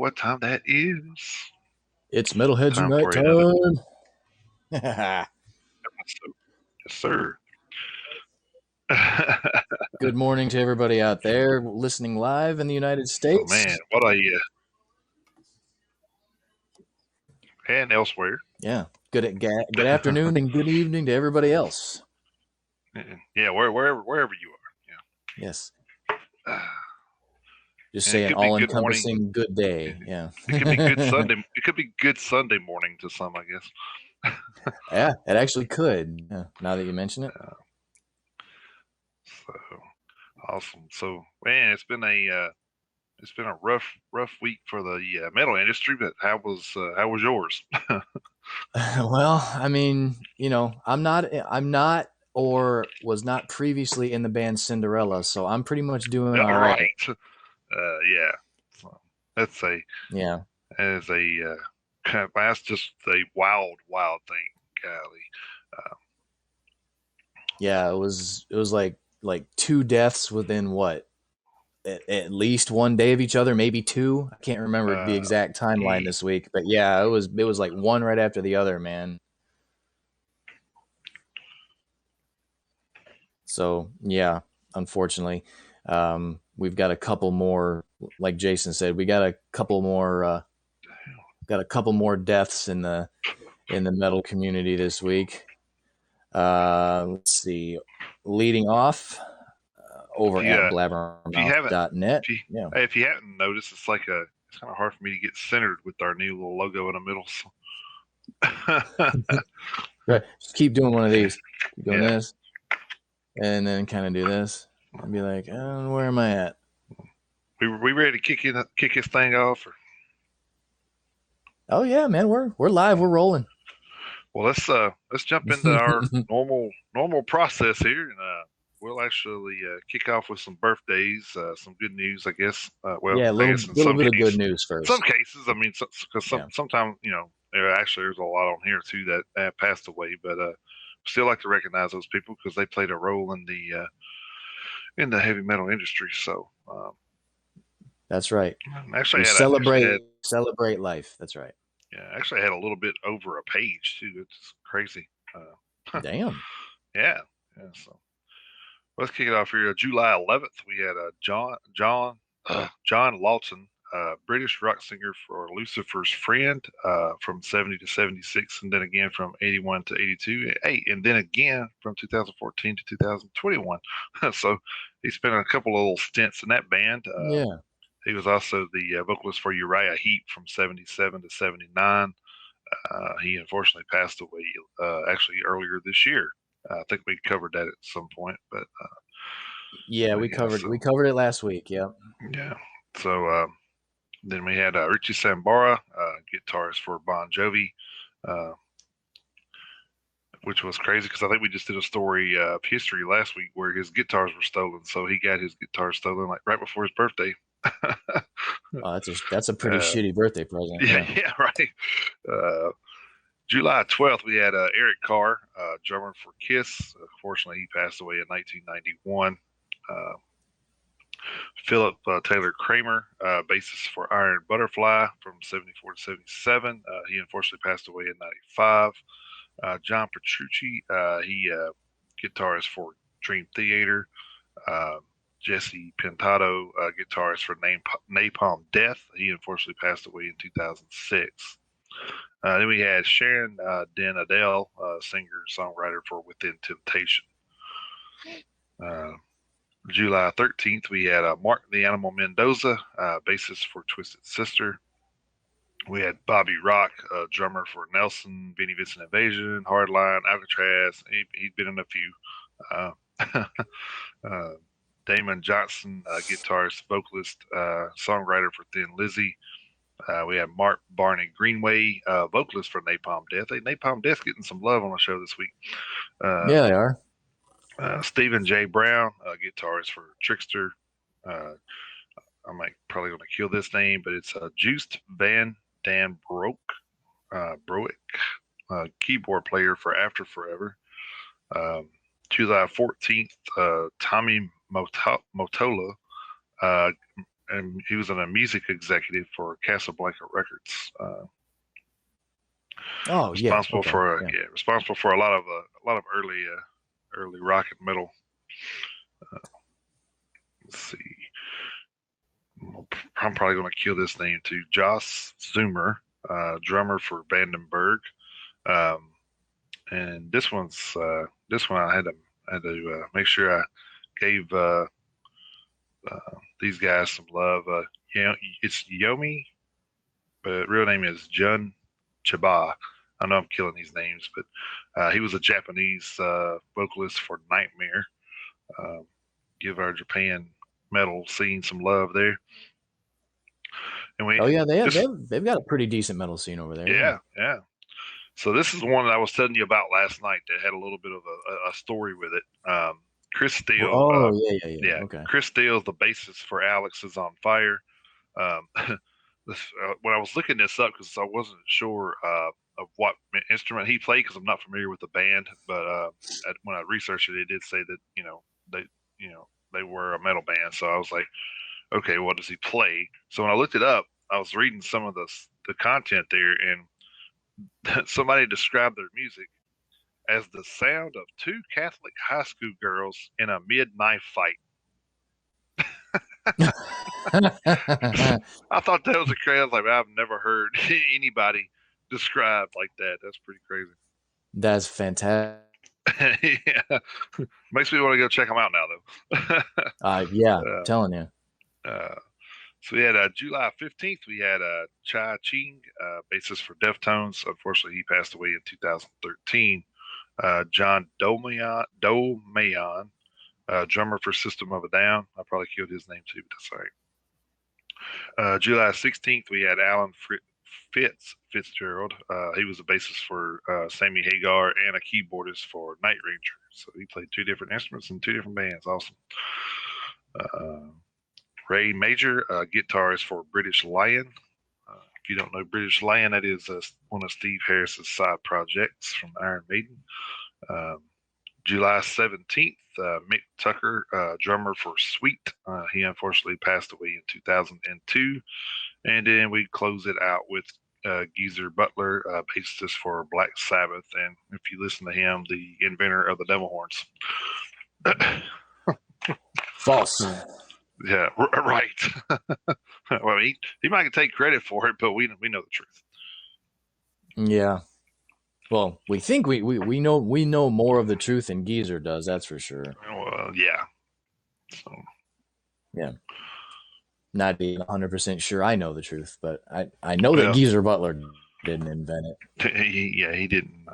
what time that is? It's Metalheads Time Unite for another time. episode. Yes, sir. Good morning to everybody out there listening live in the United So, man, States. what I and elsewhere. Yeah. Good afternoon and good evening to everybody else. Yeah, wherever you are. Yes. Yeah. Just And it say an could be good morning. all-encompassing good day. Yeah. It could be good Sunday. It could be good Sunday morning to some, I guess. Yeah, it actually could. Yeah, now that you mention it. So awesome. So, man, it's been a rough week for the metal industry. But how was yours? Well, I mean, I'm not or was not previously in the band Cinderella, so I'm pretty much doing all right. Right. Yeah. So that's a Yeah. as a that's just a wild thing. Golly. Yeah, it was like two deaths within what? At least one day of each other, maybe two. I can't remember the Uh, exact timeline this week, but yeah, it was like one right after the other, man. So yeah, unfortunately, we've got a couple more. Like Jason said, we got a couple more deaths in the metal community this week. Let's see, leading off over if you at if you haven't blabbermouth.net. if you Yeah. if you haven't noticed, it's kind of hard for me to get centered with our new little logo in the middle. So. Right. Just keep doing one of these. Keep doing Yeah. this. And then kind of do this. And be like, where am I at? We ready to kick this thing off? Or? Oh yeah, man, we're live, we're rolling. Well, let's jump into our normal process here, and we'll actually kick off with some birthdays, some good news, I guess. Well, Yeah, a I little guess in little bit of good news some first. cases, I mean, because Yeah. sometimes there's a lot on here too that passed away, but still like to recognize those people because they played a role in the heavy metal industry. So That's right. actually, We celebrate life. That's right. actually had a little bit over a page too. It's crazy. Damn. Yeah, yeah. So let's kick it off here. July 11th, we had John Lawson, British rock singer for Lucifer's Friend from 70 to 76, and then again from 81 to 82, and then again from 2014 to 2021. So he spent a couple of little stints in that band. Yeah. He was also the vocalist for Uriah Heep from 77 to 79. He unfortunately passed away actually earlier this year. I think we covered that at some point, but Yeah, we covered it last week. Yeah. yeah. So then we had Richie Sambora, guitarist for Bon Jovi, uh, which was crazy because I think we just did a story of history last week where his guitars were stolen. So he got his guitar stolen like right before his birthday. Oh, that's a pretty shitty birthday present. Yeah, right. July 12th, we had Eric Carr, drummer for Kiss. Unfortunately, he passed away in 1991. Philip Taylor Kramer, bassist for Iron Butterfly from 74 to 77. He unfortunately passed away in 95. John Petrucci, he guitarist for Dream Theater. Jesse Pintado, guitarist for Napalm Death. He unfortunately passed away in 2006. Then we had Sharon Den Adele, singer songwriter for Within Temptation. July 13th, we had Mark the Animal Mendoza, bassist for Twisted Sister. We had Bobby Rock, drummer for Nelson, Vinnie Vincent Invasion, Hardline, Alcatraz. He'd been in a few. Damon Johnson, guitarist, vocalist, songwriter for Thin Lizzy. We have Mark Barney Greenway, vocalist for Napalm Death. Hey, Napalm Death getting some love on the show this week. Yeah, they are. Stephen J. Brown, guitarist for Trickster. I'm probably going to kill this name, but it's Juiced Van Dan Broek, keyboard player for After Forever. July 14th, Tommy Motola, and he was a music executive for Casablanca Records. Oh yeah, Responsible okay, for yeah. responsible for a lot of early rock and metal. Let's see. I'm probably going to kill this name too. Joss Zoomer, drummer for Vandenberg. Um, and this one I had to make sure I gave these guys some love. It's Yomi, but real name is Jun Chiba. I know I'm killing these names, but he was a Japanese vocalist for Nightmare. Um, give our Japan metal scene some love there. And we Oh yeah, they have this they've got a pretty decent metal scene over there. Yeah. yeah. So this is one that I was telling you about last night that had a little bit of a story with it. Chris Steele, Oh yeah. yeah, Okay. Chris Steele is the bassist for Alex is on Fire. Um, when I was looking this up because I wasn't sure of what instrument he played because I'm not familiar with the band, but when I researched it, it did say that they they were a metal band. So I was like, okay, what does he play? So when I looked it up, I was reading some of the content there, and somebody described their music as the sound of two Catholic high school girls in a mid-knife fight. I thought that was a crazy. I was like, I've never heard anybody described like that. That's pretty crazy. That's fantastic. Yeah, makes me want to go check them out now, though. Yeah, telling you. uh, so we had July 15th. We had Chai Ching, bassist for Deftones. Unfortunately, he passed away in 2013. John Domayon, drummer for System of a Down. I probably killed his name too, but that's all right. July 16th, we had Alan Fitzgerald. He was a bassist for Sammy Hagar and a keyboardist for Night Ranger. So he played two different instruments in two different bands. Awesome. Uh, Ray Major, guitarist for British Lion. If you don't know British Lion, that is one of Steve Harris's side projects from Iron Maiden. Um, July 17th, Mick Tucker, drummer for Sweet. He unfortunately passed away in 2002. And then we close it out with Geezer Butler, bassist for Black Sabbath. And if you listen to him, the inventor of the devil horns. False. Yeah, right. Well, he might take credit for it, but we know the truth. Yeah. Well, we think we know more of the truth than Geezer does. That's for sure. Well, yeah. So. Yeah. Not being 100% sure I know the truth, but I know that Geezer Butler didn't invent it. He didn't.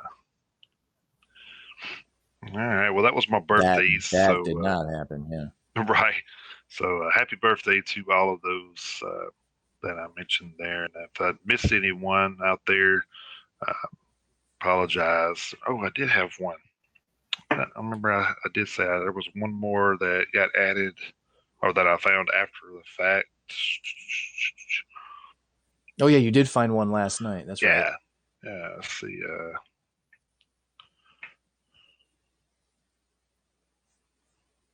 All right. Well, that was my birthday. That did not happen. Yeah. Right. So happy birthday to all of those that I mentioned there. And if I missed anyone out there, apologize. Oh, I did have one. I remember I did say there was one more that got added or that I found after the fact. Oh, yeah, you did find one last night. That's right. Yeah. Let's see.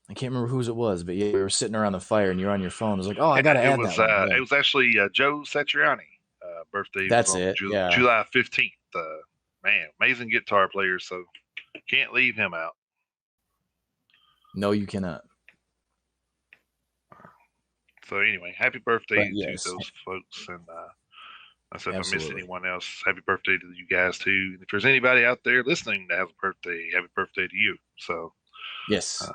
I can't remember whose it was, but yeah, we were sitting around the fire and you're on your phone. I was like, oh, I got to add that one. Yeah. It was actually Joe Satriani. Birthday That's was on July 15th. Man, amazing guitar player, so can't leave him out. No, you cannot. So anyway, happy birthday to those folks. And I said, if I miss anyone else, happy birthday to you guys too. And if there's anybody out there listening that has a birthday, happy birthday to you. So yes.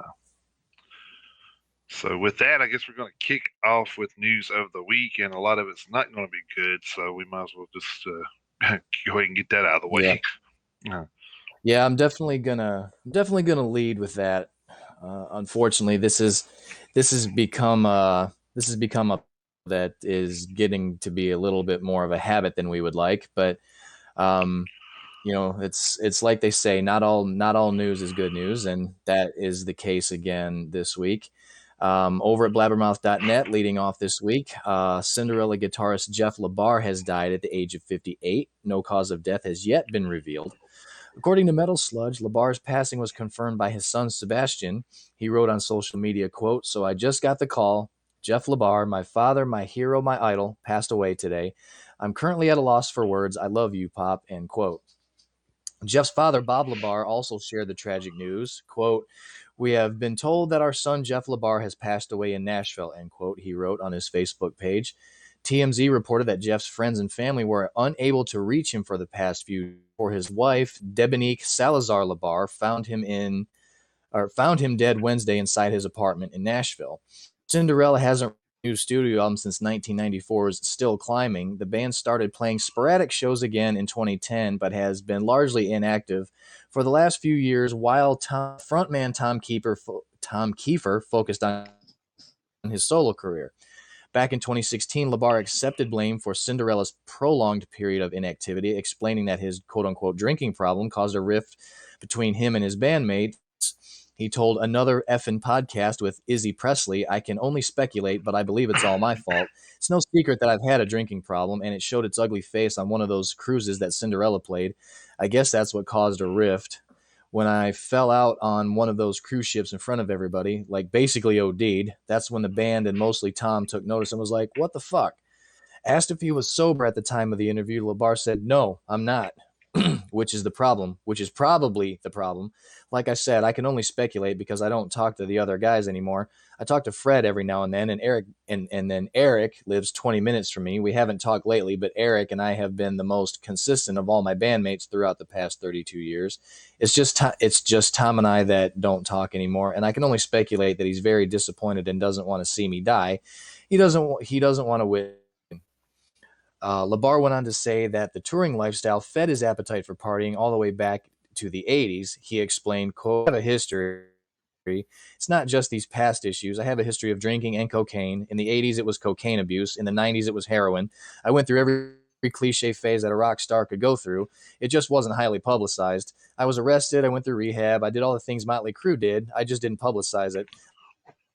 So with that, I guess we're going to kick off with news of the week, and a lot of it's not going to be good. So we might as well just go ahead and get that out of the way. Yeah, I'm definitely gonna lead with that. Unfortunately, this has become a that is getting to be a little bit more of a habit than we would like. But it's like they say, not all news is good news, and that is the case again this week. Over at blabbermouth.net, leading off this week, Cinderella guitarist Jeff LaBar has died at the age of 58. No cause of death has yet been revealed. According to Metal Sludge, LaBar's passing was confirmed by his son Sebastian. He wrote on social media, quote, "So I just got the call. Jeff LeBar, my father, my hero, my idol, passed away today. I'm currently at a loss for words. I love you, Pop, end quote. Jeff's father, Bob LeBar, also shared the tragic news. Quote, we have been told that our son, Jeff LeBar, has passed away in Nashville, end quote, he wrote on his Facebook page. TMZ reported that Jeff's friends and family were unable to reach him for the past few years. For his wife, Debonique Salazar LeBar, found him dead Wednesday inside his apartment in Nashville. Cinderella hasn't new studio album since 1994's Still Climbing. The band started playing sporadic shows again in 2010, but has been largely inactive for the last few years while frontman Tom Kiefer focused on his solo career. Back in 2016, LeBar accepted blame for Cinderella's prolonged period of inactivity, explaining that his quote-unquote drinking problem caused a rift between him and his bandmates. He told another effing podcast with Izzy Presley, I can only speculate, but I believe it's all my fault. It's no secret that I've had a drinking problem, and it showed its ugly face on one of those cruises that Cinderella played. I guess that's what caused a rift. When I fell out on one of those cruise ships in front of everybody, like basically OD'd, that's when the band and mostly Tom took notice and was like, what the fuck? Asked if he was sober at the time of the interview, LeBar said, no, I'm not. Which is probably the problem. Like I said, I can only speculate because I don't talk to the other guys anymore. I talk to Fred every now and then, and Eric, and then Eric lives 20 minutes from me. We haven't talked lately, but Eric and I have been the most consistent of all my bandmates throughout the past 32 years. It's just Tom and I that don't talk anymore, and I can only speculate that he's very disappointed and doesn't want to see me die. He doesn't want to witness. LeBar went on to say that the touring lifestyle fed his appetite for partying all the way back to the 80s. He explained, quote, I have a history. It's not just these past issues. I have a history of drinking and cocaine. In the 80s, it was cocaine abuse. In the 90s, it was heroin. I went through every cliche phase that a rock star could go through. It just wasn't highly publicized. I was arrested. I went through rehab. I did all the things Motley Crue did. I just didn't publicize it.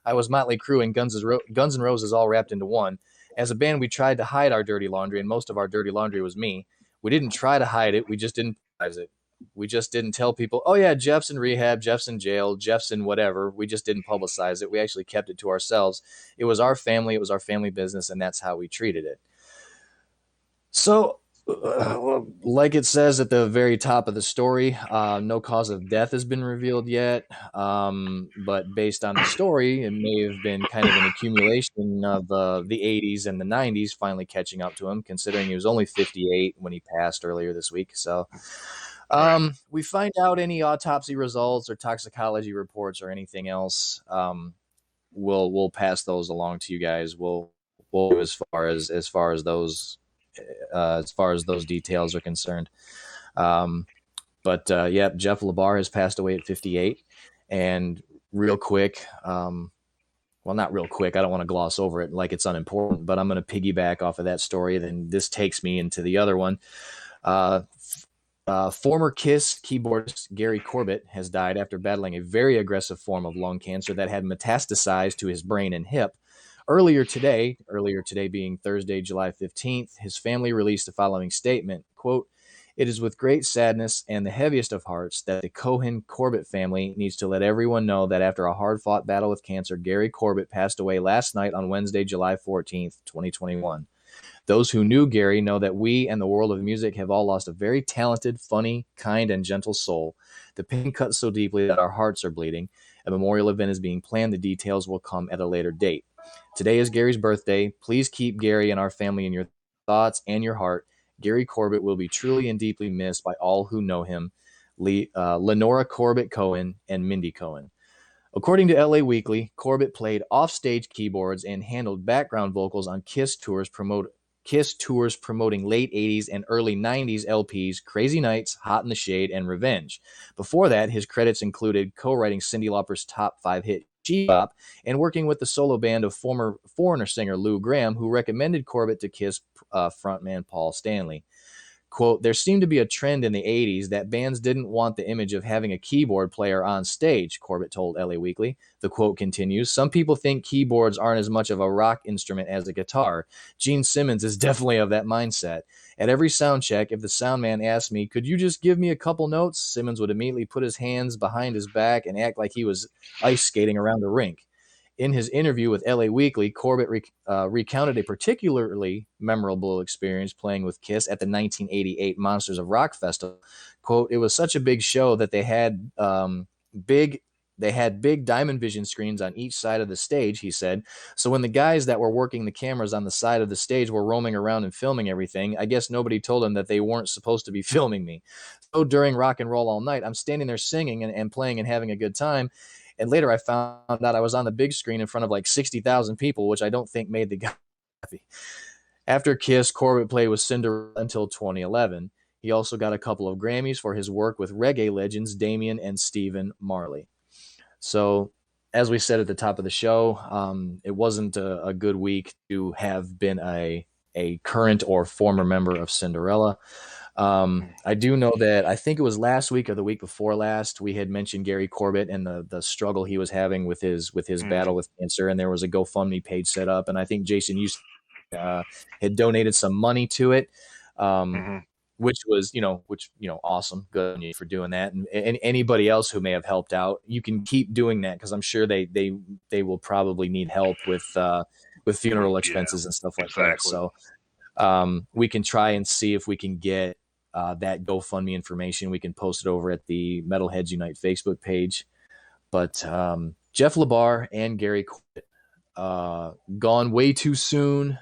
I was Motley Crue and Guns N' Roses all wrapped into one. As a band, we tried to hide our dirty laundry, and most of our dirty laundry was me. We didn't try to hide it. We just didn't publicize it. We just didn't tell people, oh, yeah, Jeff's in rehab, Jeff's in jail, Jeff's in whatever. We just didn't publicize it. We actually kept it to ourselves. It was our family. It was our family business, and that's how we treated it. So, like it says at the very top of the story, no cause of death has been revealed yet. But based on the story, it may have been kind of an accumulation of the 80s and the 90s finally catching up to him, considering he was only 58 when he passed earlier this week. So we find out any autopsy results or toxicology reports or anything else. We'll pass those along to you guys. We'll as far as those details are concerned. Yeah, Jeff LeBar has passed away at 58. And real quick, well, not real quick, I don't want to gloss over it like it's unimportant, but I'm going to piggyback off of that story. Then this takes me into the other one. Former KISS keyboardist Gary Corbett has died after battling a very aggressive form of lung cancer that had metastasized to his brain and hip. Earlier today being Thursday, July 15th, his family released the following statement, quote, it is with great sadness and the heaviest of hearts that the Cohen-Corbett family needs to let everyone know that after a hard-fought battle with cancer, Gary Corbett passed away last night on Wednesday, July 14th, 2021. Those who knew Gary know that we and the world of music have all lost a very talented, funny, kind, and gentle soul. The pain cuts so deeply that our hearts are bleeding. A memorial event is being planned. The details will come at a later date. Today is Gary's birthday. Please keep Gary and our family in your thoughts and your heart. Gary Corbett will be truly and deeply missed by all who know him. Lenora Corbett Cohen and Mindy Cohen. According to LA Weekly, Corbett played offstage keyboards and handled background vocals on KISS tours promoting late 80s and early 90s LPs Crazy Nights, Hot in the Shade, and Revenge. Before that, his credits included co-writing Cyndi Lauper's top 5 hit VOP and working with the solo band of former Foreigner singer Lou Gramm, who recommended Corbett to KISS frontman Paul Stanley. Quote, there seemed to be a trend in the 80s that bands didn't want the image of having a keyboard player on stage, Corbett told LA Weekly. The quote continues, some people think keyboards aren't as much of a rock instrument as a guitar. Gene Simmons is definitely of that mindset. At every sound check, if the sound man asked me, could you just give me a couple notes? Simmons would immediately put his hands behind his back and act like he was ice skating around the rink. In his interview with LA Weekly, Corbett recounted a particularly memorable experience playing with Kiss at the 1988 Monsters of Rock Festival. Quote, it was such a big show that big they had big diamond vision screens on each side of the stage, he said. So when the guys that were working the cameras on the side of the stage were roaming around and filming everything, I guess nobody told them that they weren't supposed to be filming me. So during Rock and Roll All Night, I'm standing there singing and playing and having a good time. And later I found out I was on the big screen in front of like 60,000 people, which I don't think made the guy happy. After Kiss, Corbett played with Cinderella until 2011. He also got a couple of Grammys for his work with reggae legends Damian and Stephen Marley. So, as we said at the top of the show, it wasn't a good week to have been a current or former member of Cinderella. I do know that I think it was last week or the week before last we had mentioned Gary Corbett and the struggle he was having with his battle with cancer, and there was a GoFundMe page set up, and I think Jason, you had donated some money to it. Um, Mm-hmm. which was, awesome. Good on you for doing that. And anybody else who may have helped out, you can keep doing that because I'm sure they will probably need help with funeral Yeah, expenses and stuff like that. exactly. So we can try and see if we can get that GoFundMe information. We can post it over at the Metalheads Unite Facebook page. But Jeff LaBar and Gary Corbett gone way too soon.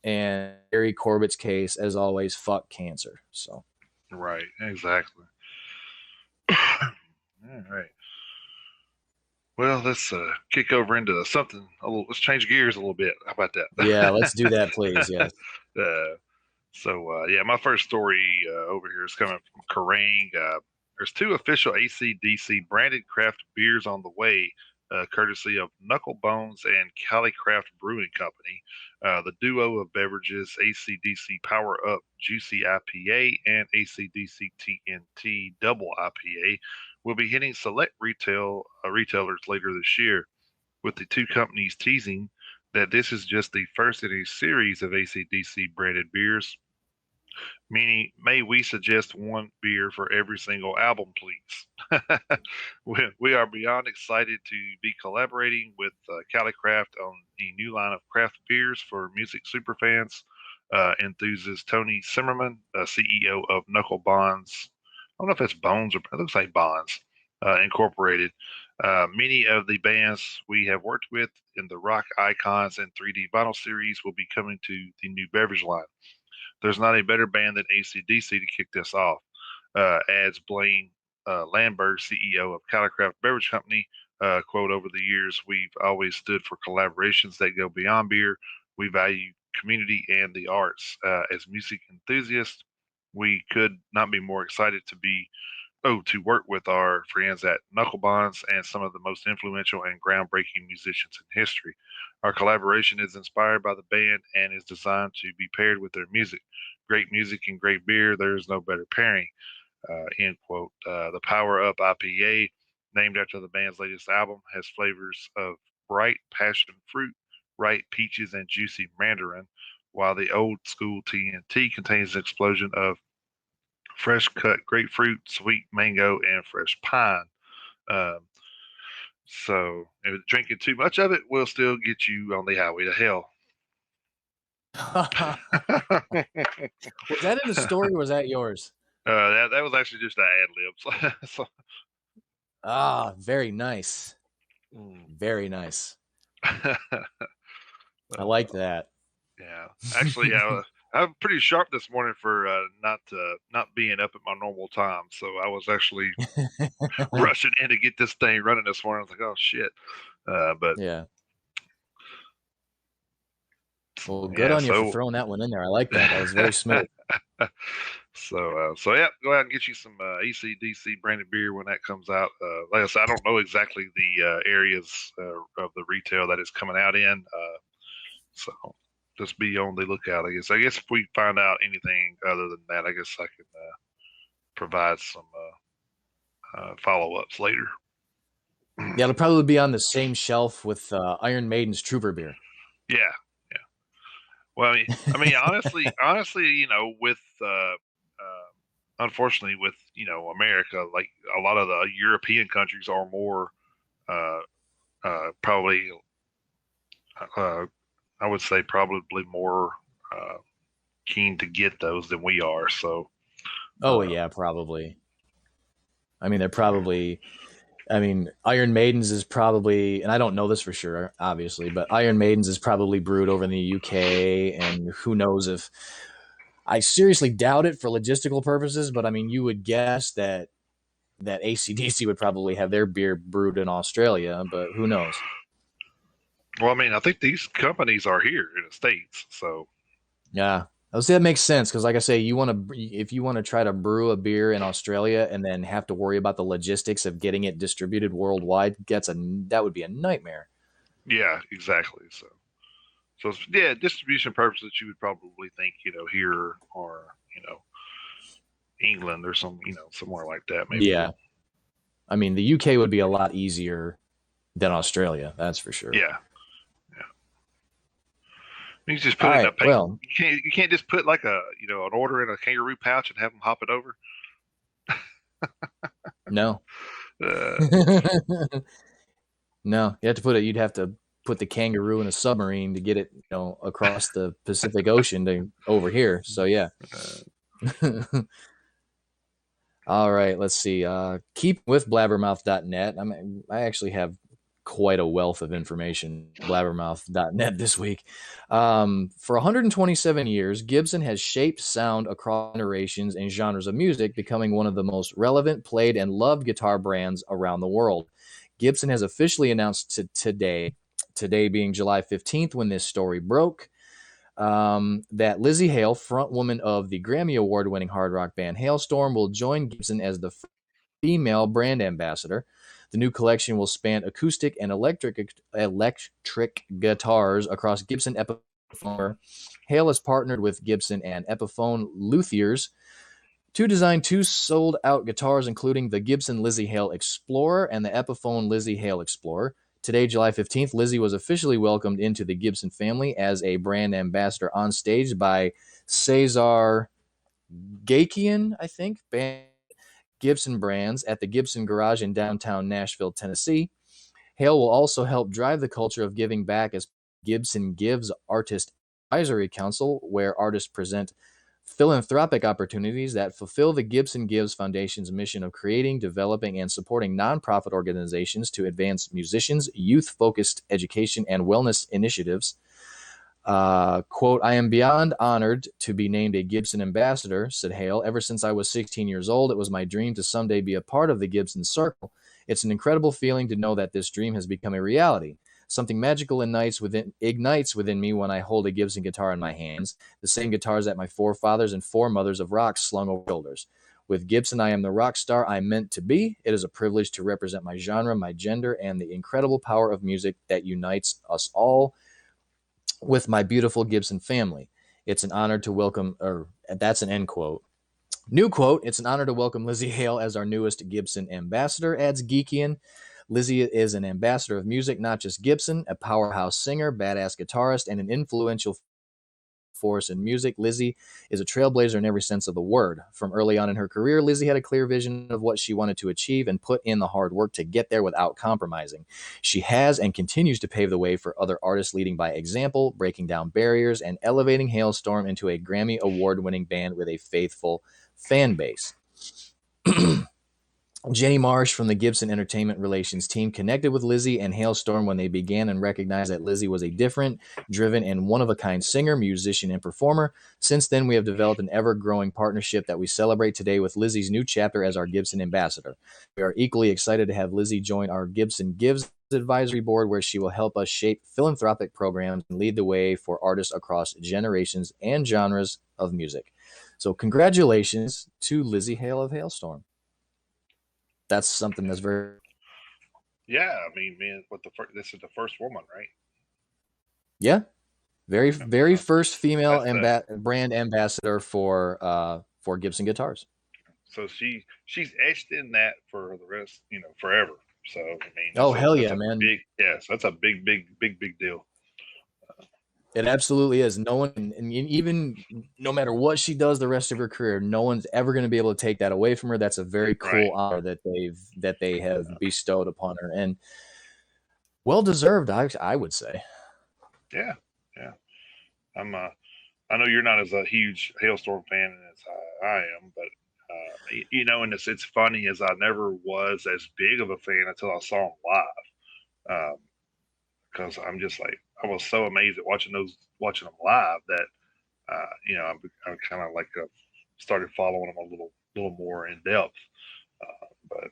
And Gary Corbett's case, as always, fuck cancer. So Right, exactly. All right. Well, let's kick over into something a little. Let's change gears a little bit. How about yeah, let's do that, please. that? Yes. Yeah, my first story over here is coming from Kerrang. There's two official AC/DC branded craft beers on the way, courtesy of Knuckle Bones and Cali Craft Brewing Company. The duo of beverages, AC/DC Power Up Juicy IPA and AC/DC TNT Double IPA, will be hitting select retailers later this year, with the two companies teasing that this is just the first in a series of AC/DC branded beers, meaning may we suggest one beer for every single album, please. We are beyond excited to be collaborating with Cali Craft on a new line of craft beers for music superfans, enthusiast Tony Zimmerman, CEO of Knuckle Bonds. I don't know if it's Bones or it looks like Bonds Incorporated. Many of the bands we have worked with in the Rock Icons and 3D Vinyl series will be coming to the new beverage line. There's not a better band than AC/DC to kick this off, adds Blaine Landberg, CEO of Calikraft Beverage Company. Quote, over the years, we've always stood for collaborations that go beyond beer. We value community and the arts. As music enthusiasts, we could not be more excited to work with our friends at Knuckle Bonds and some of the most influential and groundbreaking musicians in history. Our collaboration is inspired by the band and is designed to be paired with their music. Great music and great beer, there is no better pairing. End quote. The Power Up IPA, named after the band's latest album, has flavors of bright passion fruit, ripe peaches, and juicy mandarin, while the old school TNT contains an explosion of fresh cut grapefruit, sweet mango, and fresh pine. Um, so, if drinking too much of it will still get you on the highway to hell. Was that in the story or was that yours? That was actually just an ad lib. So, Ah, very nice. mm. Very nice. I like uh, that. yeah, actually, I'm pretty sharp this morning for not being up at my normal time. So I was actually rushing in to get this thing running this morning. I was like, oh shit. But Yeah. Well, good yeah, on you for so throwing that one in there. I like that. That was very smooth. So yeah, go out and get you some AC/DC branded beer when that comes out. Like I said, I don't know exactly the areas of the retail that it's coming out in, so just be on the lookout. I guess if we find out anything other than that, I guess I can provide some follow ups later. Yeah, it'll probably be on the same shelf with Iron Maiden's Trooper beer. Yeah, yeah. Well, honestly, with unfortunately, with America, like a lot of the European countries are more probably Uh, I would say probably more keen to get those than we are. So, Oh uh, yeah, probably. I mean, they're probably. I mean, Iron Maidens is probably, and I don't know this for sure, obviously, but Iron Maidens is probably brewed over in the UK, and who knows if. I seriously doubt it for logistical purposes, but I mean, you would guess that ACDC would probably have their beer brewed in Australia, but who knows? well, I mean, I think these companies are here in the states. So, Yeah. I would say that makes sense because, like I say, you want to if you want to try to brew a beer in Australia and then have to worry about the logistics of getting it distributed worldwide, that would be a nightmare. yeah, exactly. So yeah, distribution purposes, you would probably think, here or England or somewhere like that, maybe. Yeah, I mean the UK would be a lot easier than Australia, that's for sure. Yeah, yeah. You just All put it in right, a pack. well, You can't just put like an order in a kangaroo pouch and have them hop it over. no, Uh, no, you'd have to put the kangaroo in a submarine to get it, across the Pacific Ocean to over here. So yeah. uh, All right, let's see. Keep with blabbermouth.net. I actually have quite a wealth of information, blabbermouth.net this week. For 127 years, Gibson has shaped sound across generations and genres of music, becoming one of the most relevant, played, and loved guitar brands around the world. Gibson has officially announced today being July 15th when this story broke, that Lizzie Hale, frontwoman of the Grammy Award winning hard rock band Hailstorm, will join Gibson as the female brand ambassador. The new collection will span acoustic and electric guitars across Gibson Epiphone. Hale has partnered with Gibson and Epiphone luthiers to design two sold out guitars, including the Gibson Lizzie Hale Explorer and the Epiphone Lizzie Hale Explorer. Today, July 15th, Lizzie was officially welcomed into the Gibson family as a brand ambassador on stage by Cesar Gakian, I think, band Gibson brands at the Gibson Garage in downtown Nashville, Tennessee. Hale will also help drive the culture of giving back as Gibson Gives Artist Advisory Council, where artists present philanthropic opportunities that fulfill the Gibson Gives Foundation's mission of creating, developing, and supporting nonprofit organizations to advance musicians, youth focused education, and wellness initiatives. Quote, I am beyond honored to be named a Gibson ambassador, said Hale. Ever since I was 16 years old, it was my dream to someday be a part of the Gibson circle. It's an incredible feeling to know that this dream has become a reality. Something magical ignites within me when I hold a Gibson guitar in my hands, the same guitars that my forefathers and foremothers of rock slung over shoulders. With Gibson, I am the rock star I'm meant to be. It is a privilege to represent my genre, my gender, and the incredible power of music that unites us all with my beautiful Gibson family. It's an honor to welcome, or that's an end quote. New quote, it's an honor to welcome Lizzie Hale as our newest Gibson ambassador, adds Geekian. Lizzie is an ambassador of music, not just Gibson, a powerhouse singer, badass guitarist, and an influential force in music. Lizzie is a trailblazer in every sense of the word. From early on in her career, Lizzie had a clear vision of what she wanted to achieve and put in the hard work to get there without compromising. She has and continues to pave the way for other artists, leading by example, breaking down barriers, and elevating Hailstorm into a Grammy award-winning band with a faithful fan base. Jenny Marsh from the Gibson Entertainment Relations team connected with Lizzie and Hailstorm when they began and recognized that Lizzie was a different, driven, and one-of-a-kind singer, musician, and performer. Since then, we have developed an ever-growing partnership that we celebrate today with Lizzie's new chapter as our Gibson ambassador. We are equally excited to have Lizzie join our Gibson Gives advisory board, where she will help us shape philanthropic programs and lead the way for artists across generations and genres of music. So congratulations to Lizzie Hale of Hailstorm. That's something that's very. yeah, I mean, man, this is the first woman, right? Yeah, Yeah, very first female that's the brand ambassador for Gibson guitars. so she's etched in that for the rest, forever. So I mean, Oh hell that's yeah, a man! big yes, that's a big deal. It absolutely is. No one, and even no matter what she does the rest of her career, no one's ever going to be able to take that away from her. That's a very Right. cool honor that they have bestowed upon her, and well deserved. I would say. Yeah, yeah. I'm I know you're not as a huge Hailstorm fan as I am, but and it's funny as I never was as big of a fan until I saw him live. Because I'm just like I was so amazed at watching them live that I kind of like started following them a little more in depth. But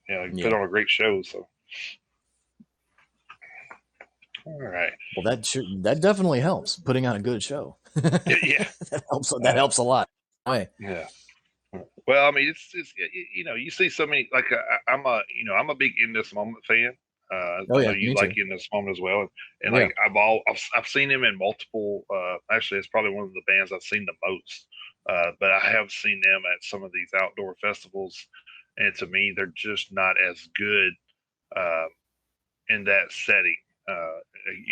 they put Yeah. on a great show. So all right, Well, that definitely helps. Putting on a good show. yeah, yeah, That helps. That uh, helps a lot. Right. yeah. Well, I mean, it's you see so many like I'm a big In This Moment fan. Oh I know yeah, you me like too. In This Moment as well, and like Yeah. I've seen him in multiple. Actually, it's probably one of the bands I've seen the most. But I have seen them at some of these outdoor festivals, and to me, they're just not as good uh, in that setting. Uh,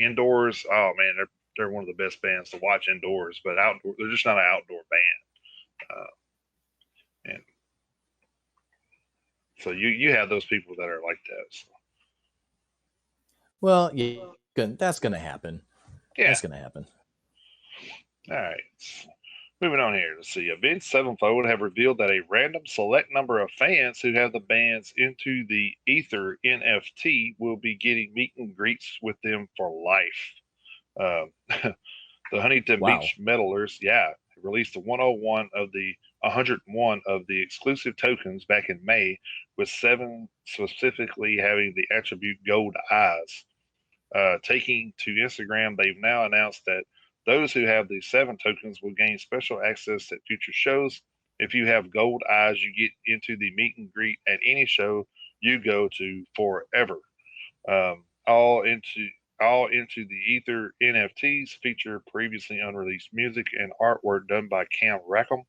Indoors, oh man, they're one of the best bands to watch indoors, but outdoor, they're just not an outdoor band. And so you have those people that are like that. So, Well, yeah, that's gonna happen. yeah. That's gonna happen. All right. Moving on here. Let's see. Avenged Sevenfold have revealed that a random select number of fans who have the bands Into the Ether NFT will be getting meet and greets with them for life. The Huntington Wow. Beach Metalers, yeah, released the 101 of the 101 of the exclusive tokens back in May, with 7 specifically having the attribute gold eyes. Taking to Instagram, they've now announced that those who have the 7 tokens will gain special access at future shows. If you have gold eyes, you get into the meet and greet at any show you go to forever. Um, all into all into the Ether NFTs feature previously unreleased music and artwork done by Cam Rackham.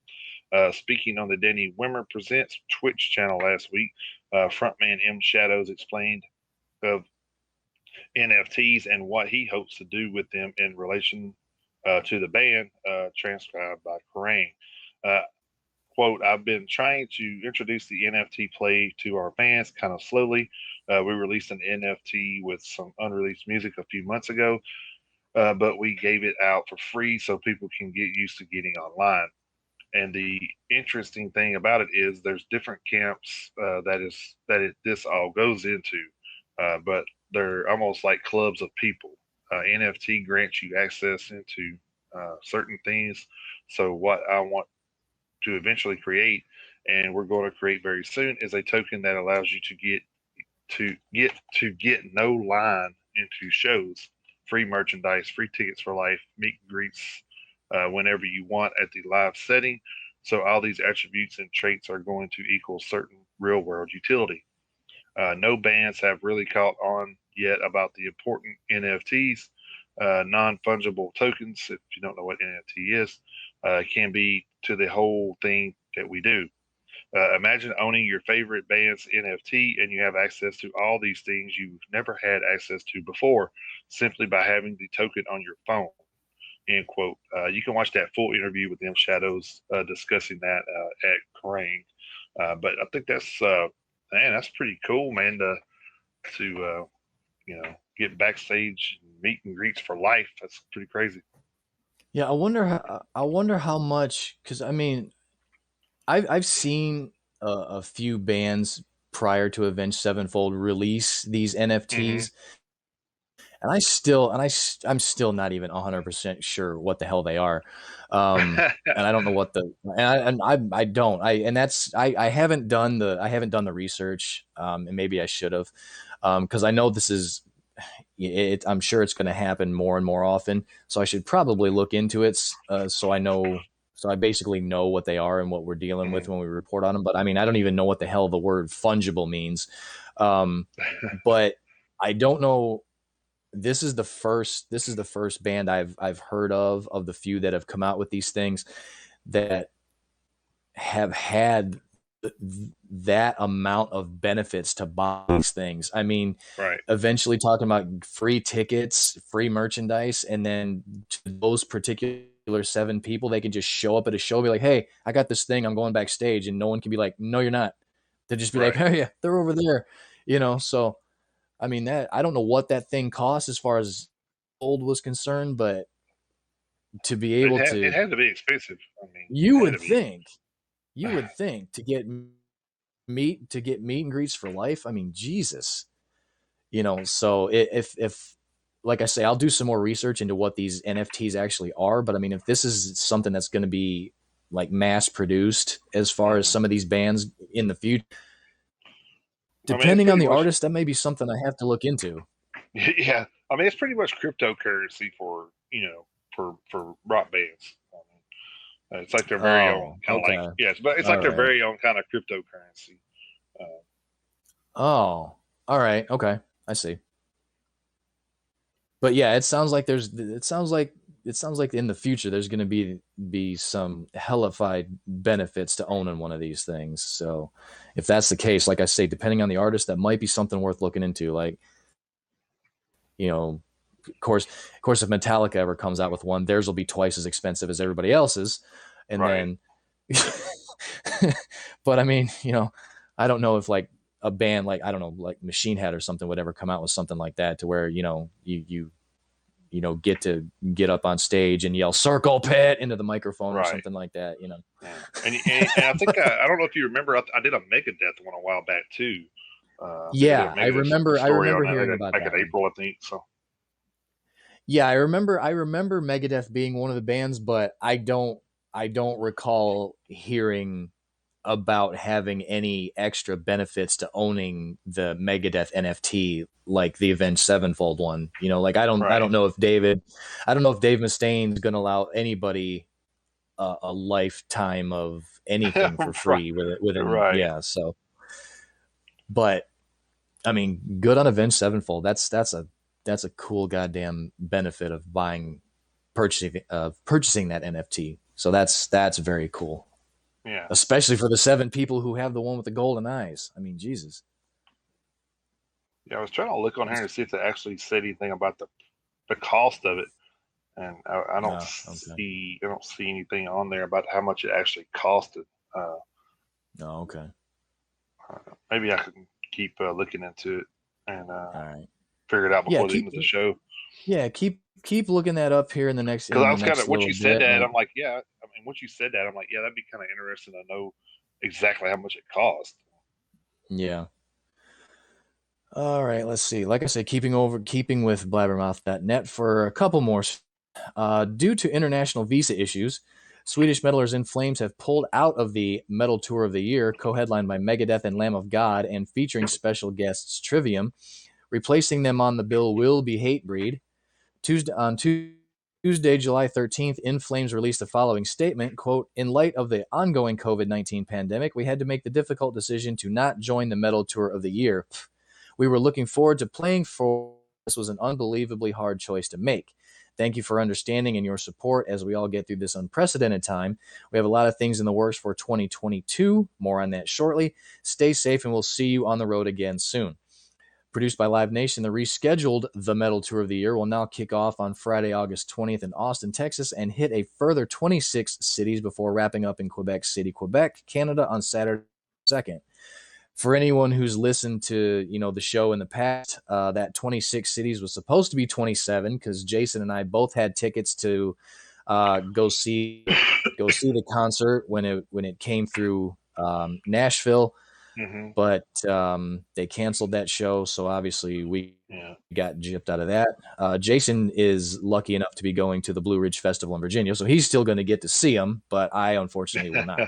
Speaking on the Danny Wimmer Presents Twitch channel last week, frontman M Shadows explained of NFTs and what he hopes to do with them in relation to the band, transcribed by Kerrang. Uh, Quote, I've been trying to introduce the NFT play to our fans kind of slowly. We released an NFT with some unreleased music a few months ago, but we gave it out for free so people can get used to getting online. And the interesting thing about it is there's different camps this all goes into, but they're almost like clubs of people. NFT grants you access into certain things. So what I want to eventually create, and we're going to create very soon, is a token that allows you to get no line into shows, free merchandise, free tickets for life, meet and greets whenever you want at the live setting. So all these attributes and traits are going to equal certain real world utility. No bands have really caught on yet about the important NFTs, non fungible tokens. If you don't know what NFT is, can be to the whole thing that we do. Imagine owning your favorite band's NFT and you have access to all these things you've never had access to before simply by having the token on your phone. End quote. You can watch that full interview with them Shadows discussing that at Kerrang. But I think that's pretty cool, man. To get backstage meet and greets for life. That's pretty crazy. Yeah, I wonder how much, because I mean, I've seen a few bands prior to Avenged Sevenfold release these Mm-hmm. NFTs, and I'm still not even 100% sure what the hell they are. And I don't know what the and I don't I and that's I haven't done the research, and maybe I should have, because I know this is I'm sure it's going to happen more and more often. So I should probably look into it, so I know. So I basically know what they are and what we're dealing with Mm. when we report on them. But I mean, I don't even know what the hell the word fungible means. Um, but I don't know. This is the first band I've heard of the few that have come out with these things that have had that amount of benefits to buy these things. I mean, Right. eventually talking about free tickets, free merchandise, and then to those particular 7 people, they can just show up at a show and be like, hey, I got this thing, I'm going backstage, and no one can be like, no, you're not. They'll just be like, Right. oh yeah, they're over there. So I mean, that I don't know what that thing costs as far as gold was concerned, but to be able It to, had to be expensive. I mean, it you had would to be. think, you would think to get meet and greets for life. I mean, Jesus, So if like I say, I'll do some more research into what these NFTs actually are. But I mean, if this is something that's going to be like mass produced, as far as Mhm. some of these bands in the future, I mean, it's depending on pretty the much. artist, that may be something I have to look into. Yeah, I mean, it's pretty much cryptocurrency for for rock bands. I mean, it's like their very own Oh, kind of like okay. yes, but it's All like their right. very own kind of cryptocurrency. Uh, Oh, all right. Okay. I see. But yeah, it sounds like in the future there's going to be some hellified benefits to owning one of these things. So if that's the case, like I say, depending on the artist, that might be something worth looking into. Like, you know, of course, if Metallica ever comes out with one, theirs will be twice as expensive as everybody else's, and right. then. But I mean, I don't know if like a band like, I don't know, like Machine Head or something would ever come out with something like that, to where get to get up on stage and yell "Circle Pit" into the microphone or Right. something like that. Yeah. And I think I don't know if you remember, I did a Megadeth one a while back too. I think I did a Yeah, I Megadeth remember. I story on remember that hearing about back in that one. April, I think. So Yeah, I remember Megadeth being one of the bands, but I don't recall hearing about having any extra benefits to owning the Megadeth NFT like the Avenged Sevenfold one. Like I right. don't know if I don't know if Dave Mustaine's going to allow anybody a lifetime of anything for Right. free within Right. yeah. So, but I mean, good on Avenged Sevenfold. That's a cool goddamn benefit of purchasing that NFT. So that's very cool, Yeah. especially for the 7 people who have the one with the golden eyes. I mean, Jesus. Yeah. I was trying to look on here to see if they actually said anything about the cost of it, and Okay. I don't see anything on there about how much it actually costed. Uh, Oh, okay. Maybe I can keep looking into it and All right. figure it out Yeah, before the end of the show. keep looking that up here Because in I the was kind next of once little you said bit. that, Like, I'm like, yeah. I mean, once you said that, I'm like, yeah, that'd be kind of interesting to know exactly how much it cost. yeah. All right, let's see. Like I said, keeping with blabbermouth.net for a couple more. Due to international visa issues, Swedish metalers In Flames have pulled out of the Metal Tour of the Year, co-headlined by Megadeth and Lamb of God, and featuring special guests Trivium. Replacing them on the bill will be Hatebreed. Tuesday, July 13th, In Flames released the following statement, quote, "In light of the ongoing COVID-19 pandemic, we had to make the difficult decision to not join the Metal Tour of the Year. We were looking forward to playing for. This was an unbelievably hard choice to make. Thank you for understanding and your support as we all get through this unprecedented time. We have a lot of things in the works for 2022. More on that shortly. Stay safe, and we'll see you on the road again soon." Produced by Live Nation, the rescheduled The Metal Tour of the Year will now kick off on Friday, August 20th in Austin, Texas, and hit a further 26 cities before wrapping up in Quebec City, Quebec, Canada on Saturday 2nd. For anyone who's listened to the show in the past, that 26 cities was supposed to be 27, because Jason and I both had tickets to go see the concert when it came through Nashville, Hmm. but they canceled that show, so obviously we Yeah. got gypped out of that. Jason is lucky enough to be going to the Blue Ridge Festival in Virginia, so he's still going to get to see them, but I unfortunately will not.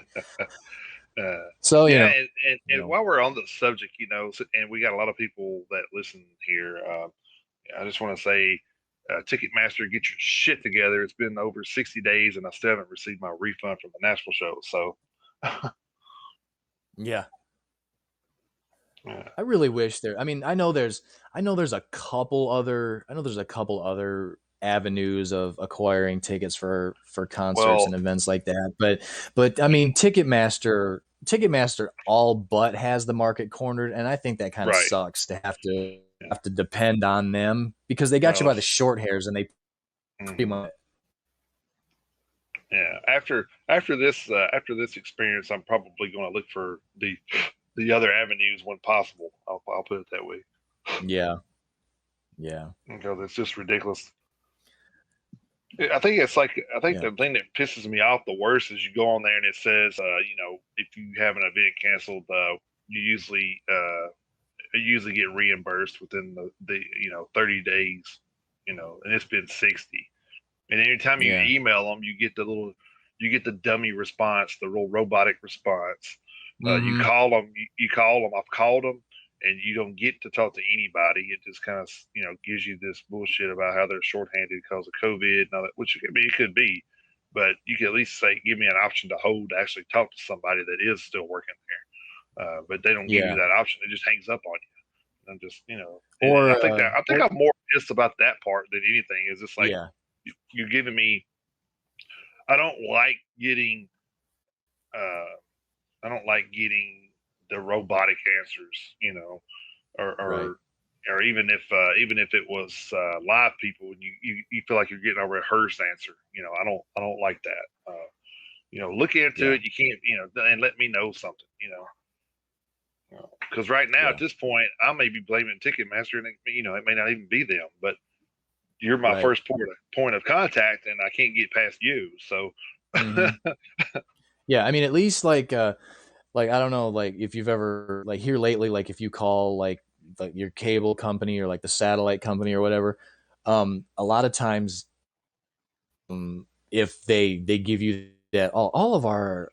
uh, So yeah, you and know, while we're on the subject, and we got a lot of people that listen here. I just want to say, Ticketmaster, get your shit together. It's been over 60 days, and I still haven't received my refund from the Nashville show. So, yeah, yeah. I really wish there. I mean, I know there's a couple other avenues of acquiring tickets for concerts Well, and events like that, but I mean, Ticketmaster all but has the market cornered, and I think that kind of right. sucks to Yeah. have to depend on them, because they got you Well, by the short hairs, and they pretty mhm. much. Yeah. After this experience, I'm probably going to look for the other avenues when possible. I'll put it that way. Yeah. Yeah. because it's just ridiculous. I think it's like I think Yeah. the thing that pisses me off the worst is you go on there and it says, if you have an event canceled, you usually get reimbursed within the 30 days, and it's been 60. And anytime you Yeah. email them, you get the dummy response, the real robotic response. You Mm-hmm. call them, you call them. I've called them, and you don't get to talk to anybody. It just kind of gives you this bullshit about how they're shorthanded because of COVID and all that. Which I mean, it could be, but you could at least say, give me an option to hold to actually talk to somebody that is still working there. But they don't give you Yeah. that option. It just hangs up on you. I'm just, and Or I think I'm more pissed about that part than anything. Is just like yeah. you're giving me. I don't like getting. Uh, I don't like getting the robotic answers. Or Right. or, or even if it was live people, and you feel like you're getting a rehearsed answer. I don't like that. Look into Yeah. it. You can't. And let me know something. Because right now at Yeah. this point, I may be blaming Ticketmaster, and it may not even be them, but you're my Right. first point of contact, and I can't get past you. So, Mm-hmm. Yeah. I mean, at least like I don't know, like if you've ever like here lately, like if you call like your cable company or like the satellite company or whatever, a lot of times, if they give you that all of our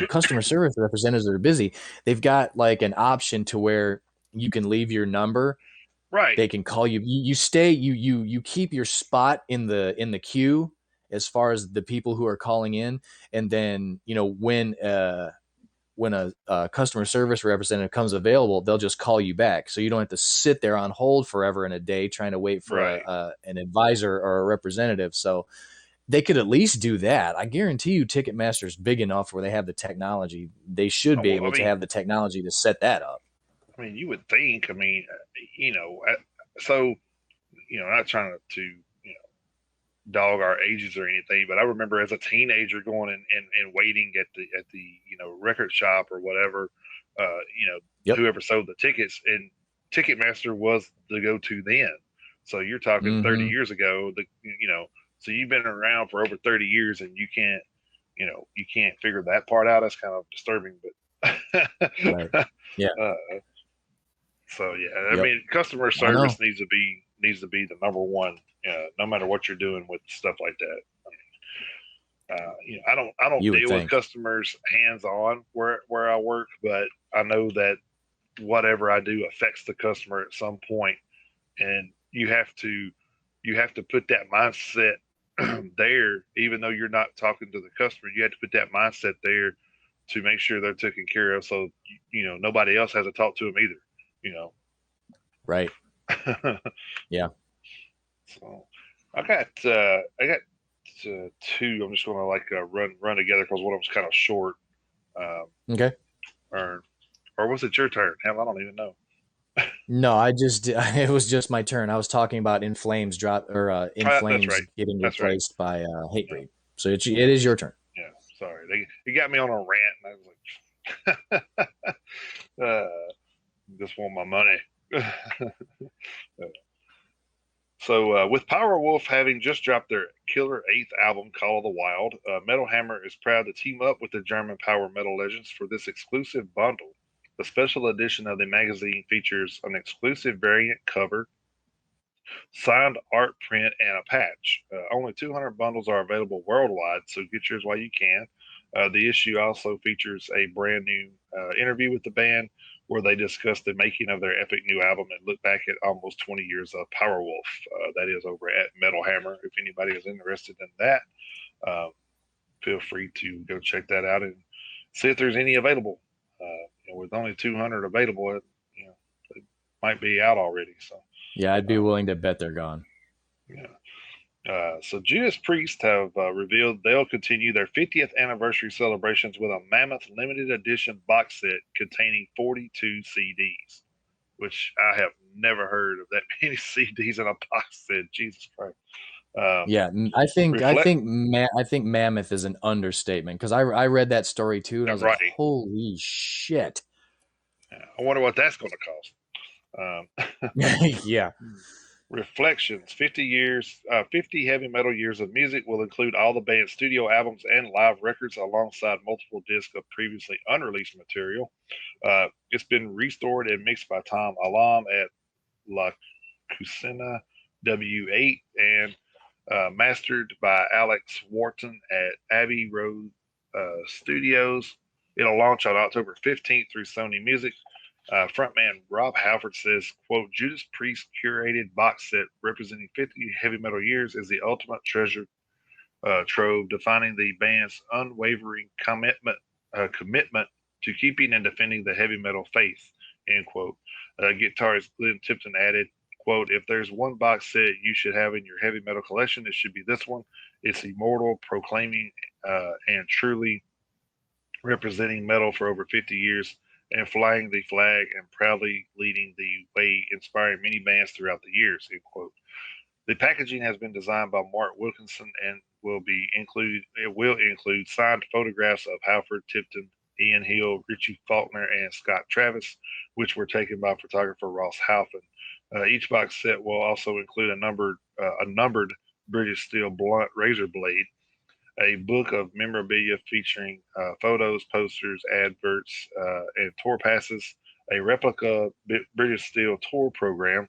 customer service representatives that are busy, they've got like an option to where you can leave your number. right, They can call you. You stay. You keep your spot in the queue as far as the people who are calling in, and then when a customer service representative comes available, they'll just call you back, so you don't have to sit there on hold forever in a day trying to wait for right. an advisor or a representative. So they could at least do that. I guarantee you, Ticketmaster's big enough where they have the technology. They should Oh, be well, able to have the technology to set that up. you would think. So not trying to dog our ages or anything, but I remember as a teenager going and waiting at the record shop or whatever, Yep. whoever sold the tickets, and Ticketmaster was the go to then. So you're talking 30 Mm-hmm. years ago. So you've been around for over 30 years, and you can't figure that part out. That's kind of disturbing, but Right. Yeah. uh, so yeah, I Yep. mean, customer I know. service needs to be the number one, no matter what you're doing with stuff like that. I don't You would deal with think. customers hands on where I work, but I know that whatever I do affects the customer at some point, and you have to put that mindset there, even though you're not talking to the customer. You have to put that mindset there to make sure they're taken care of, so nobody else has to talk to them either. You Right. know. Yeah. So I got two. I'm just gonna like run together because one of them's kind of short. Um, Okay. or was it your turn? Hell, I don't even know. No, I just it was just my turn. I was talking about In Flames drop or In That's Flames right. getting That's right. replaced by Hatebreed. So it Yeah, is your turn. yeah. Sorry, they got me on a rant, and I was like, just want my money. So, with Powerwolf having just dropped their killer eighth album, Call of the Wild, Metal Hammer is proud to team up with the German power metal legends for this exclusive bundle. The special edition of the magazine features an exclusive variant cover, signed art print, and a patch. Only 200 bundles are available worldwide, so get yours while you can. The issue also features a brand new interview with the band where they discuss the making of their epic new album and look back at almost 20 years of Powerwolf. That is over at Metal Hammer. If anybody is interested in that, um, feel free to go check that out and see if there's any available. With only 200 available, it might be out already. So, Yeah, I'd be um, willing to bet they're gone. yeah. So Judas Priest have revealed they'll continue their 50th anniversary celebrations with a mammoth limited edition box set containing 42 CDs, which I have never heard of that many CDs in a box set. Jesus Christ. Um, Yeah, reflect I think mammoth is an understatement because I read that story too and I was like, right. holy shit. I wonder what that's going to cost. Um, Yeah. Reflections 50 years, 50 heavy metal years of music will include all the band's studio albums and live records alongside multiple discs of previously unreleased material. It's been restored and mixed by Tom Alam at La Cusina W8 and mastered by Alex Wharton at Abbey Road Studios. It'll launch on October 15th through Sony Music. Frontman Rob Halford says, quote, Judas Priest curated box set representing 50 heavy metal years is the ultimate treasure trove, defining the band's unwavering commitment to keeping and defending the heavy metal faith, end quote. Guitarist Glenn Tipton added, quote, if there's one box set you should have in your heavy metal collection, it should be this one. It's immortal, proclaiming and truly representing metal for over 50 years and flying the flag and proudly leading the way, inspiring many bands throughout the years, end quote. The packaging has been designed by Mark Wilkinson and it will include signed photographs of Halford, Tipton, Ian Hill, Richie Faulkner, and Scott Travis, which were taken by photographer Ross Halfin. Each box set will also include a numbered British steel blunt razor blade, a book of memorabilia featuring photos, posters, adverts, and tour passes, a replica British Steel tour program,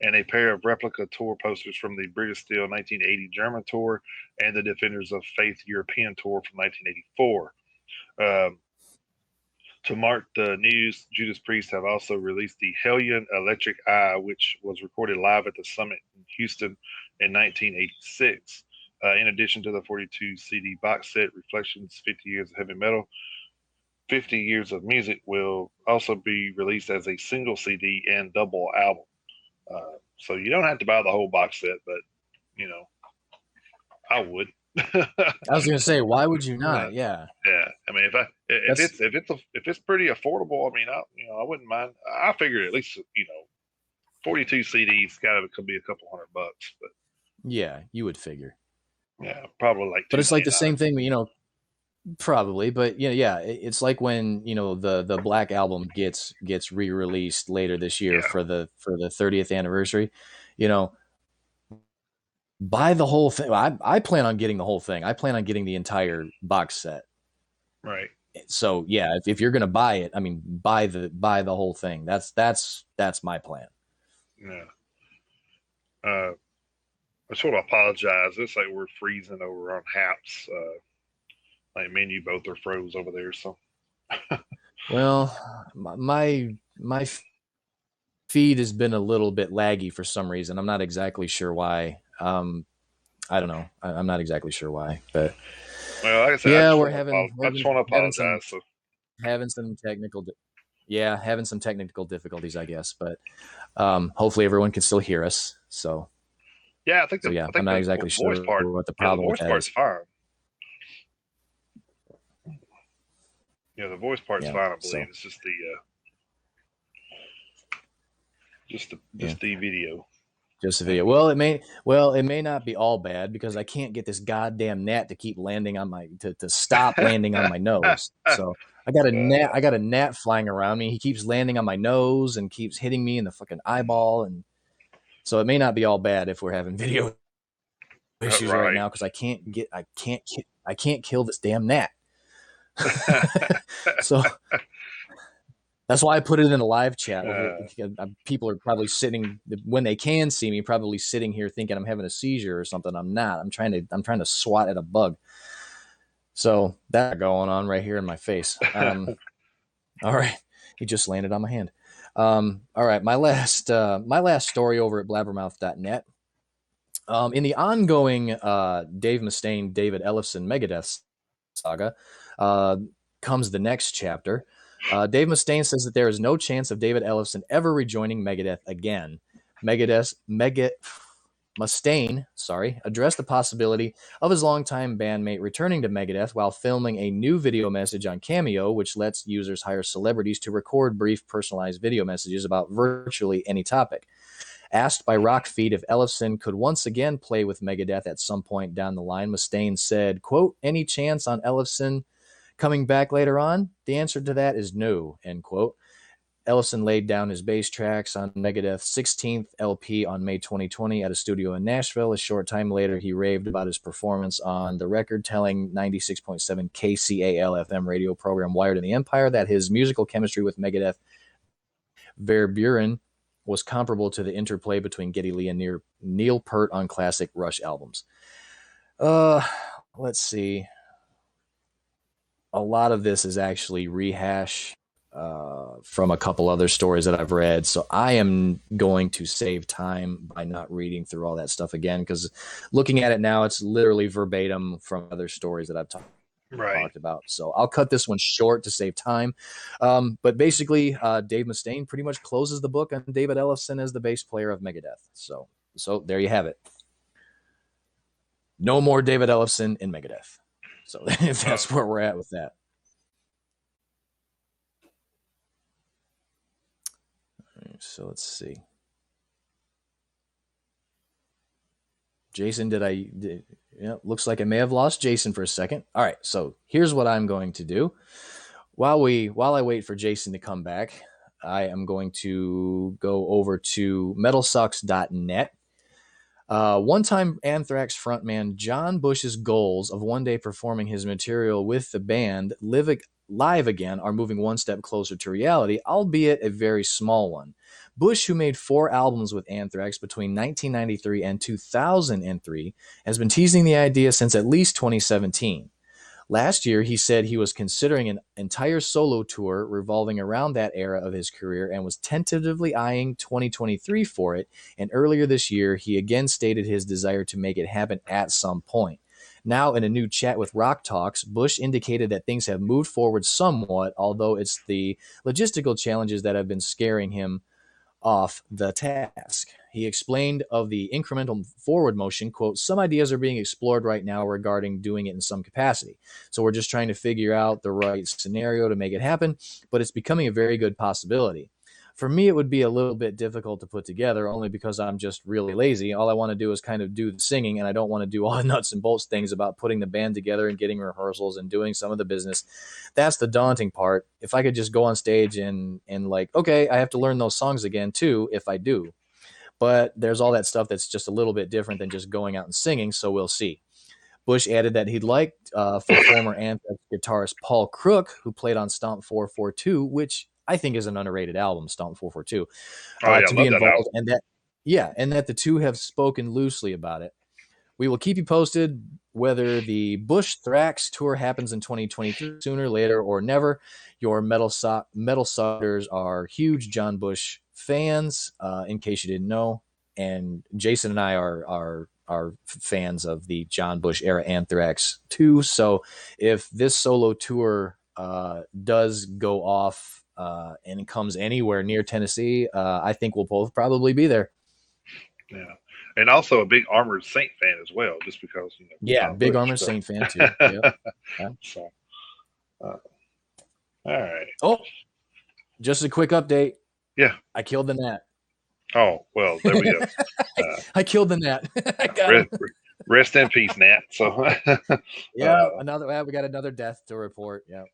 and a pair of replica tour posters from the British Steel 1980 German tour and the Defenders of Faith European tour from 1984. Um, to mark the news, Judas Priest have also released the Hellion Electric Eye, which was recorded live at the Summit in Houston in 1986. In addition to the 42 CD box set, Reflections 50 Years of Heavy Metal, 50 Years of Music will also be released as a single CD and double album. So you don't have to buy the whole box set, but, you know, I would. I was gonna say, why would you not? Yeah. Yeah, I mean, That's if it's pretty affordable, I mean, I wouldn't mind. I figured at least 42 CDs could be a couple $100, but yeah, you would figure. yeah, probably like But two it's like ninety the nine. same thing, probably, but yeah, it's like when the Black Album gets re-released later this year Yeah, for the 30th anniversary. You know, buy the whole thing. I plan on getting the whole thing. I plan on getting the entire box set. right. So yeah, if you're gonna buy it, I mean, buy the whole thing. That's my plan. Yeah. Uh, I sort of apologize. It's like we're freezing over on Haps. Like me and you both are froze over there. So Well, my feed has been a little bit laggy for some reason. I'm not exactly sure why. I don't know. I'm not exactly sure why, but well, like I said, yeah, I just want to apologize. So having some technical having some technical difficulties, I guess, but hopefully everyone can still hear us. So yeah, yeah, I I'm think not the exactly voice sure part. what the Yeah, the problem with voice that part's is. fine. Yeah, the voice part's Yeah. fine. I believe So it's just the yeah. just the video. Just a And video. It may not be all bad because I can't get this goddamn gnat to keep landing on my to stop landing on my nose. So I got a gnat flying around me. He keeps landing on my nose and keeps hitting me in the fucking eyeball, and so it may not be all bad if we're having video issues right right. now because I can't kill this damn gnat. So that's why I put it in a live chat. People are probably sitting when they can see me, probably sitting here thinking I'm having a seizure or something. I'm not. I'm trying to swat at a bug. So that's going on right here in my face. All right, he just landed on my hand. All right, my last story over at blabbermouth.net. In the ongoing Dave Mustaine, David Ellefson Megadeth saga, comes the next chapter. Dave Mustaine says that there is no chance of David Ellefson ever rejoining Megadeth again. Mustaine, addressed the possibility of his longtime bandmate returning to Megadeth while filming a new video message on Cameo, which lets users hire celebrities to record brief personalized video messages about virtually any topic. Asked by Rockfeed if Ellefson could once again play with Megadeth at some point down the line, Mustaine said, quote, any chance on Ellefson coming back later on? The answer to that is no, end quote. Ellefson laid down his bass tracks on Megadeth's 16th LP on May 2020 at a studio in Nashville. A short time later, he raved about his performance on the record-telling 96.7 KCAL FM radio program Wired in the Empire that his musical chemistry with Megadeth Verburen was comparable to the interplay between Geddy Lee and Neil Peart on classic Rush albums. Let's see. A lot of this is actually rehash from a couple other stories that I've read. So I am going to save time by not reading through all that stuff again, because looking at it now, it's literally verbatim from other stories that I've talked about. So I'll cut this one short to save time. But basically, Dave Mustaine pretty much closes the book on David Ellefson as the bass player of Megadeth. So there you have it. No more David Ellefson in Megadeth. So that's where we're at with that. So let's see. Jason, looks like I may have lost Jason for a second. All right, so here's what I'm going to do. While I wait for Jason to come back, I am going to go over to metalsucks.net. One-time Anthrax frontman John Bush's goals of one day performing his material with the band live again are moving one step closer to reality, albeit a very small one. Bush, who made 4 albums with Anthrax between 1993 and 2003, has been teasing the idea since at least 2017. Last year, he said he was considering an entire solo tour revolving around that era of his career and was tentatively eyeing 2023 for it. And earlier this year, he again stated his desire to make it happen at some point. Now, in a new chat with Rock Talks, Bush indicated that things have moved forward somewhat, although it's the logistical challenges that have been scaring him off the task. He explained of the incremental forward motion, quote, some ideas are being explored right now regarding doing it in some capacity. So we're just trying to figure out the right scenario to make it happen, but it's becoming a very good possibility. For me, it would be a little bit difficult to put together only because I'm just really lazy. All I want to do is kind of do the singing, and I don't want to do all the nuts and bolts things about putting the band together and getting rehearsals and doing some of the business. That's the daunting part. If I could just go on stage and like, okay, I have to learn those songs again too, if I do. But there's all that stuff that's just a little bit different than just going out and singing, so we'll see. Bush added that he'd like for former Anthrax guitarist Paul Crook, who played on Stomp 442, which I think is an underrated album, Stomp 442, to be involved, and that the two have spoken loosely about it. We will keep you posted whether the Bush Thrax tour happens in 2023, sooner, later, or never. Your Metal Suckers are huge John Bush fans, in case you didn't know, and Jason and I are fans of the John Bush era Anthrax too. So if this solo tour does go off and it comes anywhere near Tennessee, I think we'll both probably be there. Yeah, and also a big Armored Saint fan as well, just because big Armored Saint fan too. Yep. Yeah. So, all right. Oh, just a quick update. Yeah, I killed the gnat. Oh well, there we go. I killed the gnat. Rest in peace, Nat. So yeah, we got another death to report. Yeah.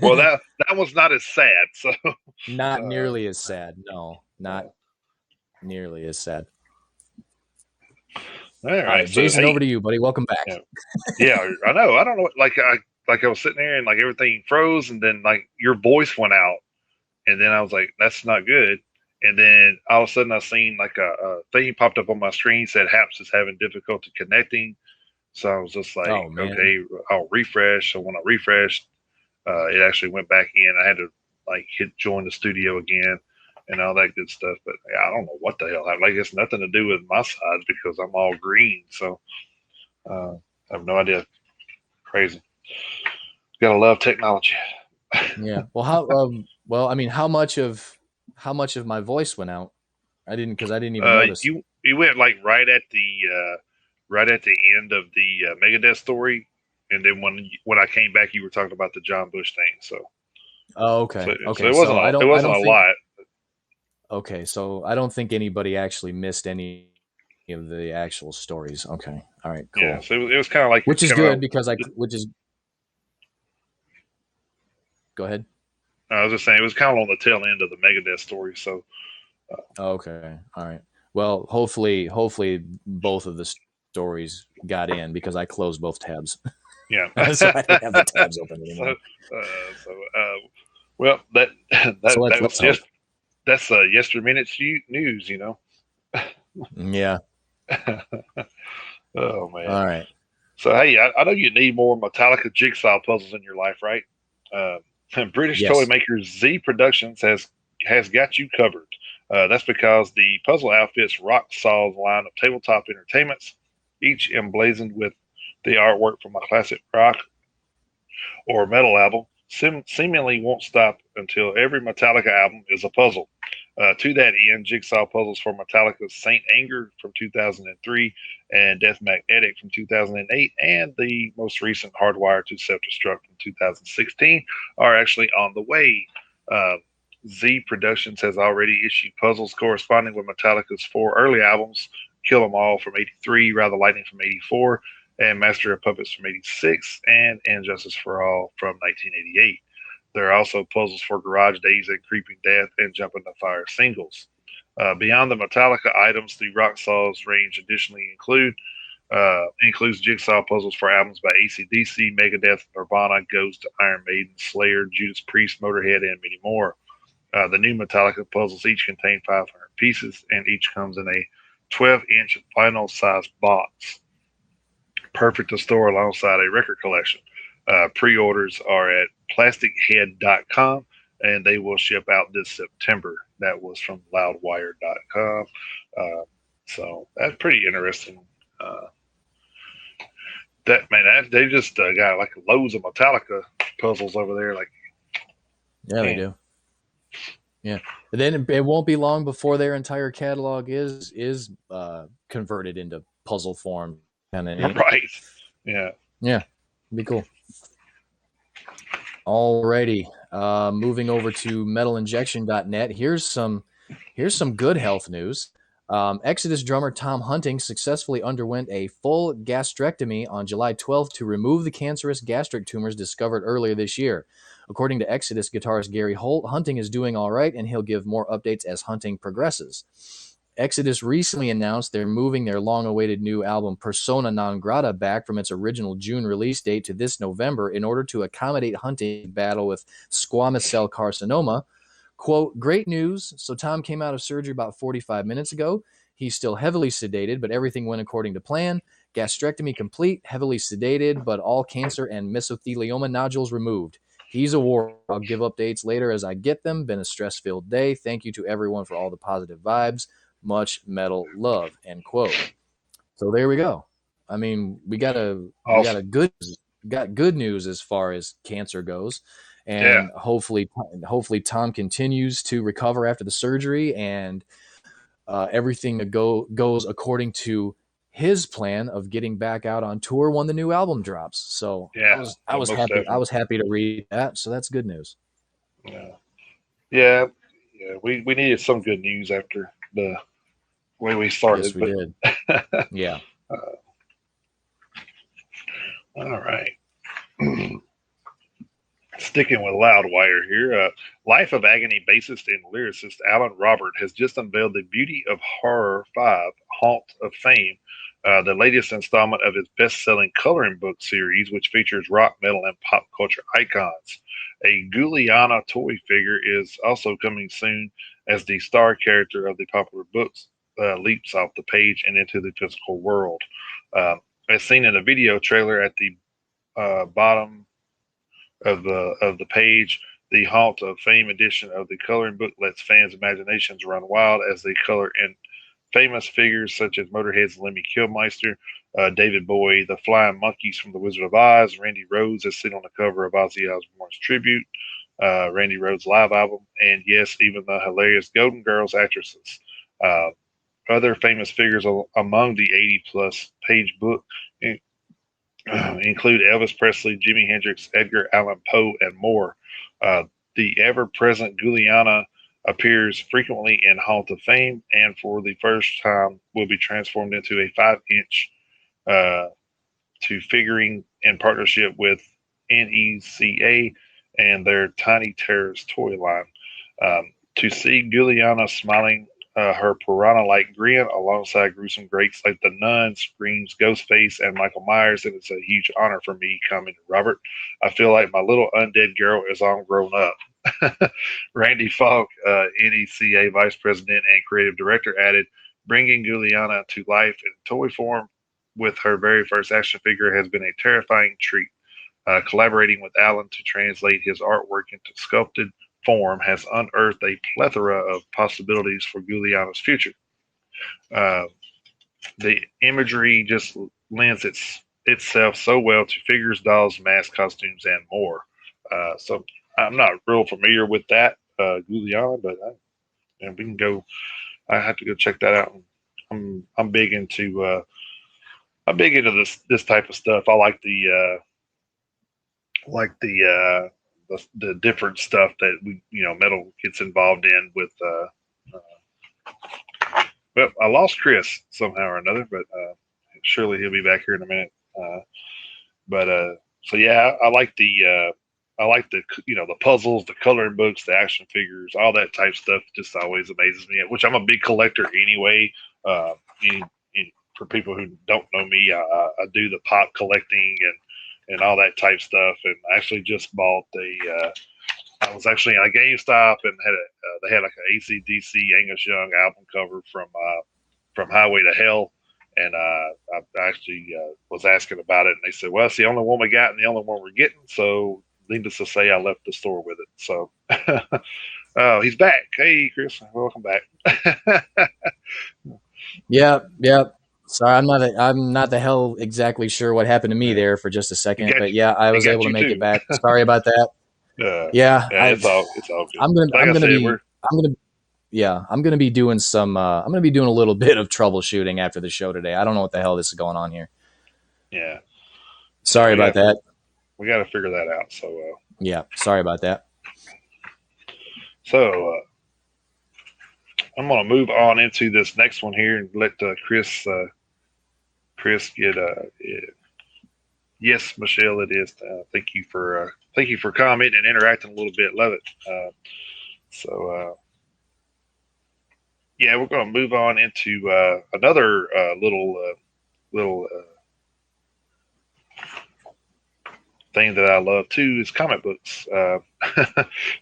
Well, that one's not as sad. So not nearly as sad. No, not nearly as sad. All right, so, Jason, over to you, buddy. Welcome back. Yeah, I know. I don't know. Like I was sitting there and like everything froze, and then like your voice went out, and then I was like, "That's not good." And then all of a sudden, I seen like a thing popped up on my screen said Haps is having difficulty connecting. So I was just like, okay, I'll refresh. So when I refreshed, it actually went back in. I had to like hit join the studio again and all that good stuff. But I don't know what the hell happened. Like it's nothing to do with my side because I'm all green. So I have no idea. Crazy. Gotta love technology. Yeah. Well, how much of my voice went out? I didn't even notice. You went like right at the end of the Megadeth story, and then when I came back, you were talking about the John Bush thing. So, okay. So it wasn't a lot. Okay, so I don't think anybody actually missed any of the actual stories. Okay, all right, cool. Yeah, so it was kind of like which is good because go ahead. I was just saying it was kind of on the tail end of the Megadeth story. So Okay, all right. Well, hopefully both of the stories got in because I closed both tabs, yeah. so I don't have the tabs open so anymore. well So that let's was hope. just that's yesterday minutes news. Yeah. Oh man. All right. So hey, I know you need more Metallica jigsaw puzzles in your life, right? Uh, British toy Yes. maker Z Productions has got you covered. That's because the puzzle outfits Rock Saw's line of tabletop entertainments, each emblazoned with the artwork from a classic rock or metal album, seemingly won't stop until every Metallica album is a puzzle. To that end, jigsaw puzzles for Metallica's Saint Anger from 2003 and Death Magnetic from 2008, and the most recent Hardwire to Self Destruct from 2016 are actually on the way. Uh, Z Productions has already issued puzzles corresponding with Metallica's four early albums: Kill 'Em All from '83, Ride the Lightning from '84, and Master of Puppets from '86, and Injustice for All from 1988. There are also puzzles for Garage Days and Creeping Death and Jump in the Fire singles. Beyond the Metallica items, the Rock Saws range additionally includes jigsaw puzzles for albums by AC/DC, Megadeth, Nirvana, Ghost, Iron Maiden, Slayer, Judas Priest, Motorhead, and many more. The new Metallica puzzles each contain 500 pieces, and each comes in a 12-inch vinyl size box, perfect to store alongside a record collection. Pre-orders are at plastichead.com, and they will ship out this September. That was from loudwire.com. So that's pretty interesting. Uh, they just got like loads of Metallica puzzles over there. Like, Yeah, they man, do. Yeah. And then it won't be long before their entire catalog is converted into puzzle form. Kind of neat. right? Yeah, Yeah. Be cool. Alrighty. Moving over to metalinjection.net. Here's some good health news. Exodus drummer Tom Hunting successfully underwent a full gastrectomy on July 12th to remove the cancerous gastric tumors discovered earlier this year. According to Exodus guitarist Gary Holt, Hunting is doing all right, and he'll give more updates as Hunting progresses. Exodus recently announced they're moving their long-awaited new album Persona Non Grata back from its original June release date to this November in order to accommodate Hunting's battle with squamous cell carcinoma. Quote, great news. So Tom came out of surgery about 45 minutes ago. He's still heavily sedated, but everything went according to plan. Gastrectomy complete, heavily sedated, but all cancer and mesothelioma nodules removed. He's a warrior. I'll give updates later as I get them. Been a stress-filled day. Thank you to everyone for all the positive vibes. Much metal love, end quote. So there we go. I mean, we got a awesome. good news as far as cancer goes, Yeah, and hopefully Tom continues to recover after the surgery, and everything goes according to his plan of getting back out on tour when the new album drops. So I yeah, was I was most happy I definitely. was happy to read that. So that's good news. Yeah, yeah, yeah. We needed some good news after the way we Yes, started, we but did. Yeah. all right. Sticking with Loudwire here, Life of Agony bassist and lyricist Alan Robert has just unveiled the Beauty of Horror 5 Haunt of Fame, the latest installment of his best selling coloring book series, which features rock, metal, and pop culture icons. A Guliana toy figure is also coming soon as the star character of the popular books leaps off the page and into the physical world. Uh, as seen in the video trailer at the bottom of the page, the Haunt of Fame edition of the coloring book lets fans' imaginations run wild as they color in famous figures such as Motorhead's Lemmy Kilmister, David Bowie, the Flying Monkeys from The Wizard of Oz, Randy Rhoads is seen on the cover of Ozzy Osbourne's tribute, Randy Rhoads' live album, and yes, even the hilarious Golden Girls actresses. Uh, Other famous figures among the 80 plus page book include Elvis Presley, Jimi Hendrix, Edgar Allan Poe, and more. Uh, the ever present Guliana appears frequently in Hall of Fame and for the first time will be transformed into a 5-inch uh, to figuring in partnership with NECA and their Tiny Terrors toy line. To see Juliana smiling her piranha like grin alongside gruesome greats like the Nun, Screams, Ghostface, and Michael Myers, and it's a huge honor for me coming, Robert. I feel like my little undead girl is all grown up. Randy Falk, NECA Vice President and Creative Director, added, bringing Juliana to life in toy form with her very first action figure has been a terrifying treat. Collaborating with Alan to translate his artwork into sculpted form has unearthed a plethora of possibilities for Giuliano's future. Uh, the imagery just lends itself so well to figures, dolls, masks, costumes, and more. So I'm not real familiar with that Giuliano, but and we can go. I have to go check that out. I'm big into this type of stuff. I like the different stuff that metal gets involved in with. Well, I lost Chris somehow or another, but surely he'll be back here in a minute. But so yeah, I like the the puzzles, the coloring books, the action figures, all that type stuff. Just always amazes me. Which I'm a big collector anyway. Uh, in, for people who don't know me, I do the pop collecting and all that type stuff. And I actually just bought I was actually at a GameStop and they had like an ACDC Angus Young album cover from Highway to Hell, and I actually was asking about it, and they said, "Well, it's the only one we got and the only one we're getting." So, needless to say, I left the store with it. So, oh, he's back. Hey, Chris, welcome back. Yeah, yeah. Sorry, I'm not the hell exactly sure what happened to me Yeah, there for just a it second, got but you. yeah, I It was able got to you make it too. back. Sorry about that. Yeah, Yeah, it's all good. Like I'm I gonna said, be we're I'm gonna yeah, I'm gonna be doing I'm gonna be doing a little bit of troubleshooting after the show today. I don't know what the hell this is going on here. yeah, yeah. Sorry about that. We got to figure that out. So Yeah, sorry about that. so I'm gonna move on into this next one here and let Chris get yes, Michelle, it is. Thank you for commenting and interacting a little bit. Love it. So yeah, we're going to move on into another little thing that I love too is comic books.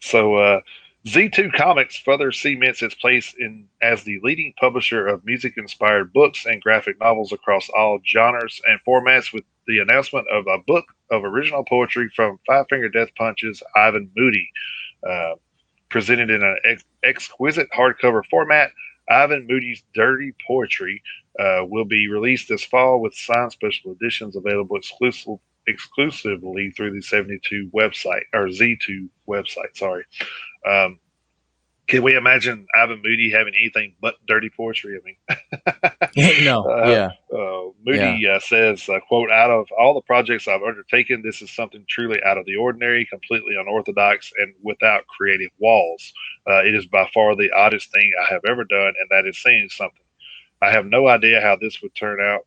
So Z2 Comics further cements its place in as the leading publisher of music-inspired books and graphic novels across all genres and formats, with the announcement of a book of original poetry from Five Finger Death Punch's Ivan Moody. Uh, Presented in an exquisite hardcover format, Ivan Moody's Dirty Poetry will be released this fall with signed special editions available exclusively through the 72 website or Z2 website. Sorry. Um, can we imagine Ivan Moody having anything but dirty poetry? I mean, No, yeah, yeah. Moody says, quote, out of all the projects I've undertaken, this is something truly out of the ordinary, completely unorthodox, and without creative walls. It is by far the oddest thing I have ever done, and that is saying something. I have no idea how this would turn out,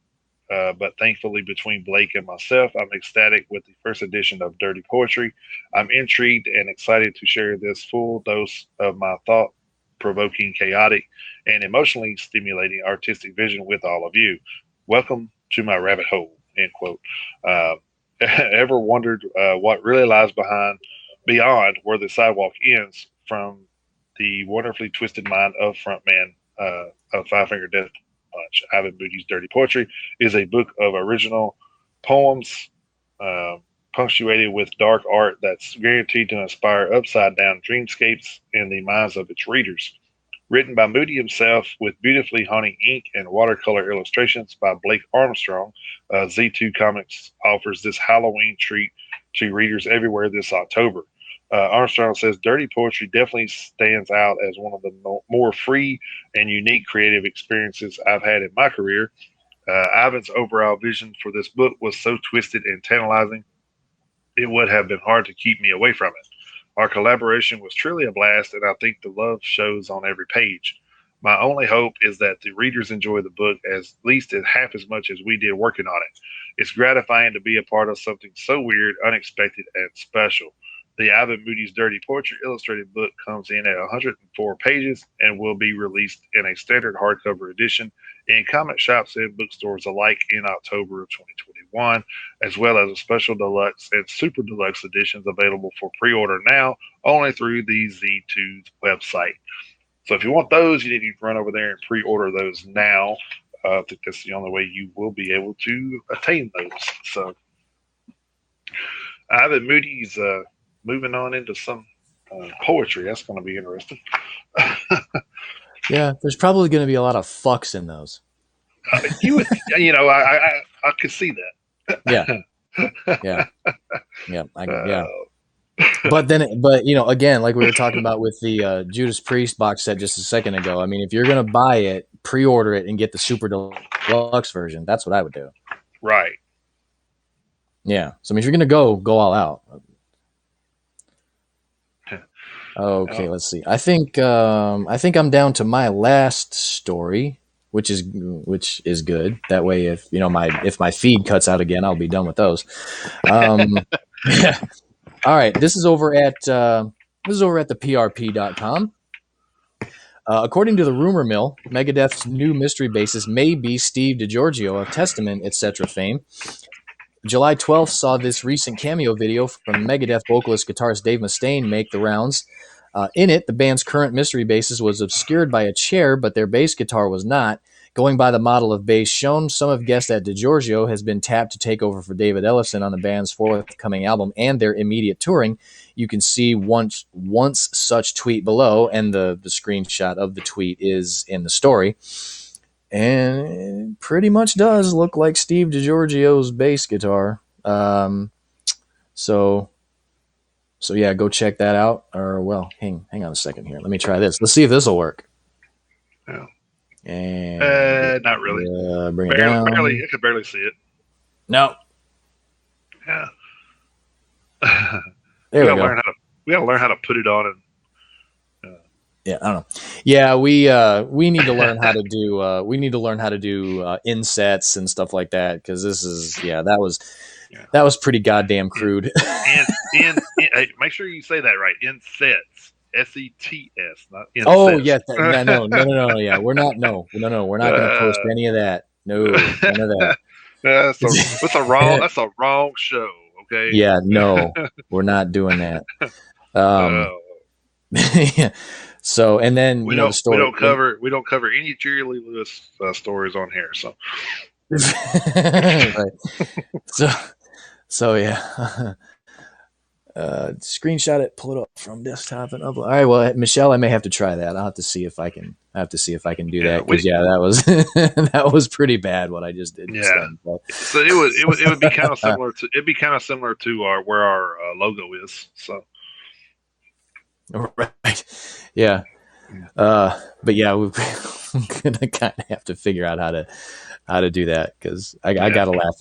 but thankfully, between Blake and myself, I'm ecstatic with the first edition of Dirty Poetry. I'm intrigued and excited to share this full dose of my thought provoking, chaotic, and emotionally stimulating artistic vision with all of you. Welcome to my rabbit hole. End quote. Uh, ever wondered what really lies beyond where the sidewalk ends from the wonderfully twisted mind of frontman of Five Finger Death Punch? Ivan Moody's Dirty Poetry is a book of original poems, punctuated with dark art that's guaranteed to inspire upside down dreamscapes in the minds of its readers. Written by Moody himself with beautifully haunting ink and watercolor illustrations by Blake Armstrong, Z2 Comics offers this Halloween treat to readers everywhere this October. Armstrong says Dirty Poetry definitely stands out as one of the more free and unique creative experiences I've had in my career. Ivan's overall vision for this book was so twisted and tantalizing, it would have been hard to keep me away from it. Our collaboration was truly a blast, and I think the love shows on every page. My only hope is that the readers enjoy the book at least as half as much as we did working on it. It's gratifying to be a part of something so weird, unexpected, and special. The Ivan Moody's Dirty Poetry Illustrated book comes in at 104 pages and will be released in a standard hardcover edition in comic shops and bookstores alike in October of 2021, as well as a special deluxe and super deluxe editions available for pre-order now only through the Z2's website. So if you want those, you need to run over there and pre-order those now. I think that's the only way you will be able to attain those. So Ivan Moody's moving on into some poetry. That's going to be interesting. Yeah, there's probably going to be a lot of fucks in those. You would, I could see that. Yeah. Yeah. But again, like we were talking about with the Judas Priest box set just a second ago. I mean, if you're going to buy it, pre-order it and get the super deluxe version. That's what I would do. Right. Yeah. So I mean, if you're going to go all out. Okay, let's see. I think I'm down to my last story, which is good. That way, if my feed cuts out again, I'll be done with those. Yeah. All right, this is over at the PRP.com. According to the rumor mill, Megadeth's new mystery bassist may be Steve DiGiorgio of Testament, etc. fame. July 12th saw this recent cameo video from Megadeth vocalist guitarist Dave Mustaine make the rounds. In it, the band's current mystery bassist was obscured by a chair, but their bass guitar was not. Going by the model of bass shown, some have guessed that DiGiorgio has been tapped to take over for David Ellison on the band's forthcoming album and their immediate touring. You can see once such tweet below, and the screenshot of the tweet is in the story. And it pretty much does look like Steve DiGiorgio's bass guitar. So yeah, go check that out. Or well, hang on a second here. Let me try this. Let's see if this will work. Yeah. And not really. Bring it down. Barely. I could barely see it. No. Yeah. There we go. We gotta learn how to put it on and. Yeah, I don't know. Yeah, we need to learn how to do insets and stuff like that, because that was pretty goddamn crude. And make sure you say that right. Insets. SETS, not insets. Oh yes, no. Yeah, we're not going to post any of that. No, none of that. That's a wrong show. Okay. Yeah, no, we're not doing that. Yeah. So, and then we don't cover any Jerry Lee Lewis stories on here. So, right. So yeah. Screenshot it, pull it up from desktop, and upload. All right, well, Michelle, I may have to try that. I'll have to see if I can. Do that, because that was that was pretty bad what I just did. Yeah. So it would be kind of similar to where our logo is. So. Right. Yeah. But yeah, we're gonna kind of have to figure out how to do that, because I gotta laugh.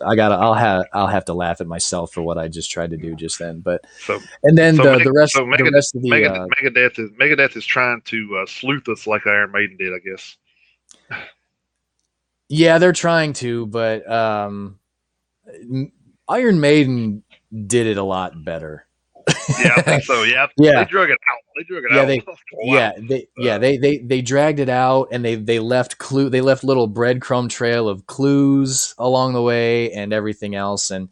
I'll have to laugh at myself for what I just tried to do just then. But the rest of the Megadeth is trying to sleuth us like Iron Maiden did, I guess. Yeah, they're trying to, but Iron Maiden did it a lot better. Yeah, I think so. Yeah. They drug it out. They dragged it out, and they left little breadcrumb trail of clues along the way and everything else, and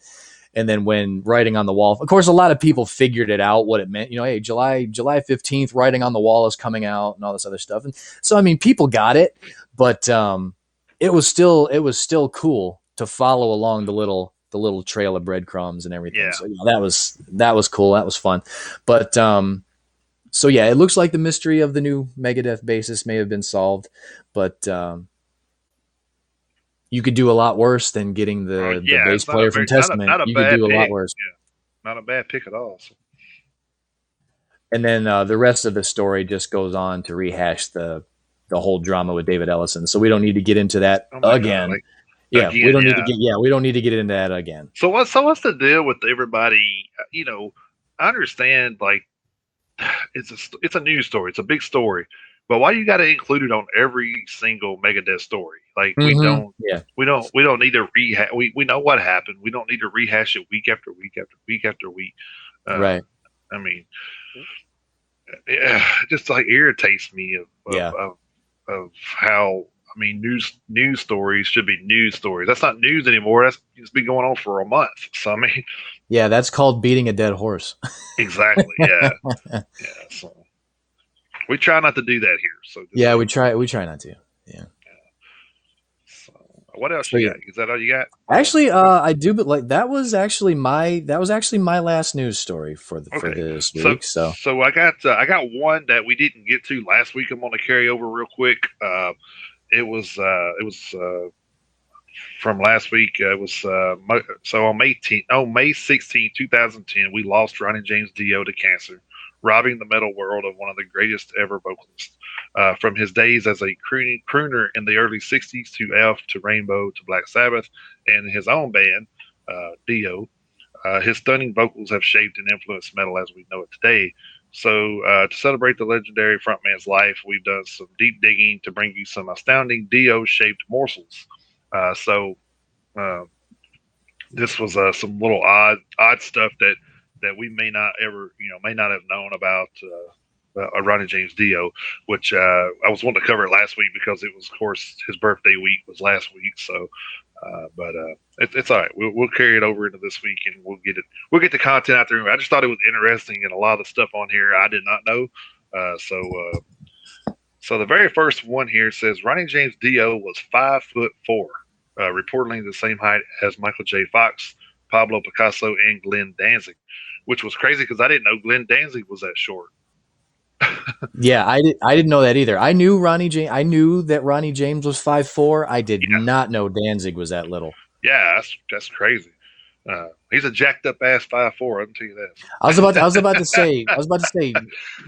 then when writing on the wall, of course, a lot of people figured it out what it meant. Hey, July 15th, writing on the wall is coming out, and all this other stuff. And so, I mean, people got it, but it was still cool to follow along the little trail of breadcrumbs and everything. Yeah. So that was cool. That was fun. But so yeah, it looks like the mystery of the new Megadeth bassist may have been solved, but you could do a lot worse than getting the bass player from Testament. You could do a lot worse. Yeah. Not a bad pick at all. So. And then the rest of the story just goes on to rehash the whole drama with David Ellison. So we don't need to get into that again. We don't need to get into that again. So what's the deal with everybody? I understand, like, it's a news story, it's a big story, but why you got to include it on every single Megadeth story? Like, we don't need to rehash. We know what happened. We don't need to rehash it week after week after week after week. Right. I mean, yeah, it just like irritates me Yeah. of how I mean news stories should be news stories. That's not news anymore. It's been going on for a month. So I mean, Yeah, that's called beating a dead horse. exactly. Yeah, yeah. So we try not to do that here. So just Yeah, so we you know. try not to. Yeah. So what else So you yeah. got? Is that all you got? Actually, I do, but like that was actually my last news story for Okay. this So week. So I got one that we didn't get to last week. I'm going to carry over real quick. It was from last week. It was so on May 16th, 2010, we lost Ronnie James Dio to cancer, robbing the metal world of one of the greatest ever vocalists. From his days as a crooner in the early 60s to Elf to Rainbow to Black Sabbath and his own band, Dio, his stunning vocals have shaped and influenced metal as we know it today. So, to celebrate the legendary frontman's life, we've done some deep digging to bring you some astounding Dio shaped morsels. So, uh, this was some little odd stuff that we may not ever, may not have known about Ronnie James Dio, which I was wanting to cover it last week because it was, of course, his birthday week was last week. So, but it's all right. We'll carry it over into this week, and we'll get the content out there. I just thought it was interesting, and a lot of the stuff on here I did not know. So the very first one here says Ronnie James Dio was 5'4", reportedly the same height as Michael J. Fox, Pablo Picasso, and Glenn Danzig, which was crazy because I didn't know Glenn Danzig was that short. yeah, I didn't know that either. I knew that Ronnie James was 5'4". I did Yeah, not know Danzig was that little. yeah, that's crazy. He's a jacked up ass 5'4". I can tell you I was about to say,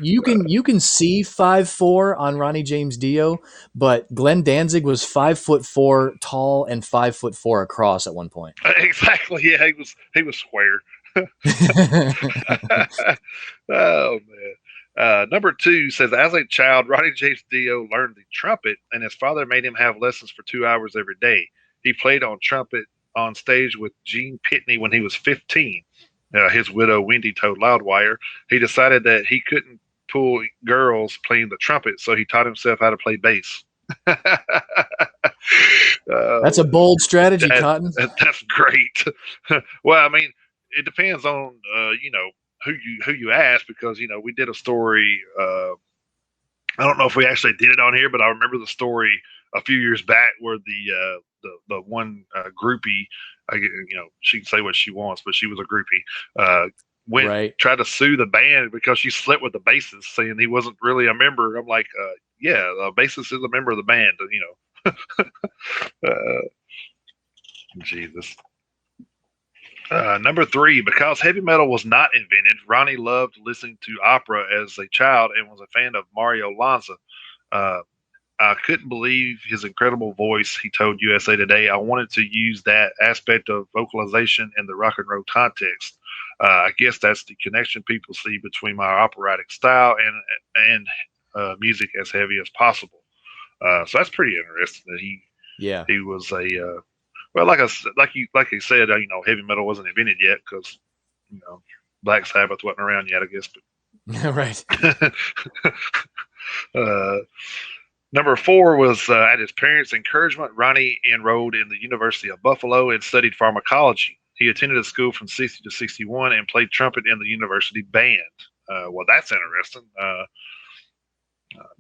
you can see 5'4" on Ronnie James Dio, but Glenn Danzig was 5'4" tall and 5'4" across at one point. that. Exactly. Yeah, he was square. Oh man. Number two says, as a child, Ronnie James Dio learned the trumpet, and his father made him have lessons for 2 hours every day. He played on trumpet on stage with Gene Pitney when he was 15. His widow, Wendy, told Loudwire he decided that he couldn't pull girls playing the trumpet, so he taught himself how to play bass. uh, That's a bold strategy, that, Cotton. that's great. Well, I mean, it depends on who you ask because we did a story. I don't know if we actually did it on here, but I remember the story a few years back where the one groupie, she can say what she wants, but she was a groupie. Went Right. tried to sue the band because she slept with the bassist, saying he wasn't really a member. I'm like, yeah, the bassist is a member of the band. Jesus. Number three, because heavy metal was not invented, Ronnie loved listening to opera as a child and was a fan of Mario Lanza. Uh, I couldn't believe his incredible voice, he told USA Today. I wanted to use that aspect of vocalization in the rock and roll context. I guess that's the connection people see between my operatic style and music as heavy as possible. So that's pretty interesting that Yeah. he was a well, like you said, heavy metal wasn't invented yet because you know Black Sabbath wasn't around yet, I guess. Right. But uh, number four was at his parents' encouragement, Ronnie enrolled in the University of Buffalo and studied pharmacology. He attended a school from 60 to 61 and played trumpet in the university band. Well, that's interesting.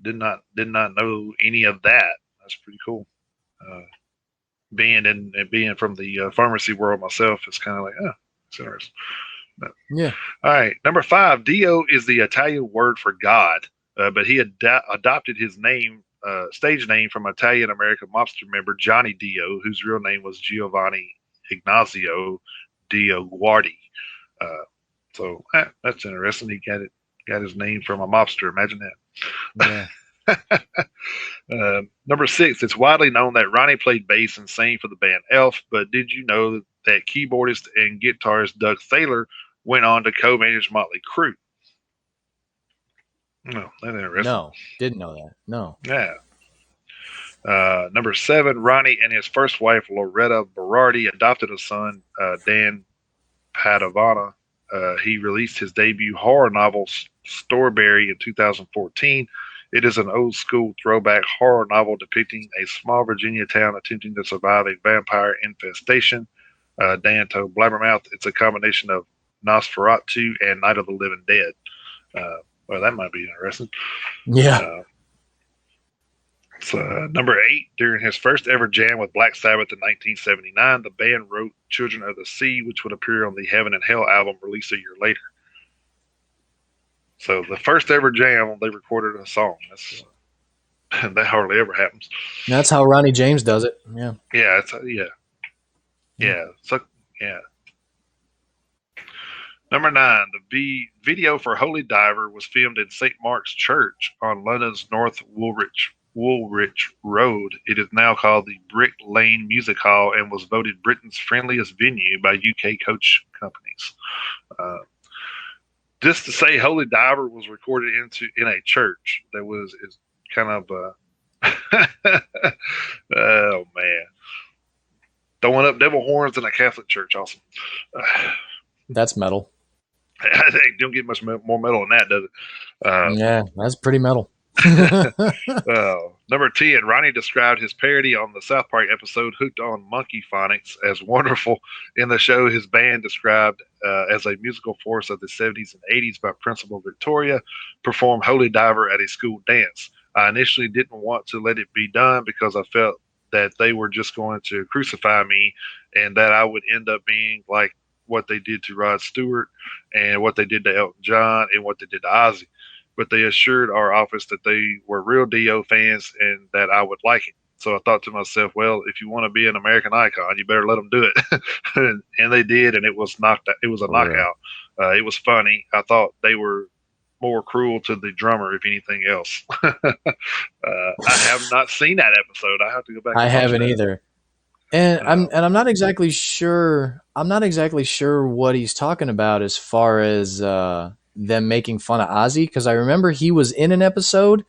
Did not know any of that. That's pretty cool. Uh, being from the pharmacy world myself, it's kind of like, oh, it's interesting. But, Yeah. all right, number five, Dio is the Italian word for God, but he adopted his name, stage name, from Italian American mobster member Johnny Dio, whose real name was Giovanni Ignazio Dio Guardi. So that's interesting. He got his name from a mobster. Imagine Yeah. that. Number six, it's widely known that Ronnie played bass and sang for the band Elf, but did you know that keyboardist and guitarist Doug Thaler went on to co-manage Motley Crue? No, that's interesting. No, didn't know that. No. Yeah. Number seven, Ronnie and his first wife, Loretta Berardi, adopted a son, Dan Padavana, He released his debut horror novel, Storyberry, in 2014. It is an old school throwback horror novel depicting a small Virginia town attempting to survive a vampire infestation. Dan told Blabbermouth it's a combination of Nosferatu and Night of the Living Dead. Well, that might be interesting. Yeah. Number 8, during his first ever jam with Black Sabbath in 1979, the band wrote Children of the Sea, which would appear on the Heaven and Hell album released a year later. So the first ever jam, they recorded a song. That hardly ever happens. That's how Ronnie James does it. Yeah. Yeah. So, yeah. Number 9, the video for Holy Diver was filmed in St. Mark's Church on London's North Woolwich Road. It is now called the Brick Lane Music Hall and was voted Britain's friendliest venue by UK coach companies. Just to say, Holy Diver was recorded in a church that is kind of oh man, throwing up devil horns in a Catholic church. Awesome. That's metal. I think don't get much more metal than that, does it? Yeah, that's pretty metal. Number 10, Ronnie described his parody on the South Park episode Hooked on Monkey Phonics as wonderful. In the show, his band, described as a musical force of the 70s and 80s by Principal Victoria, performed Holy Diver at a school dance. I initially didn't want to let it be done because I felt that they were just going to crucify me and that I would end up being like what they did to Rod Stewart and what they did to Elton John and what they did to Ozzy. But they assured our office that they were real Dio fans and that I would like it. So I thought to myself, well, if you want to be an American icon, you better let them do it. and they did, and it was knockout. It was a knockout. It was funny. I thought they were more cruel to the drummer, if anything else. I have not seen that episode. I have to go back. I haven't either. And I'm not exactly sure. I'm not exactly sure what he's talking about as far as them making fun of Ozzy, because I remember he was in an episode,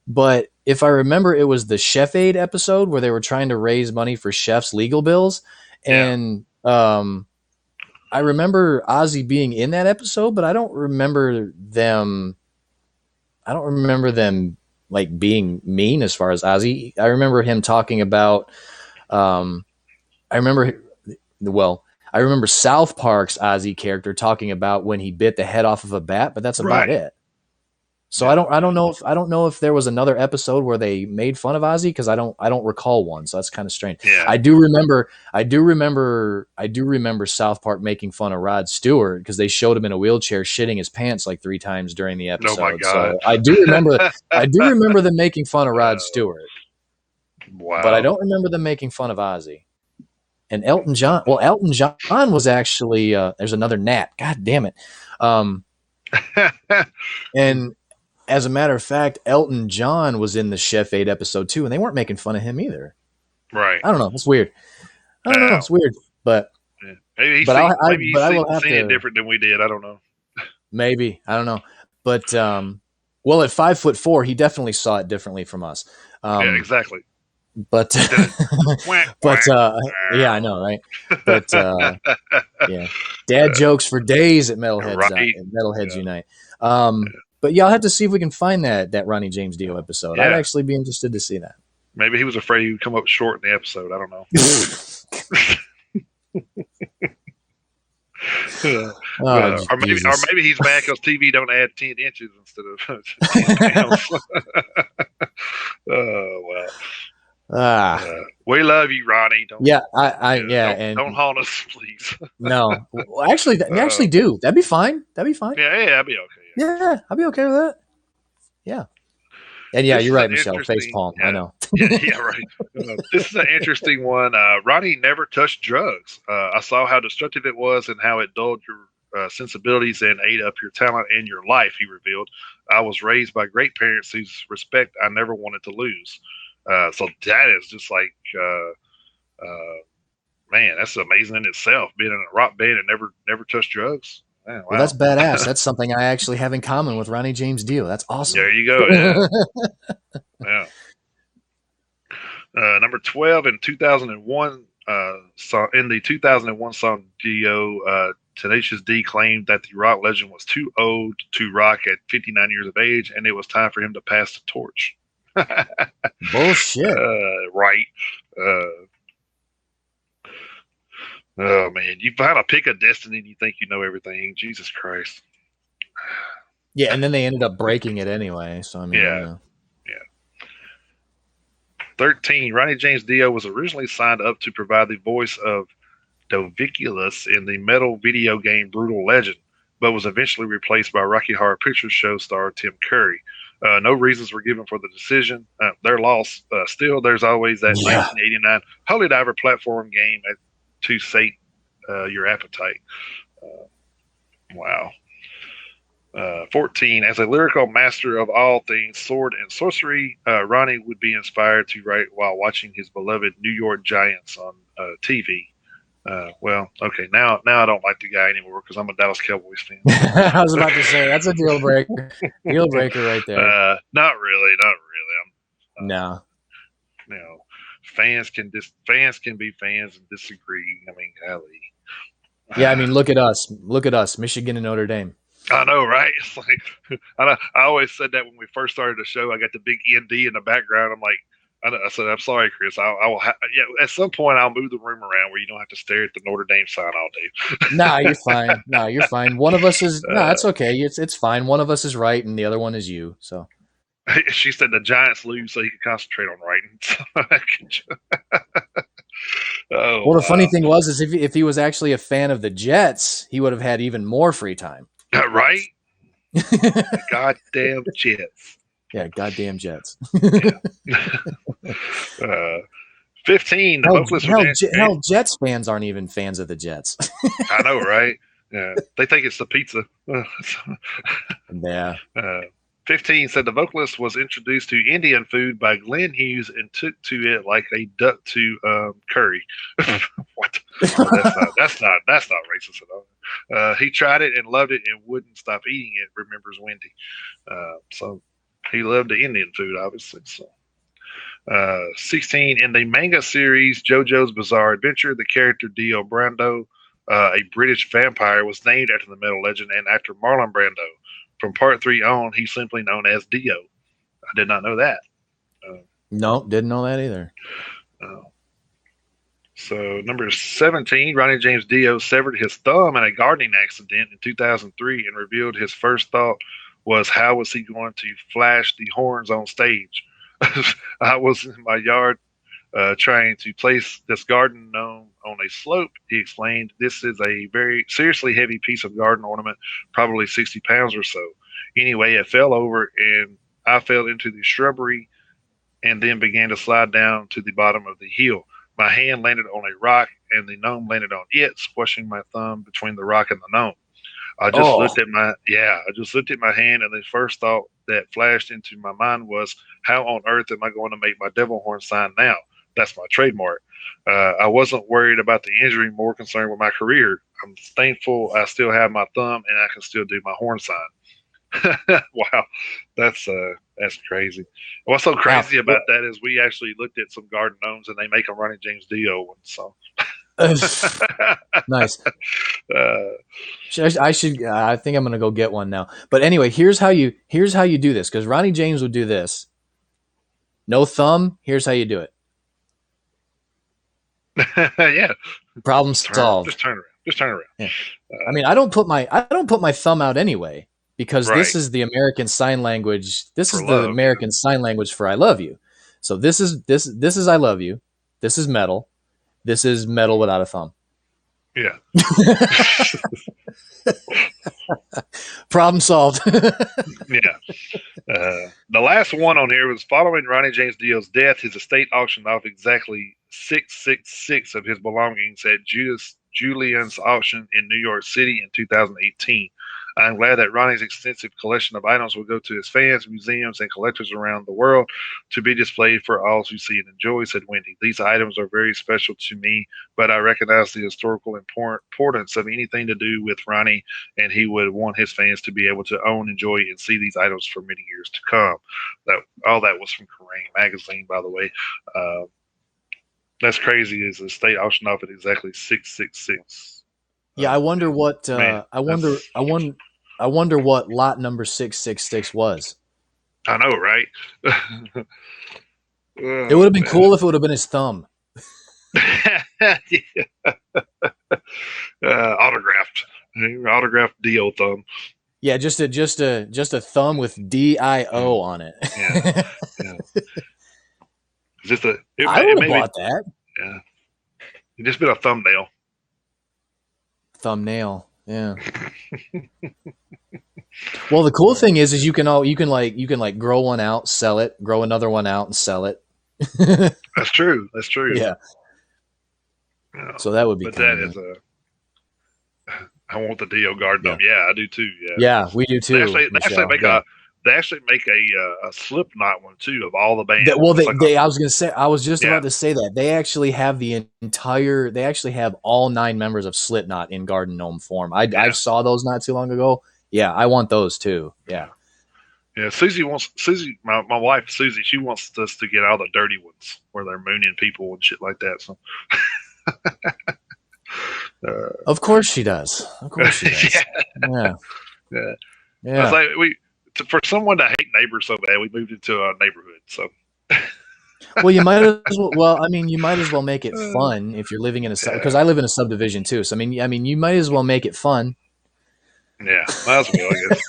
but if I remember, it was the Chef Aid episode where they were trying to raise money for chefs' legal bills, and I remember Ozzy being in that episode, but I don't remember them. I don't remember them like being mean as far as Ozzy. I remember him talking about. I remember South Park's Ozzy character talking about when he bit the head off of a bat, but that's about it. So I don't know if there was another episode where they made fun of Ozzy, because I don't recall one. So that's kind of strange. Yeah. I do remember South Park making fun of Rod Stewart because they showed him in a wheelchair shitting his pants like 3 times during the episode. Oh my God. So I do remember them making fun of Rod Stewart. Wow. But I don't remember them making fun of Ozzy. And Elton John. Well, Elton John was actually there's another Nat. God damn it. And as a matter of fact, Elton John was in the Chef Aid episode too, and they weren't making fun of him either. Right. I don't know. It's weird. I don't know. It's weird, but maybe he's seeing it different than we did. I don't know. Maybe, I don't know. But well, at 5'4", he definitely saw it differently from us. Yeah, exactly. But yeah, I know, right? But yeah, dad jokes for days at Metalheads Unite. But yeah, I'll have to see if we can find that Ronnie James Dio episode. Yeah. I'd actually be interested to see that. Maybe he was afraid he would come up short in the episode. I don't know. Or maybe he's mad because TV don't add 10 inches instead of 10 pounds. Oh well. We love you, Ronnie. Don't haunt us, please. No, well, actually, do. That'd be fine. That'd be fine. Yeah, that'd be okay. Yeah, I'd be okay with that. Yeah. And yeah, you're right, Michelle. Face palm. Yeah, I know. yeah, right. This is an interesting one. Ronnie never touched drugs. I saw how destructive it was and how it dulled your sensibilities and ate up your talent and your life, he revealed. I was raised by great parents whose respect I never wanted to lose. So that is just like, man, that's amazing in itself. Being in a rock band and never touched drugs. Man, wow. Well, that's badass. That's something I actually have in common with Ronnie James Dio. That's awesome. There you go. Yeah. Yeah. Number 12 in 2001. In the 2001 song Dio, Tenacious D claimed that the rock legend was too old to rock at 59 years of age, and it was time for him to pass the torch. Bullshit. Right. Oh man, you find a pick of destiny and you think you know everything. Jesus Christ. Yeah, and then they ended up breaking it anyway. So I mean, Yeah. 13. Ronnie James Dio was originally signed up to provide the voice of Doviculus in the metal video game Brutal Legend, but was eventually replaced by Rocky Horror Picture Show star Tim Curry. No reasons were given for the decision. Their loss. Still, there's always that 1989 Holy Diver platform game to sate your appetite. Wow. 14. As a lyrical master of all things sword and sorcery, Ronnie would be inspired to write while watching his beloved New York Giants on TV. Well, okay, now I don't like the guy anymore because I'm a Dallas Cowboys fan. I was about to say that's a deal breaker. Deal breaker right there. Not really. No. You know, fans can be fans and disagree. I mean, golly. Yeah, I mean, look at us, Michigan and Notre Dame. I know, right? It's like I always said that when we first started the show. I got the big ND in the background. I'm like, I said, I'm sorry, Chris. I will. At some point, I'll move the room around where you don't have to stare at the Notre Dame sign all day. Nah, you're fine. No, you're fine. One of us is it's okay. It's fine. One of us is right, and the other one is you. So she said the Giants lose so he could concentrate on writing. Well, the funny thing is if he was actually a fan of the Jets, he would have had even more free time. Right? Goddamn Jets. Yeah, goddamn Jets. 15. Hell, Jets fans aren't even fans of the Jets. I know, right? Yeah, they think it's the pizza. Yeah. 15 said the vocalist was introduced to Indian food by Glenn Hughes and took to it like a duck to curry. What? That's not racist at all. He tried it and loved it and wouldn't stop eating it. Remembers Wendy. So he loved the Indian food, obviously. So. 16 in the manga series JoJo's Bizarre Adventure, the character Dio Brando, a British vampire, was named after the metal legend and after Marlon Brando. From part 3 on, he's simply known as Dio. I did not know that. No, didn't know that either. So number 17, Ronnie James Dio severed his thumb in a gardening accident in 2003 and revealed his first thought was how was he going to flash the horns on stage? I was in my yard trying to place this garden gnome on a slope. He explained, this is a very seriously heavy piece of garden ornament, probably 60 pounds or so. Anyway, it fell over and I fell into the shrubbery and then began to slide down to the bottom of the hill. My hand landed on a rock and the gnome landed on it, squashing my thumb between the rock and the gnome. I just looked at my hand, and the first thought that flashed into my mind was, how on earth am I going to make my devil horn sign now? That's my trademark. I wasn't worried about the injury, more concerned with my career. I'm thankful I still have my thumb and I can still do my horn sign. Wow, that's crazy. What's so crazy about that is we actually looked at some garden gnomes and they make them Ronnie James Dio ones. So nice. I think I'm gonna go get one now. But anyway, here's how you do this, because Ronnie James would do this. No thumb. Here's how you do it. Yeah. Problem solved. Just turn around. Yeah. I mean, I don't put my thumb out anyway, because this is the American Sign Language. This is the American Sign Language for I love you. So this is I love you. This is metal. This is metal without a thumb. Yeah. Problem solved. Yeah. The last one on here was following Ronnie James Dio's death, his estate auctioned off exactly 666 of his belongings at Julian's auction in New York City in 2018. I'm glad that Ronnie's extensive collection of items will go to his fans, museums, and collectors around the world to be displayed for all to see and enjoy, said Wendy. These items are very special to me, but I recognize the historical importance of anything to do with Ronnie, and he would want his fans to be able to own, enjoy, and see these items for many years to come. All that was from Kerrang! Magazine, by the way. That's crazy. Is the state auction off at exactly 666. Yeah, I wonder what Man, that's I wonder what lot number 666 was. I know, right? It would Oh have been man. cool if it would have been his thumb. Yeah. Autographed, autographed Dio thumb. Yeah, just a thumb with Yeah, DIO on it. yeah, yeah. Just a I would it have may be bought that yeah. It just been a thumbnail. thumbnail. Yeah. Well, the cool thing is you can like grow one out, sell it, grow another one out, and sell it. That's true. That's true. Yeah. Yeah. So that would be But kind of that is neat. a. I want the Dio guard Yeah. thumb. Yeah, I do too. Yeah. Yeah, we do too, They actually Michelle. make Yeah. a Slipknot one too of all the That, bands. well, It's like a I was gonna say, I was just yeah, about to say that they actually have they actually have all 9 members of Slipknot in Garden Gnome form. I yeah, saw those not too long ago. Yeah, I want those too. Yeah. yeah. Yeah, Susie, my wife Susie, she wants us to get all the dirty ones where they're mooning people and shit like that. So, Of course she does. Of course she does. yeah, Yeah. yeah. I was Yeah. like, for someone to hate neighbors so bad, we moved into a neighborhood. So, Well, you might as well. Well, I mean, you might as well make it uh, fun if you're living in a because yeah, I live in a subdivision too. So I mean, you might as well make it fun. yeah, might as well, I guess.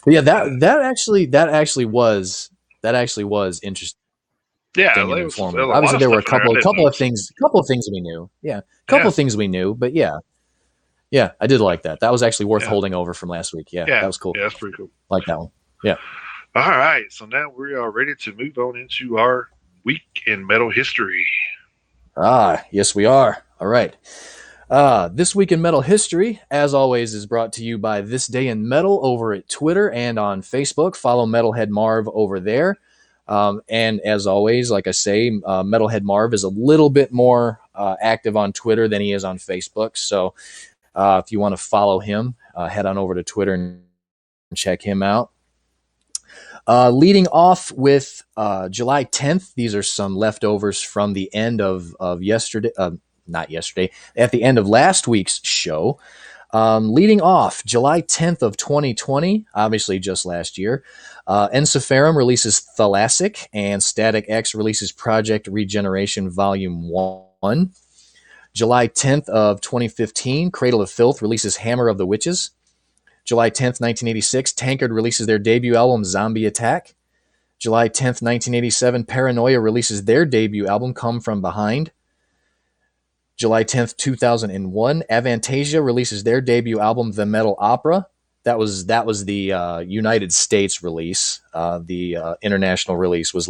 But yeah, Uh, that actually was interesting yeah, and there informative. was a lot Obviously, of there were stuff in there I didn't know. So, a couple of things we knew. Yeah, a couple yeah, of things we knew. But yeah, yeah, I did like that. That was actually worth yeah, holding over from last week. Yeah, yeah, that was cool. yeah, that's pretty cool. Like that one. Yeah. All right, so now we are ready to move on into our week in metal history. Ah, yes, we are. All right. This Week in Metal History, as always, is brought to you by This Day in Metal over at Twitter and on Facebook. Follow Metalhead Marv over there. And as always, like I say, Metalhead Marv is a little bit more active on Twitter than he is on Facebook. So if you want to follow him, head on over to Twitter and check him out. Leading off with July 10th, these are some leftovers from the end of yesterday. Not yesterday, at the end of last week's show. Leading off, July 10th of 2020, obviously just last year, Encepharum releases Thalassic, and Static X releases Project Regeneration Volume 1. July 10th of 2015, Cradle of Filth releases Hammer of the Witches. July 10th, 1986, Tankard releases their debut album, Zombie Attack. July 10th, 1987, Paranoia releases their debut album, Come From Behind. July 10th, 2001, Avantasia releases their debut album, The Metal Opera. That was the United States release. The international release was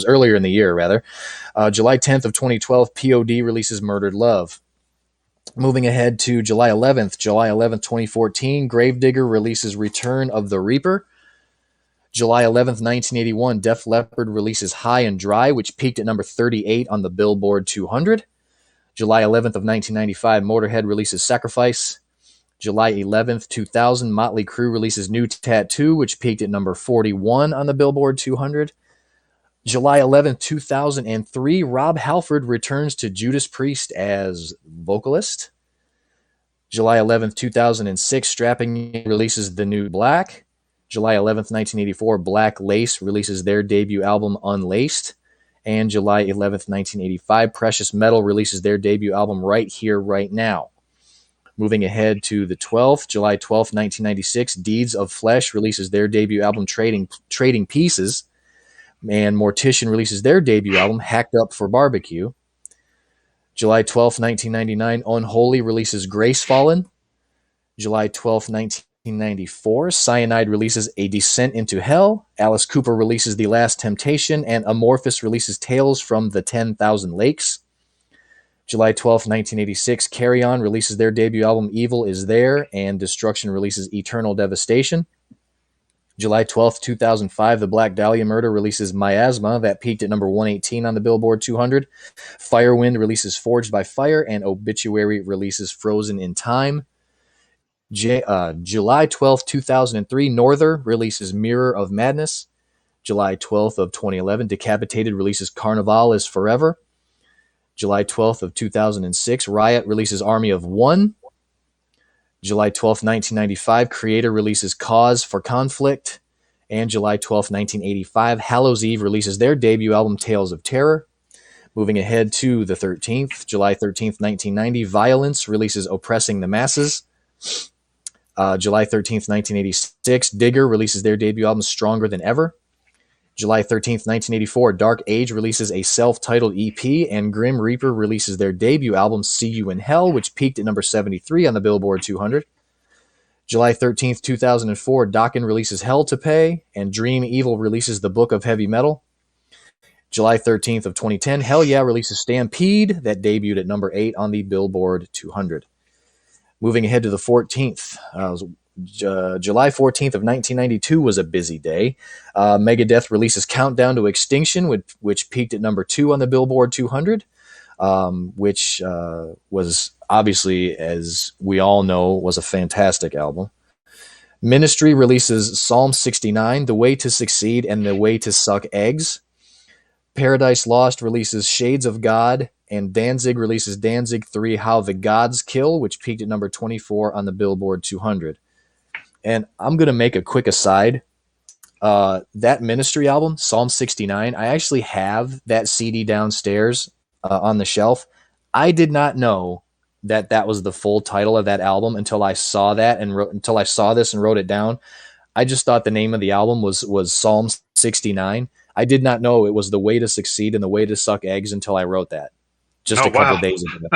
earlier in the year, rather. July 10th of 2012, POD releases Murdered Love. Moving ahead to July 11th, 2014, Gravedigger releases Return of the Reaper. July 11th, 1981, Def Leppard releases High and Dry, which peaked at number 38 on the Billboard 200. July 11th of 1995, Motorhead releases Sacrifice. July 11th, 2000, Motley Crue releases New Tattoo, which peaked at number 41 on the Billboard 200. July 11th, 2003, Rob Halford returns to Judas Priest as vocalist. July 11th, 2006, Strapping releases The New Black. July 11th, 1984, Black Lace releases their debut album, Unlaced. And July 11th, 1985, Precious Metal releases their debut album, Right Here, Right Now. Moving ahead to the 12th, July 12th, 1996, Deeds of Flesh releases their debut album, Trading Pieces. And Mortician releases their debut album, Hacked Up for Barbecue. July 12th, 1999, Unholy releases Grace Fallen. July 12th, 1994, Cyanide releases A Descent into Hell. Alice Cooper releases The Last Temptation. And Amorphous releases Tales from the 10,000 Lakes. July 12th, 1986, Carry On releases their debut album, Evil Is There. And Destruction releases Eternal Devastation. July 12th, 2005, The Black Dahlia Murder releases Miasma, that peaked at number 118 on the Billboard 200. Firewind releases Forged by Fire, and Obituary releases Frozen in Time. July 12th, 2003, Norther releases Mirror of Madness. July 12th of 2011, Decapitated releases Carnival is Forever. July 12th of 2006, Riot releases Army of One. July 12th, 1995, Creator releases Cause for Conflict. And July 12th, 1985, Hallows Eve releases their debut album, Tales of Terror. Moving ahead to the 13th, July 13th, 1990, Violence releases Oppressing the Masses. July 13th, 1986, Digger releases their debut album, Stronger Than Ever. July 13th, 1984, Dark Age releases a self-titled EP, and Grim Reaper releases their debut album, See You in Hell, which peaked at number 73 on the Billboard 200. July 13th, 2004, Dokken releases Hell to Pay, and Dream Evil releases The Book of Heavy Metal. July 13th of 2010, Hell Yeah releases Stampede, that debuted at number 8 on the Billboard 200. Moving ahead to the 14th, July 14th of 1992 was a busy day. Megadeth releases Countdown to Extinction, which peaked at number 2 on the Billboard 200, which was obviously, as we all know, was a fantastic album. Ministry releases Psalm 69, The Way to Succeed and The Way to Suck Eggs. Paradise Lost releases Shades of God, and Danzig releases Danzig 3, How the Gods Kill, which peaked at number 24 on the Billboard 200. And I'm going to make a quick aside. That Ministry album, Psalm 69, I actually have that CD downstairs on the shelf. I did not know that was the full title of that album until I saw that until I saw this and wrote it down. I just thought the name of the album was Psalm 69. I did not know it was The Way to Succeed and The Way to Suck Eggs until I wrote that just a couple of days ago.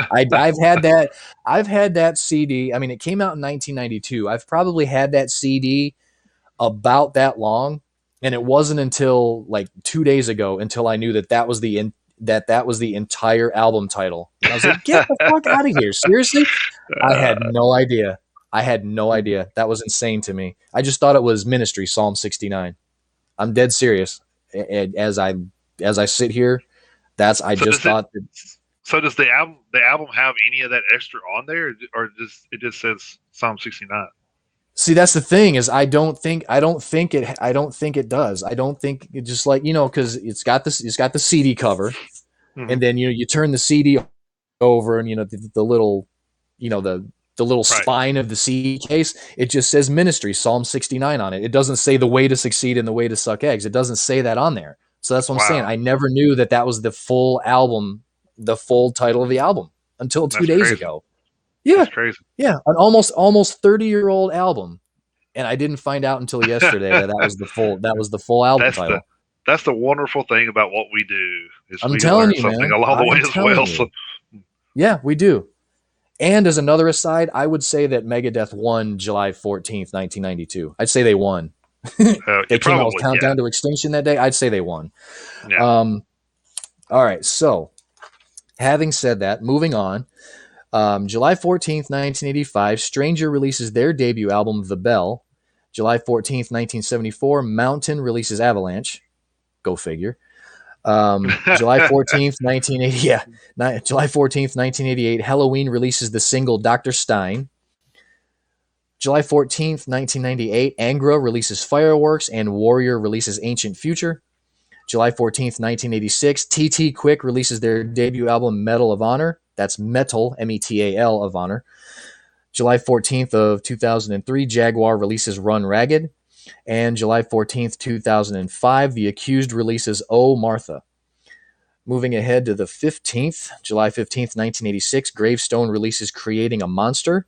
I've had that CD. I mean, it came out in 1992. I've probably had that CD about that long, and it wasn't until like 2 days ago until I knew that was the entire album title. And I was like, get the fuck out of here. Seriously? I had no idea. That was insane to me. I just thought it was Ministry, Psalm 69. I'm dead serious. As I sit here, thought that. So does the album have any of that extra on there, or it just says Psalm 69? See, that's the thing is I don't think it does. I don't think it, just like, because it's got the CD cover, Mm-hmm. and then you turn the CD over, and the little the little spine of the CD case, it just says Ministry, Psalm 69 on it. It doesn't say The Way to Succeed and The Way to Suck Eggs. It doesn't say that on there. So that's what I'm saying. I never knew that was the full album, the full title of the album until 2 days ago. Yeah. That's crazy. Yeah. An almost 30-year-old album. And I didn't find out until yesterday that was the full album title. That's the wonderful thing about what we do. Is I'm telling you, something man, along the way as well. So. Yeah, we do. And as another aside, I would say that Megadeth won July 14th, 1992. I'd say they won. They came out with Countdown to Extinction that day. I'd say they won. Yeah. All right. So, having said that, moving on. July 14th, 1985, Stranger releases their debut album, The Bell. July 14th, 1974, Mountain releases Avalanche. Go figure. July 14th, 1980. Yeah, July 14th, 1988. Halloween releases the single Dr. Stein. July 14th, 1998. Angra releases Fireworks, and Warrior releases Ancient Future. July 14th, 1986. TT Quick releases their debut album Medal of Honor. That's Metal, METAL of Honor. July 14th of 2003. Jaguar releases Run Ragged. And July 14th, 2005, The Accused releases Oh Martha. Moving ahead to the 15th, July 15th, 1986, Gravestone releases Creating a Monster.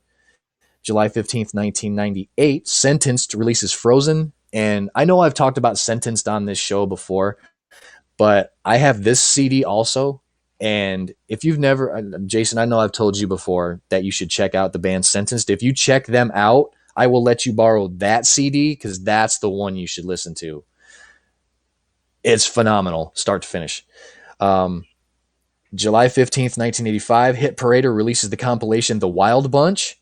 July 15th, 1998, Sentenced releases Frozen. And I know I've talked about Sentenced on this show before, but I have this CD also. And if you've never, Jason, I know I've told you before that you should check out the band Sentenced. If you check them out, I will let you borrow that CD because that's the one you should listen to. It's phenomenal, start to finish. July 15th, 1985, Hit Parader releases the compilation The Wild Bunch.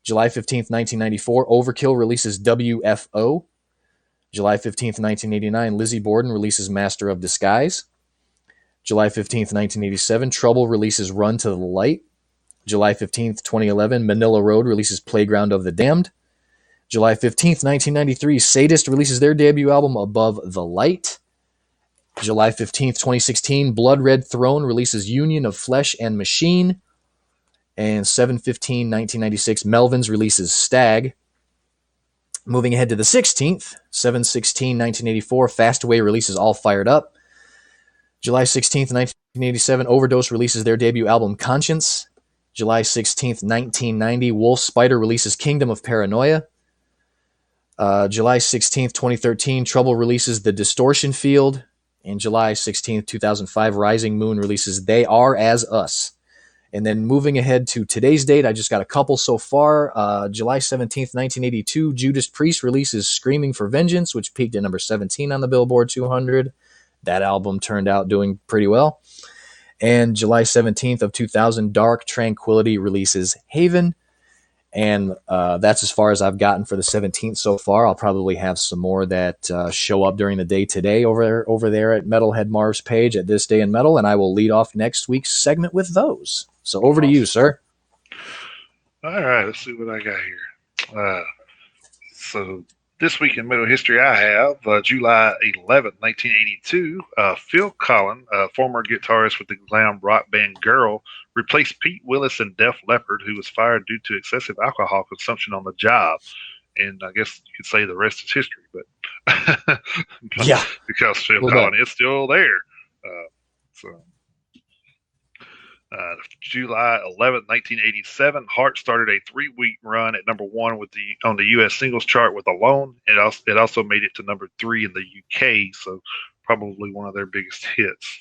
July 15th, 1994, Overkill releases WFO. July 15th, 1989, Lizzie Borden releases Master of Disguise. July 15th, 1987, Trouble releases Run to the Light. July 15th, 2011, Manila Road releases Playground of the Damned. July 15th, 1993, Sadist releases their debut album Above the Light. July 15th, 2016, Blood Red Throne releases Union of Flesh and Machine. And 7/15/1996, Melvins releases Stag. Moving ahead to the 16th, 7/16/1984, Fastaway releases All Fired Up. July 16th, 1987, Overdose releases their debut album Conscience. July 16th, 1990, Wolf Spider releases Kingdom of Paranoia. July 16th, 2013, Trouble releases The Distortion Field. And July 16th, 2005, Rising Moon releases They Are As Us. And then moving ahead to today's date, I just got a couple so far. July 17th, 1982, Judas Priest releases Screaming for Vengeance, which peaked at number 17 on the Billboard 200. That album turned out doing pretty well. And July 17th of 2000, Dark Tranquility releases Haven. And that's as far as I've gotten for the 17th so far. I'll probably have some more that show up during the day today over there at Metalhead Marv's page at This Day in Metal, and I will lead off next week's segment with those. So over to you, sir. All right, let's see what I got here. So this week in metal history, I have July 11th, 1982. Phil Collen, former guitarist with the glam rock band Girl, replaced Pete Willis in Def Leppard, who was fired due to excessive alcohol consumption on the job. And I guess you could say the rest is history, but yeah, because Phil Collen is still there. July 11th, 1987, Heart started a 3-week run at number 1 on the U.S. singles chart with Alone. It also made it to number 3 in the U.K., so probably one of their biggest hits.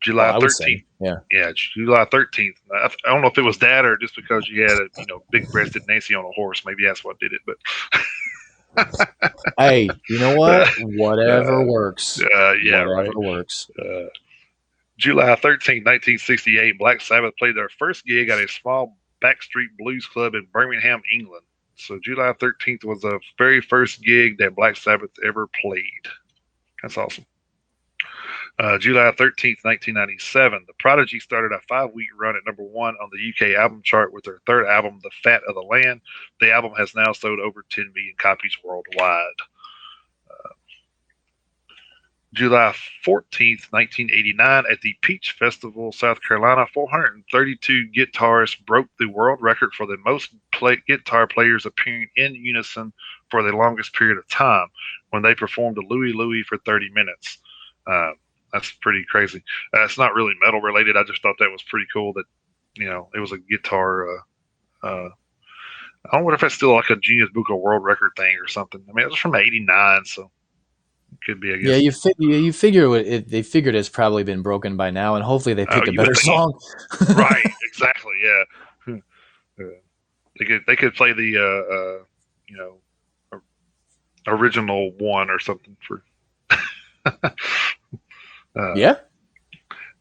July 13th. Yeah, July 13th. I don't know if it was that or just because you had a big-breasted Nancy on a horse. Maybe that's what did it. But hey, you know what? Whatever works. Yeah, whatever works. July 13, 1968, Black Sabbath played their first gig at a small backstreet blues club in Birmingham, England. So July 13th was the very first gig that Black Sabbath ever played. That's awesome. July 13th, 1997, The Prodigy started a 5-week run at number 1 on the UK album chart with their third album, The Fat of the Land. The album has now sold over 10 million copies worldwide. July 14th, 1989, at the Peach Festival, South Carolina, 432 guitarists broke the world record for the most guitar players appearing in unison for the longest period of time when they performed a Louie Louie for 30 minutes. That's pretty crazy. It's not really metal related. I just thought that was pretty cool that, it was a guitar. I don't know if that's still like a Guinness Book of World Record thing or something. I mean, it was from '89, so. Could be, I guess. Yeah, you figure they figured it's probably been broken by now, and hopefully they picked a better song. Right, exactly. Yeah, they could play the original one or something for. Yeah.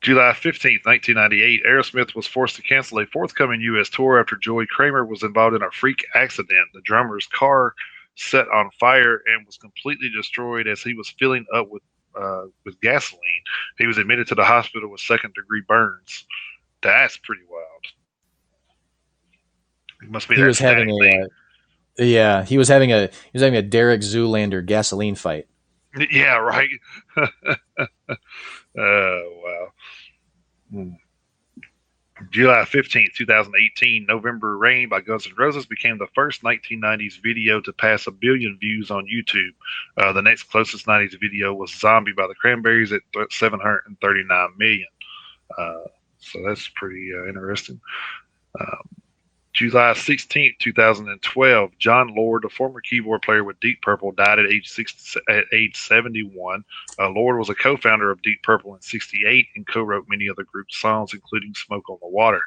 July 15th, 1998, Aerosmith was forced to cancel a forthcoming U.S. tour after Joey Kramer was involved in a freak accident. The drummer's car set on fire and was completely destroyed as he was filling up with gasoline. He was admitted to the hospital with second-degree burns. That's pretty wild. It must be he was having he was having a Derek Zoolander gasoline fight. Yeah, right. Wow. July 15th, 2018, November Rain by Guns N' Roses became the first 1990s video to pass 1 billion views on YouTube. The next closest 90s video was Zombie by the Cranberries at 739 million. So that's pretty interesting. July 16th, 2012, John Lord, a former keyboard player with Deep Purple, died at age 71. Lord was a co-founder of Deep Purple in '68 and co-wrote many of the group's songs, including Smoke on the Water.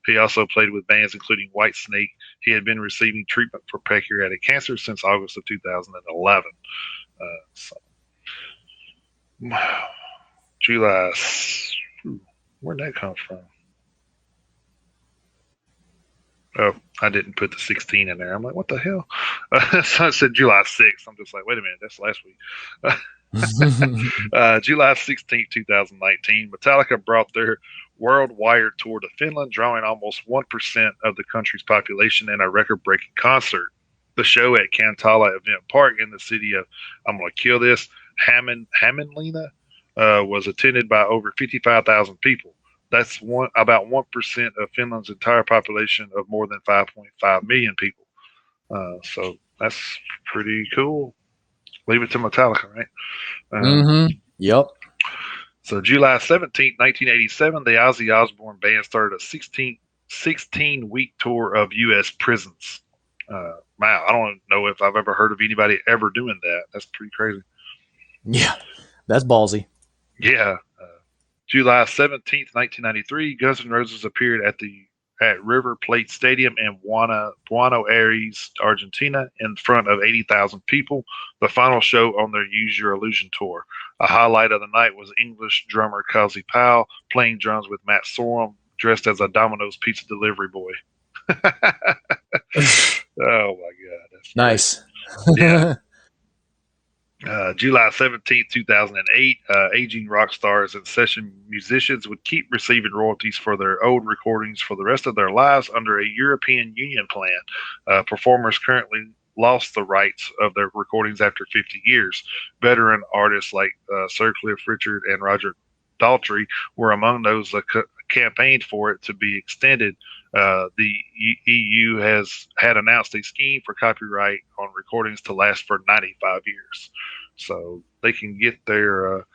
He also played with bands including Whitesnake. He had been receiving treatment for pancreatic cancer since August of 2011. July, where'd that come from? Oh, I didn't put the 16 in there. I'm like, what the hell? So I said July 6th. I'm just like, wait a minute, that's last week. July 16th, 2019, Metallica brought their worldwide tour to Finland, drawing almost 1% of the country's population in a record-breaking concert. The show at Kantala Event Park in the city of, I'm going to kill this, Hämeenlinna was attended by over 55,000 people. That's about 1% of Finland's entire population of more than 5.5 million people. So that's pretty cool. Leave it to Metallica, right? Yep. So July 17th, 1987, the Ozzy Osbourne band started a 16-week tour of U.S. prisons. Wow, I don't know if I've ever heard of anybody ever doing that. That's pretty crazy. Yeah, that's ballsy. Yeah. July 17th, 1993, Guns N' Roses appeared at River Plate Stadium in Buenos Aires, Argentina, in front of 80,000 people, the final show on their Use Your Illusion tour. A highlight of the night was English drummer Cozy Powell playing drums with Matt Sorum, dressed as a Domino's pizza delivery boy. Oh my God. That's nice. Yeah. July 17th, 2008, aging rock stars and session musicians would keep receiving royalties for their old recordings for the rest of their lives under a European Union plan. Performers currently lost the rights of their recordings after 50 years. Veteran artists like Sir Cliff Richard and Roger Daltrey were among those that campaigned for it to be extended. The EU had announced a scheme for copyright on recordings to last for 95 years, so they can get their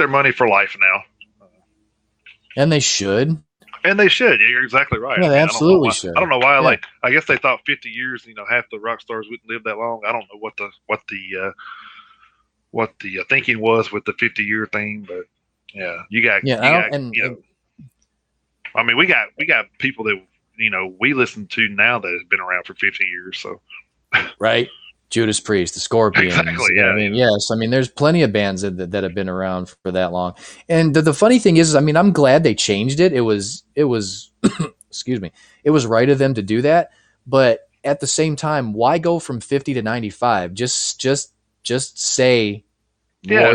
money for life now. And they should. And they should. You're exactly right. Yeah, they absolutely should. I don't know why. Yeah. Like, I guess they thought 50 years. Half the rock stars wouldn't live that long. I don't know what the thinking was with the 50-year thing, but yeah, I mean, we got people that we listen to now that has been around for 50 years. So, right, Judas Priest, the Scorpions. Exactly. Yeah. Yes. I mean, there's plenty of bands that have been around for that long. And the funny thing is, I mean, I'm glad they changed it. It was, excuse me, it was right of them to do that. But at the same time, why go from 50 to 95? Just say. Yeah,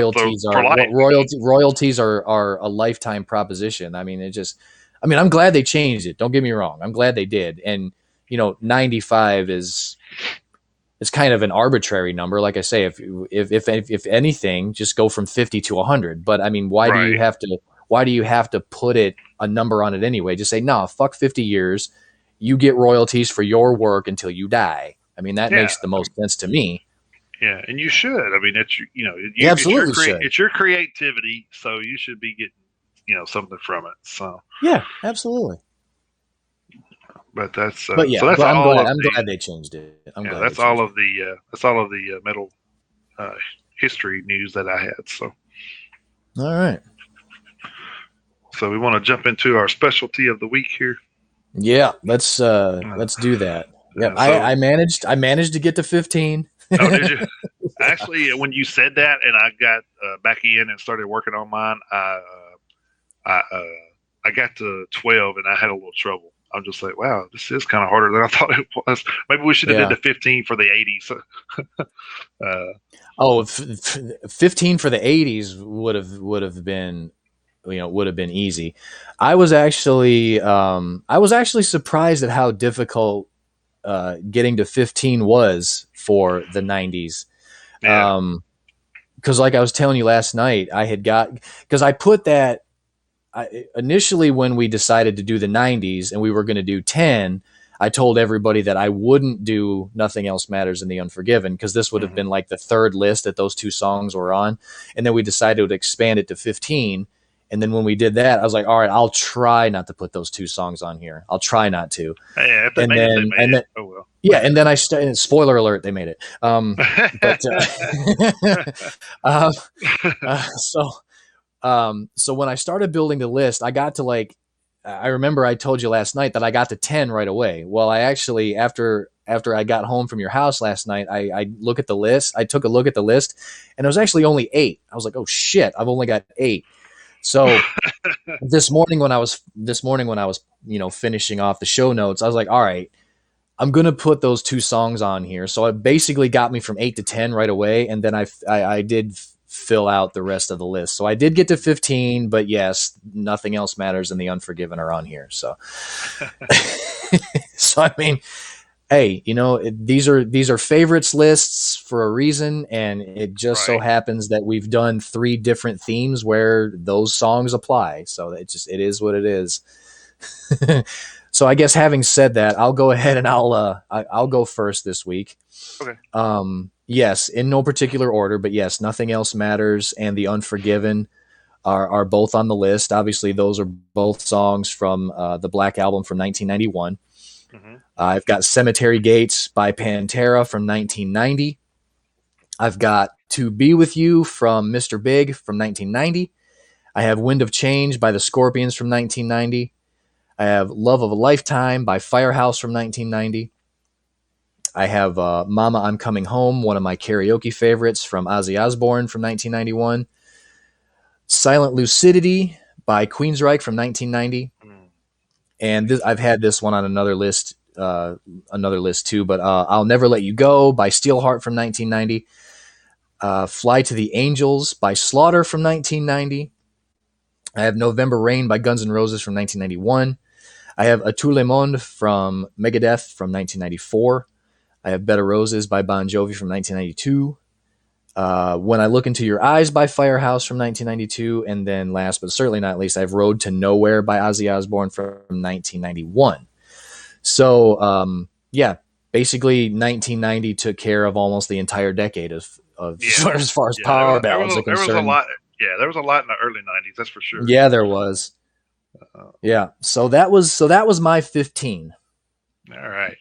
royalties are a lifetime proposition. I mean, I'm glad they changed it. Don't get me wrong. I'm glad they did. And 95 is kind of an arbitrary number. Like I say, if anything, just go from 50 to 100. But I mean, why do you have to put a number on it anyway? Just say, no, fuck 50 years. You get royalties for your work until you die. I mean, that makes the most sense to me. Yeah, and you should. I mean, it's it's your creativity, so you should be getting something from it. So yeah, absolutely. But that's so I'm glad they changed it. That's all of the metal history news that I had. So all right. So we want to jump into our specialty of the week here. Yeah, let's do that. Yeah, I managed to get to 15. Oh, did you? Actually, when you said that, and I got back in and started working on mine, I got to 12, and I had a little trouble. I'm just like, wow, this is kind of harder than I thought it was. Maybe we should have did the 15 for the 80s. 15 for the 80s would have been, would have been easy. I was actually surprised at how difficult getting to 15 was for the 90s. Yeah. Because like I was telling you last night, because I put that initially when we decided to do the 90s and we were going to do 10, I told everybody that I wouldn't do Nothing Else Matters and The Unforgiven, because this would have been like the third list that those two songs were on. And then we decided to expand it to 15. And then when we did that, I was like, all right, I'll try not to put those two songs on here. I'll try not to. Yeah, and then, oh well. Yeah, and then spoiler alert, they made it. So when I started building the list, I got to I remember I told you last night that I got to 10 right away. Well, I actually, after I got home from your house last night, I look at the list. I took a look at the list, and it was actually only 8. I was like, oh shit, I've only got 8. So this morning when I was finishing off the show notes, I was like, all right, I'm going to put those two songs on here. So it basically got me from 8 to 10 right away. And then I did fill out the rest of the list. So I did get to 15, but yes, Nothing Else Matters and The Unforgiven are on here. So, so I mean, Hey, these are favorites lists for a reason, and it just so Right. happens that we've done three different themes where those songs apply. So it is what it is. So I guess having said that, I'll go ahead and I'll go first this week. Okay. Yes, in no particular order, but yes, Nothing Else Matters and The Unforgiven are both on the list. Obviously, those are both songs from the Black Album from 1991. Hmm. I've got Cemetery Gates by Pantera from 1990. I've got To Be With You from Mr. Big from 1990. I have Wind of Change by the Scorpions from 1990. I have Love of a Lifetime by Firehouse from 1990. I have Mama, I'm Coming Home, one of my karaoke favorites from Ozzy Osbourne from 1991. Silent Lucidity by Queensryche from 1990. Mm. And I've had this one on another list too, but I'll Never Let You Go by Steelheart from 1990. Fly to the Angels by Slaughter from 1990. I have November Rain by Guns N' Roses from 1991. I have A Tout Le Monde from Megadeth from 1994. I have Bed of Roses by Bon Jovi from 1992. When I Look Into Your Eyes by Firehouse from 1992. And then last but certainly not least, I have Road to Nowhere by Ozzy Osbourne from 1991. So, yeah, basically 1990 took care of almost the entire decade of Yeah. as far as Yeah. power ballads are There was a concerned. lot. Yeah, there was a lot in the early '90s. That's for sure. Yeah, there was. Uh, Yeah. So that was my 15. all right.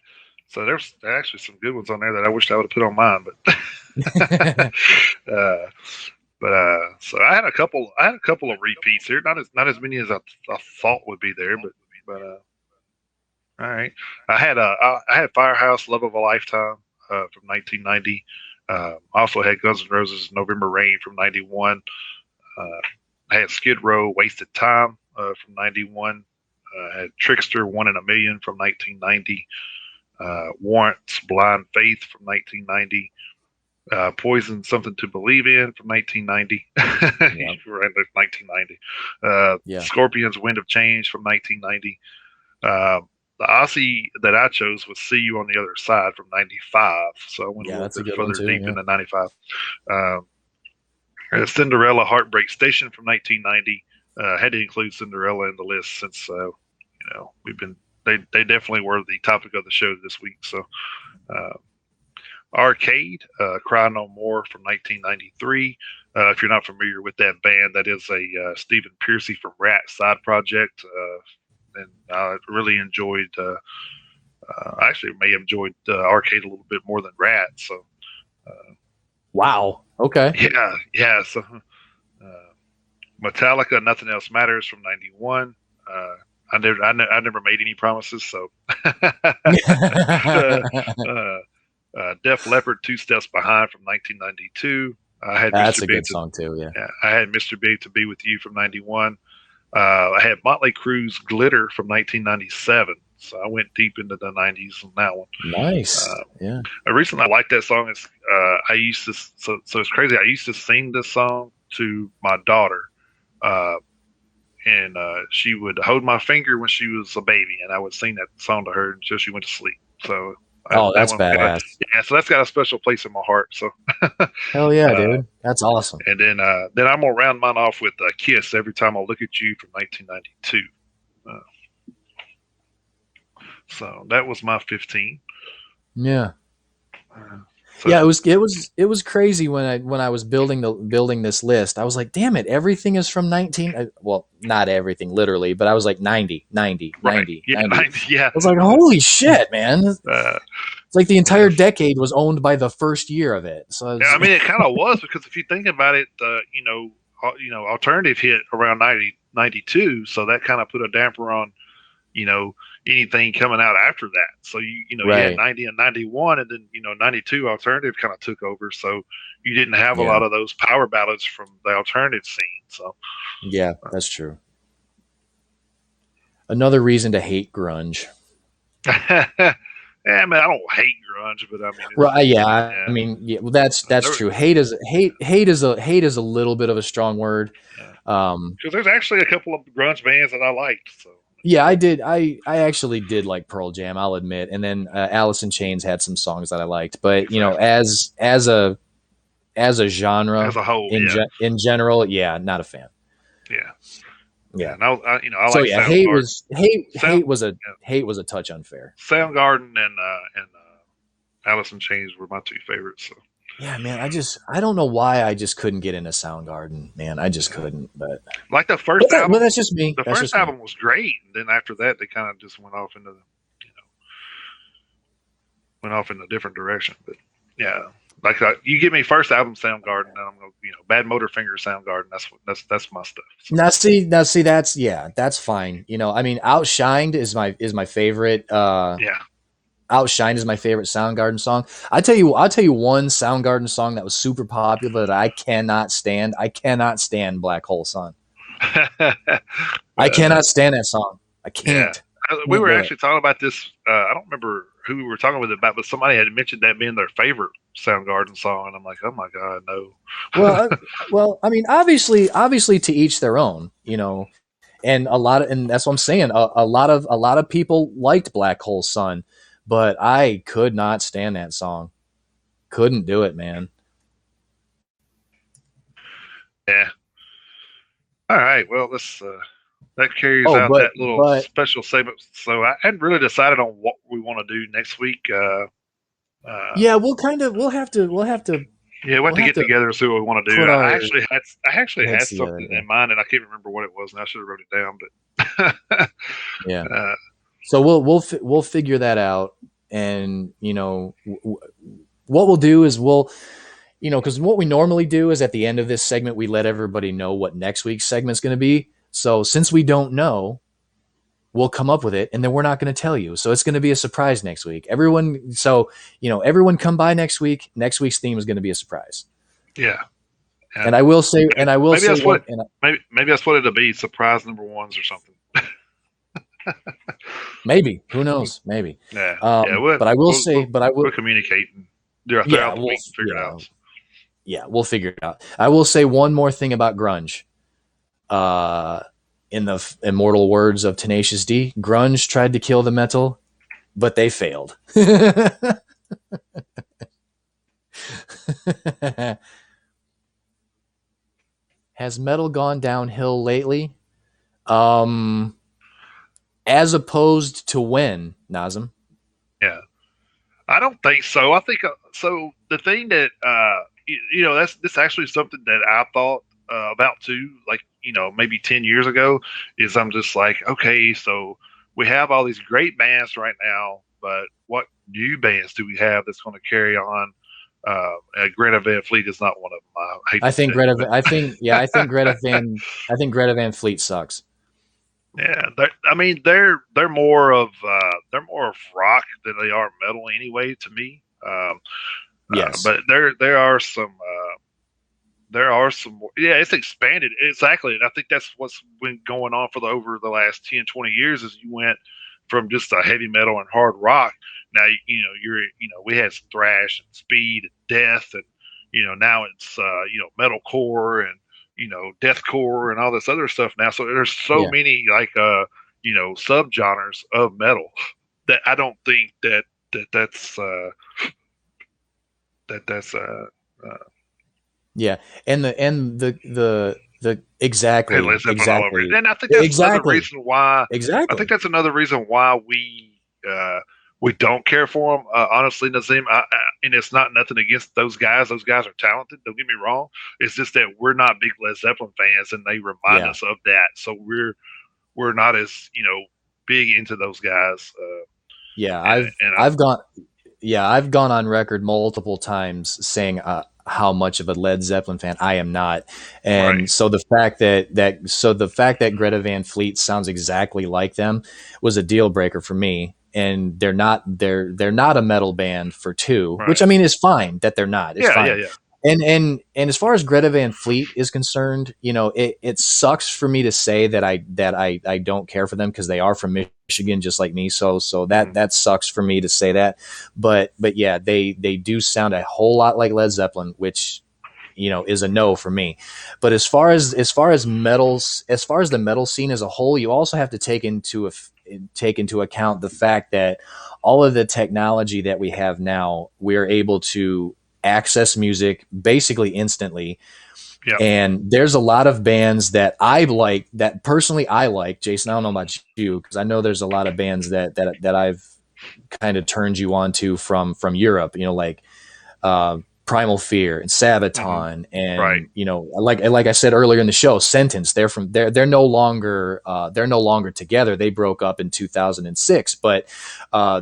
So there's actually some good ones on there that I wish I would have put on mine, but uh, so I had a couple. I had a couple of repeats here. Not as many as I thought would be there, but all right. I had Firehouse, Love of a Lifetime from 1990. I also had Guns N' Roses, November Rain from '91. I had Skid Row, Wasted Time from '91. I had Trickster, One in a Million from 1990. Warrants, Blind Faith from 1990. Poison, Something to Believe in from 1990. Yep. Right, 1990. Yeah. Scorpions, Wind of Change from 1990. The Aussie that I chose was See You on the Other Side from '95. So I went a Yeah, little that's a bit good one further too. deep Yeah. into '95. Um, Cinderella, Heartbreak Station from 1990. Had to include Cinderella in the list since we've been they definitely were the topic of the show this week. So uh, Arcade, Cry No More from 1993. If you're not familiar with that band, that is a Stephen Pearcy from Rat side project. And I really enjoyed, I actually may have enjoyed Arcade a little bit more than Rat. So, Wow. Okay. yeah, yeah. So, Metallica, Nothing Else Matters from '91. I never made any promises, so uh, Def Leppard, Two Steps Behind from 1992. I had That's Mr. a Big good song too. Yeah. I had Mr. Big to Be With You from '91. I had Motley Crue's Glitter from 1997. So I went deep into the '90s on that one. Nice. Uh, Yeah. the reason I like that song is I used to so it's crazy. I used to sing this song to my daughter, uh, and she would hold my finger when she was a baby, and I would sing that song to her until she went to sleep. So Oh, that that's one, badass. yeah. So that's got a special place in my heart. So, Hell yeah, uh, dude. That's awesome. and then I'm gonna round mine off with "Kiss Every Time I Look at You" from 1992. Uh, so that was my 15. Yeah. Uh, so Yeah, it was crazy when I was building this list. I was like, damn it, everything is from 19 well, not everything literally, but I was like 90, 90, right, 90, yeah, 90. I yeah, was like, holy shit, man. It's uh, like the yeah. entire decade was owned by the first year of it. So Yeah, I mean, it kind of was because if you think about it, alternative hit around 92, so that kind of put a damper on, you know, anything coming out after that. So you had right. 90 and 91, and then 92 alternative kind of took over. So you didn't have a Yeah. lot of those power ballads from the alternative scene. So Yeah, that's true. Another reason to hate grunge. yeah, I mean, I don't hate grunge, but I mean, Right. Yeah. I yeah, mean, yeah. Well, that's there, true. Hate is a little bit of a strong word. yeah. Um, Because there's actually a couple of grunge bands that I liked. So Yeah, I did. I actually did like Pearl Jam, I'll admit. And then Alice in Chains had some songs that I liked. But you know, Exactly. as a As genre a whole, yeah, in general, yeah, not a fan. yeah, yeah. Yeah. And I So like yeah, Soundgarden. Sound hate was a touch unfair. Soundgarden and Alice in Chains were my two favorites. So Yeah, man, I don't know why I just couldn't get into Soundgarden, man. I just yeah, couldn't. like the first But album. that's just me. The That's first just me. album was great, and then after that, they kind of just went off in a different direction. But yeah, like you give me first album Soundgarden, and I'm gonna Bad Motor Finger Soundgarden. That's my stuff. So Now see, that's fine. You know, I mean, Outshined is my favorite. yeah, Outshined is my favorite Soundgarden song. I'll tell you one Soundgarden song that was super popular that I cannot stand. I cannot stand Black Hole Sun. I but cannot stand that song. I yeah, can't. we Can't were do it. actually talking about this. I don't remember who we were talking with it about, but somebody had mentioned that being their favorite Soundgarden song, and I'm like, oh my god, Well, no. I mean, obviously, to each their own. You know, and that's what I'm saying. A lot of people liked Black Hole Sun, but I could not stand that song. Couldn't do it, man. Yeah. All right. Well, let's that carries Oh, out that little but special segment. So I hadn't really decided on what we want to do next week. Uh, yeah, yeah, we'll have we'll to have get to together and see what we want to do. put I our actually heads had together. something Yeah. in mind, and I can't remember what it was, and I should have wrote it down. But Yeah. uh, So we'll figure that out, and what we'll do is because what we normally do is at the end of this segment we let everybody know what next week's segment's going to be. So since we don't know, we'll come up with it, and then we're not going to tell you. So it's going to be a surprise next week. Everyone come by next week. Next week's theme is going to be a surprise. yeah, And and I will say, maybe that's what one, it, maybe that's what it'll be. Surprise number ones or something. maybe who knows, maybe. Yeah, yeah. But I will, We'll communicate and throughout yeah, the week and figure it out. we'll figure it out. I will say one more thing about grunge. Uh, in the immortal words of Tenacious D, grunge tried to kill the metal, but they failed. Has metal gone downhill lately? Um, as opposed to when, Nazem? Yeah. I don't think so. I think so. The thing that that's this actually something that I thought about too. Like maybe 10 years ago, is I'm just like, okay, so we have all these great bands right now, but what new bands do we have that's going to carry on? Greta Van Fleet is not one of them. I hate I to think tell you, Greta. but I think Greta Van Fleet sucks. yeah, I mean they're more of rock than they are metal anyway to me. Yes. But there are some yeah, it's expanded exactly, and I think that's what's been going on for the over the last 10, 20 years is you went from just a heavy metal and hard rock. Now we had thrash and speed and death, and now it's metalcore and deathcore and all this other stuff now. So there's so Yeah. many like subgenres of metal that I don't think that's uh, Yeah. And the had Led Zeppelin all over it. exactly And I think that's another exactly reason why. I think exactly. that's another reason why we don't care for them. Honestly, Nazim, and it's not nothing against those guys. Those guys are talented. Don't get me wrong. It's just that we're not big Led Zeppelin fans, and they remind Yeah. us of that. So we're not as big into those guys. Yeah. And I've gone on record multiple times saying how much of a Led Zeppelin fan I am not, right, and so the fact that Greta Van Fleet sounds exactly like them was a deal breaker for me. And they're not a metal band for two, which right, I mean is fine that they're not. It's yeah, yeah, fine. yeah, And as far as Greta Van Fleet is concerned, it sucks for me to say that I don't care for them because they are from Michigan just like me. So mm-hmm. that sucks for me to say that. But yeah, they do sound a whole lot like Led Zeppelin, which is a no for me. But as far as metals, as far as the metal scene as a whole, you also have to take into account the fact that all of the technology that we have now, we're able to access music basically instantly. Yep. And there's a lot of bands that I like, that personally I like. Jason, I don't know about you, because I know there's a lot of bands that I've kind of turned you on to from Europe, like Primal Fear and Hmm. Sabaton, Right. and like I said earlier in the show, Sentence. They're no longer together. They broke up in 2006, but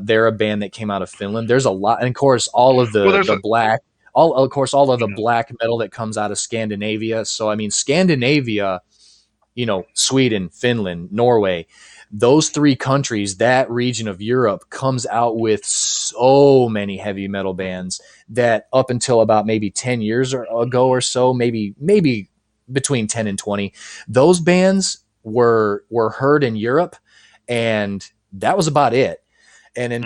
they're a band that came out of Finland. There's a lot, and of course all of Well, the black, all of the mhm. black metal that comes out of Scandinavia. So I mean, Scandinavia, Sweden, Finland, Norway, those three countries, that region of Europe comes out with so many heavy metal bands that up until about maybe 10 years ago or so, maybe between 10 and 20, those bands were heard in Europe, and that was about it. And Hmm.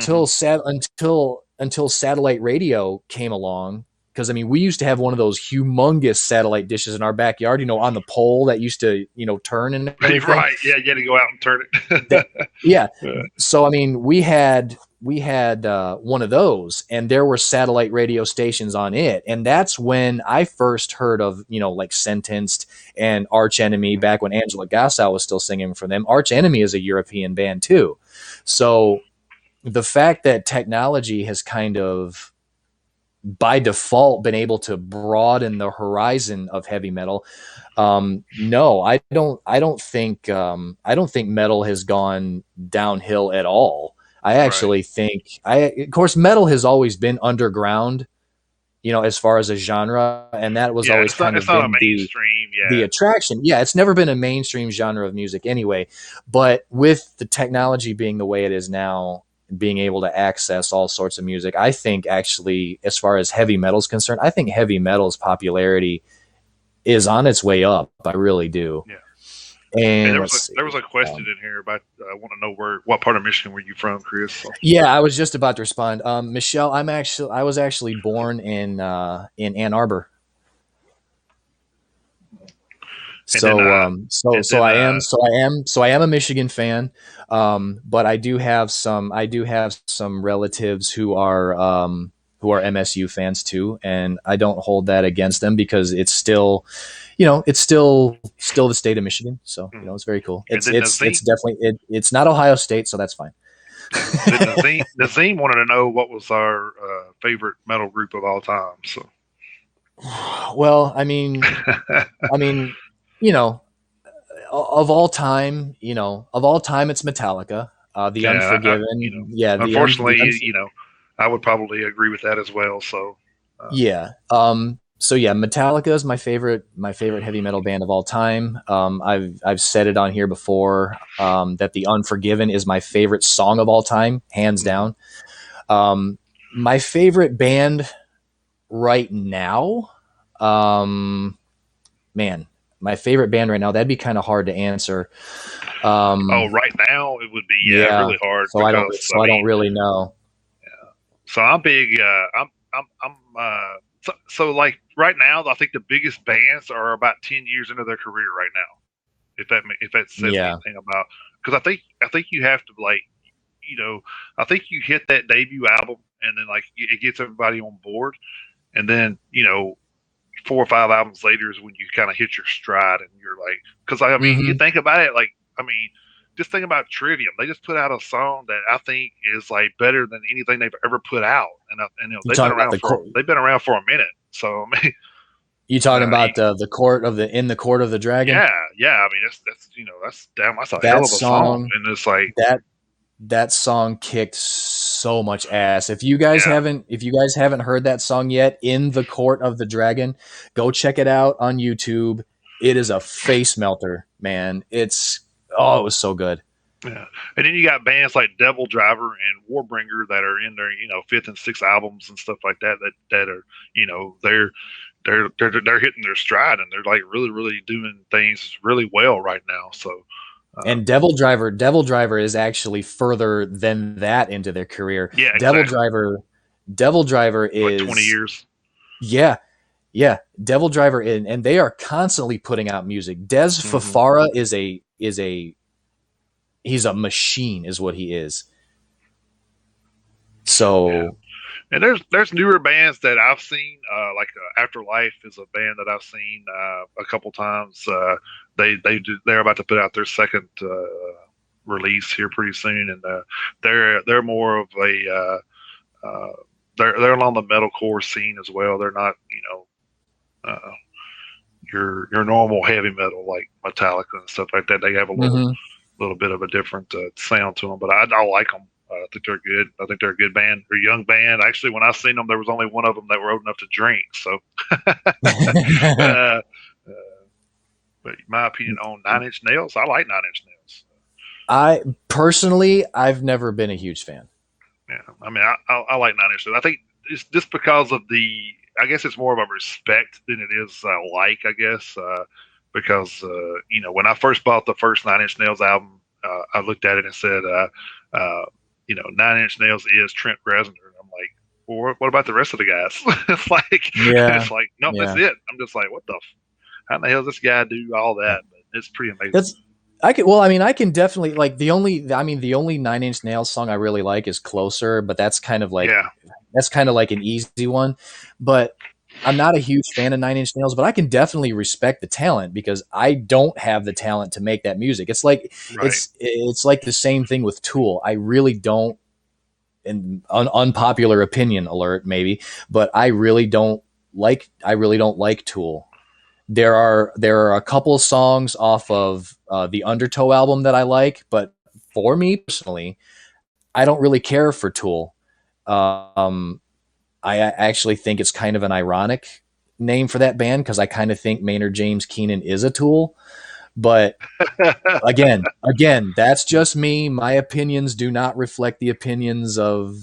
until satellite radio came along, because I mean, we used to have one of those humongous satellite dishes in our backyard, on the pole that used to, turn and everything. Right. Yeah, you had to go out and turn That, it. yeah. Yeah. So I mean, we had one of those, and there were satellite radio stations on it, and that's when I first heard of, like Sentenced and Arch Enemy, back when Angela Gassau was still singing for them. Arch Enemy is a European band too. So the fact that technology has kind of by default been able to broaden the horizon of heavy metal, no, I don't think metal has gone downhill at all. I Right. actually think, of course, metal has always been underground, as far as a genre, and that was Yeah, always it's not kind it's of not a been mainstream. the Yeah. attraction. Yeah, it's never been a mainstream genre of music anyway. But with the technology being the way it is now, being able to access all sorts of music, I think actually, as far as heavy metal is concerned, I think heavy metal's popularity is on its way up. I really do. Yeah. Hey, And there was let's a there see. was a question in here about I want to know what part of Michigan were you from, Chris? So, Yeah, I was just about to respond. Michelle, I was actually born in Ann Arbor. and then So I am a Michigan fan, but I do have some relatives who are MSU fans too, and I don't hold that against them, because it's still, still the state of Michigan. So mhm. it's very cool. And It's then it's Nazim, it's definitely it's not Ohio State, so that's fine. yeah. Then Nazim wanted to know what was our favorite metal group of all time. So, Well, I mean, you know, of all time, it's Metallica. The yeah, Unforgiven, yeah, unfortunately, I would probably agree with that as well. So, uh, yeah. So yeah, Metallica is my favorite heavy metal band of all time. I've said it on here before, that the Unforgiven is my favorite song of all time, hands mhm. down. My favorite band right now, um, man, my favorite band right now, that'd be kind of hard to answer. Oh, Um, right now it would be yeah, really hard because I I don't mean, really know. so I'm big. I'm so like right now, I think the biggest bands are about 10 years into their career right now. If that says Yeah. anything about, because I think you have to like, you know I think you hit that debut album and then like it gets everybody on board, and then 4 or 5 albums later is when you kind of hit your stride and you're like, because I mean you Hmm. think about it, like I mean just think about Trivium. They just put out a song that I think is like better than anything they've ever put out, and You talking about the court? they've been around for a minute. So I mean, You talking uh, about the court of the in the court of the dragon? yeah, yeah. I mean that's damn, that's a hell That of a song, song, and it's like that that song kicked so much ass. yeah, If you guys haven't heard that song yet, In the Court of the Dragon, go check it out on YouTube. It is a face melter, man. It was so good. yeah. And then you got bands like Devil Driver and Warbringer that are in their fifth and sixth albums and stuff like that that are they're hitting their stride, and they're like really really doing things really well right now. So And um, Devil Driver is actually further than that into their career. yeah, Devil exactly. Driver Devil Driver Like 20 is, years. yeah, Yeah, Devil Driver, and they are constantly putting out music. Des Hmm. Fafara is a he's a machine, is what he is. Yeah. So, And there's newer bands that I've seen, like Afterlife is a band that I've seen a couple times. They're about to put out their second release here pretty soon, and they're more of a they're along the metalcore scene as well. They're not your normal heavy metal like Metallica and stuff like that. They have a mhm. little bit of a different sound to them, but I like them. I think they're good. I think they're a good band. They're a young band. Actually, when I seen them, there was only one of them that were old enough to drink. So, uh, but my opinion on Nine Inch Nails, I like Nine Inch Nails. I personally, I've never been a huge fan. Yeah, I mean, I like Nine Inch Nails. I think it's just because of the. I guess it's more of a respect than it is like. I guess because when I first bought the first Nine Inch Nails album, I looked at it and said, Nine Inch Nails is Trent Reznor. And I'm like, well, what about the rest of the guys? Yeah, it's like, no, that's yeah. it. I'm just like, what the, how the hell does this guy do all that? But it's pretty amazing. That's I can well, I mean, I can definitely like the only Nine Inch Nails song I really like is Closer, but Yeah, that's kind of like an easy one. But I'm not a huge fan of Nine Inch Nails, but I can definitely respect the talent because I don't have the talent to make that music. It's like right. it's like the same thing with Tool. I really don't, an unpopular opinion alert maybe, but I really don't like Tool. There are a couple of songs off of the Undertow album that I like, but for me personally, I don't really care for Tool. Um, I actually think it's kind of an ironic name for that band because I kind of think Maynard James Keenan is a Tool. But again, that's just me. My opinions do not reflect the opinions of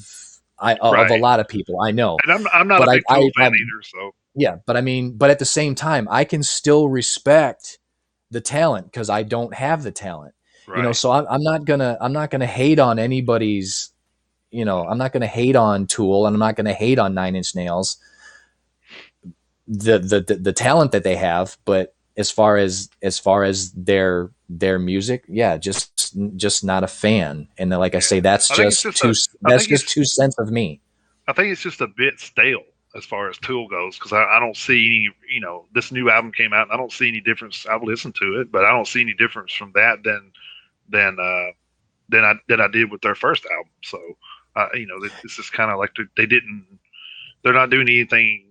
a Right. lot of people. I know, And I'm not a but big Tool fan either. So yeah, but I mean, but at the same time, I can still respect the talent because I don't have the talent. right. So I'm not gonna hate on anybody's. I'm not gonna hate on Tool and I'm not gonna hate on Nine Inch Nails. The talent that they have, but as far as their music, yeah, just not a fan. And then, like I say, Yeah. that's I think it's just just two a. I that's think just it's 2 cents of me. I think it's just a bit stale as far as Tool goes because I don't see any. This new album came out and I don't see any difference. I've listened to it, but I don't see any difference from that than than I did with their first album. So this is kind of like they're not doing anything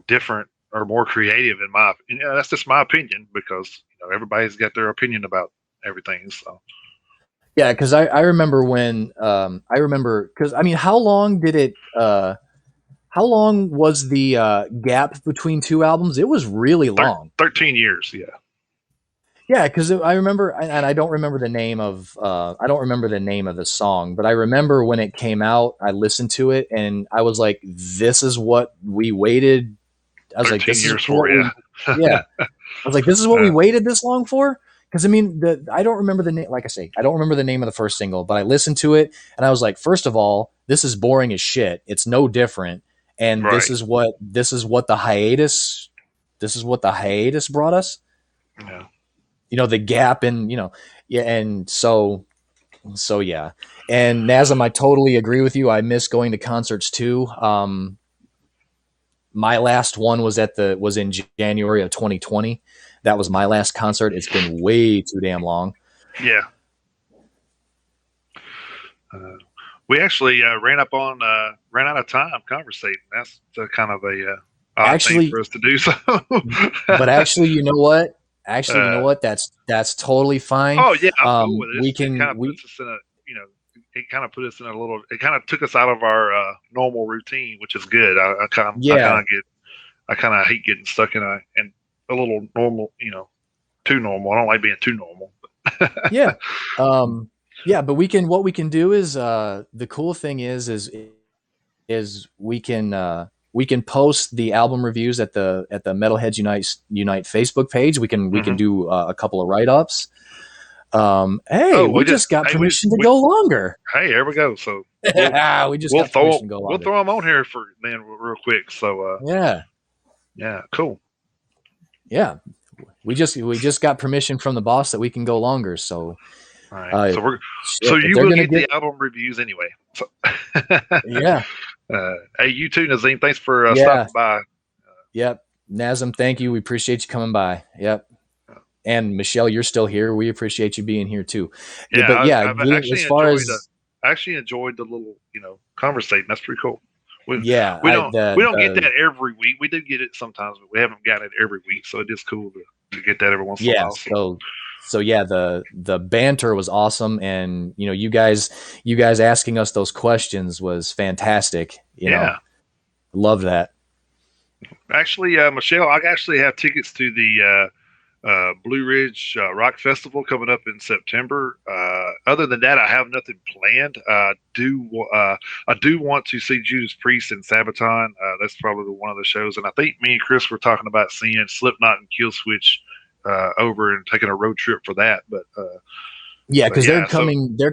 different or more creative in my. That's just my opinion because everybody's got their opinion about everything. So Yeah, because I remember when I remember because I mean, how long was the gap between two albums? It was really long. 13 years, yeah. Yeah, because I remember, and I don't remember the name of the song, but I remember when it came out, I listened to it, and I was like, "This is what we waited." I was like, 13 "This is years for what you. we," yeah. I was like, "This is what we uh, waited this long for." Because I mean, I don't remember the name. Like I say, I don't remember the name of the first single, but I listened to it, and I was like, first of all, this is boring as shit. It's no different, and this right. is what the hiatus brought us. Yeah. The gap in yeah, and so yeah. And Nazem, I totally agree with you. I miss going to concerts too. My last one was in January of 2020. That was my last concert. It's been way too damn long. Yeah. Uh, we actually ran out of time conversating. That's kind of a odd thing Actually, for us to do. So, but actually, you know what? uh, That's totally fine. oh yeah, I'm cool with We this. It kind can of we puts us in a it kind of put us in a little. It kind of took us out of our normal routine, which is good. Yeah, I kind of hate getting stuck in a little normal, too normal. I don't like being too normal. yeah. Um, yeah, but what we can do is the cool thing is we can post the album reviews at the Metalheads Unite Facebook page. We can Hmm. do a couple of write ups. Hey, Oh, we just got hey, permission to go longer. hey, here we go. So we'll We just got permission to go we'll longer. throw them on here for then real quick. So Yeah. Yeah, cool. Yeah, we just got permission from the boss that we can go longer. So, All right. So we're so shit, if you they're will gonna get give, the album reviews anyway. So yeah, hey, you too, Nazim. Thanks for yeah, stopping by. yep. Nazem, thank you. We appreciate you coming by. Yep. And Michelle, you're still here. We appreciate you being here too. Yeah, Yeah, but yeah, I've getting as actually far enjoyed as I actually enjoyed the little conversating. That's pretty cool. We yeah, we I don't we don't get that every week. We do get it sometimes, but we haven't got it every week. So it is cool to get that every once in a yeah, while. So so yeah, the banter was awesome, and you guys asking us those questions was fantastic. yeah, Love that. actually, Michelle, I actually have tickets to the Blue Ridge Rock Festival coming up in September. Other than that, I have nothing planned. I do want to see Judas Priest and Sabaton. That's probably one of the shows, and I think me and Chris were talking about seeing Slipknot and Killswitch over and taking a road trip for that. Yeah, But because yeah, so they're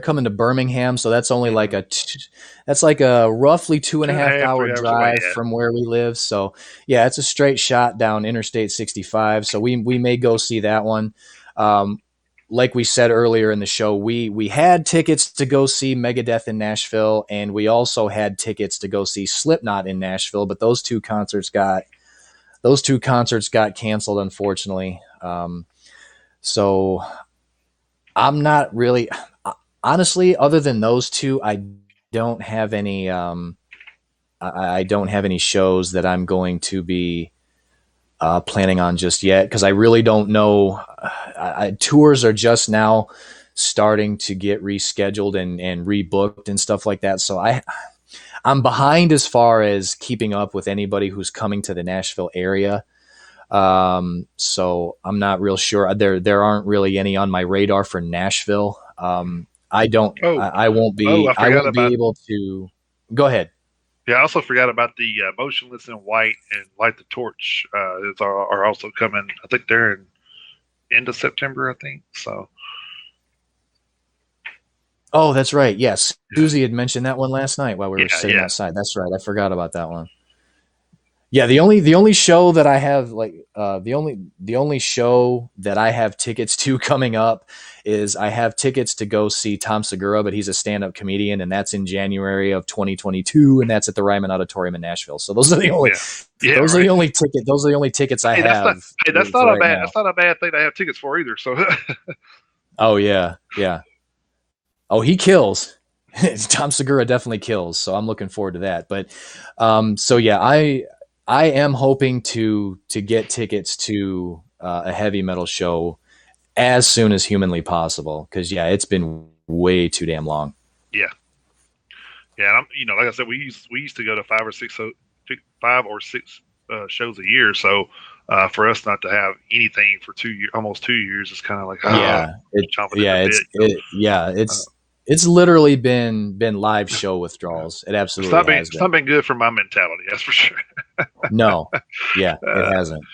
coming to Birmingham, so that's only like mhm, that's like a roughly two and a two and a half half, hour 3 hours away. drive from where we live. So yeah, it's a straight shot down Interstate 65. So we may go see that one. Um, like we said earlier in the show, we had tickets to go see Megadeth in Nashville, and we also had tickets to go see Slipknot in Nashville, but those two concerts got canceled, unfortunately. So I'm not really, honestly, other than those two, don't have any. I don't have any shows that I'm going to be planning on just yet because I really don't know. Tours are just now starting to get rescheduled and rebooked and stuff like that. So I'm behind as far as keeping up with anybody who's coming to the Nashville area. So I'm not real sure. There aren't really any on my radar for Nashville. I don't. Oh, I won't oh, be. I I forgot won't be about. able to. Go ahead. Yeah, I also forgot about the Motionless in White and Light the Torch. Are also coming. I think they're in end of September. I think so. Oh, that's right. Yes, Yeah, Susie had mentioned that one last night while we were yeah, sitting yeah. outside. That's right. I forgot about that one. Yeah, the only show that I have the only show that I have tickets to coming up is I have tickets to go see Tom Segura, but he's a stand-up comedian, and that's in January of 2022, and that's at the Ryman Auditorium in Nashville. So those are the only Yeah, yeah, those are the right. only ticket those are the only tickets I Hey, that's not. have Hey, for right now. that's not a bad thing to have tickets for either. So, Oh yeah, yeah. Oh, he kills. Tom Segura definitely kills, so I'm looking forward to that. But so yeah, I am hoping to get tickets to a heavy metal show as soon as humanly possible because yeah, it's been way too damn long. yeah, yeah. And I'm, like I said, we used to go to 5 or 6 shows a year. So, for us not to have anything for 2 years, almost 2 years, is kind of like Yeah, chomping at the bit. yeah, Uh, it's literally been live show withdrawals. It absolutely has it's been. not been good for my mentality. That's for sure. No, yeah, it Uh, hasn't.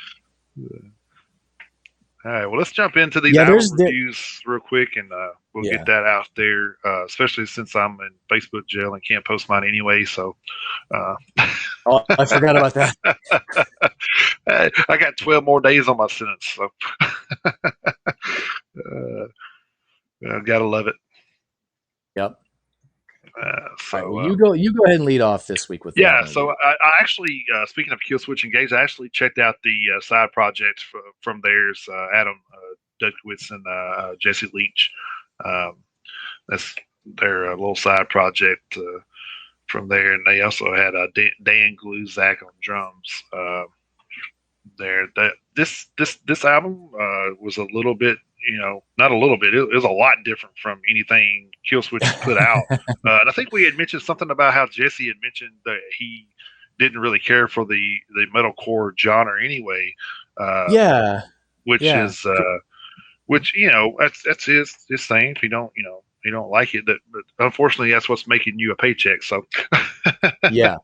All right, well, let's jump into these Yeah, album there's there. reviews real quick, and we'll get Yeah. that out there. Especially since I'm in Facebook jail and can't post mine anyway. So, uh, Oh, I forgot about that. I got 12 more days on my sentence. So, gotta love it. Yep. All right. So, Well, you go ahead and lead off this week with the yeah. album So, review. I actually, speaking of Killswitch Engage, I actually checked out the side projects from theirs. Adam Dudkowitz and Jesse Leach. Um, that's their little side project from there, and they also had Dan Gluzak on drums. There, that this album was a little bit, not a little bit. It was a lot different from anything Killswitch has put out. And I think we had mentioned something about how Jesse had mentioned that he didn't really care for the metalcore genre anyway, uh, Yeah. which Yeah. is which that's his thing. If you don't like it, but unfortunately that's what's making you a paycheck. So Yeah.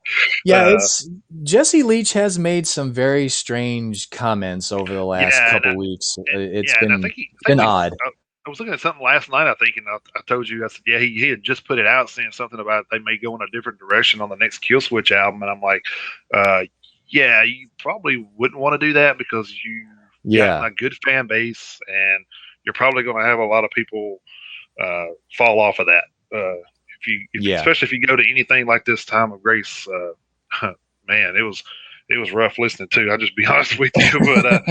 Yeah, uh, it's Jesse Leach has made some very strange comments over the last yeah, couple weeks. It's yeah, and been I it's think been odd. I was looking at something last night. I think, and I told you, I said, yeah, he had just put it out, saying something about they may go in a different direction on the next Killswitch album, and I'm like, uh, yeah, you probably wouldn't want to do that because you've gotten Yeah, a good fan base, and you're probably going to have a lot of people fall off of that. If yeah. especially if you go to anything like this time of grace, man, it was rough listening to. I'll just be honest with you, but,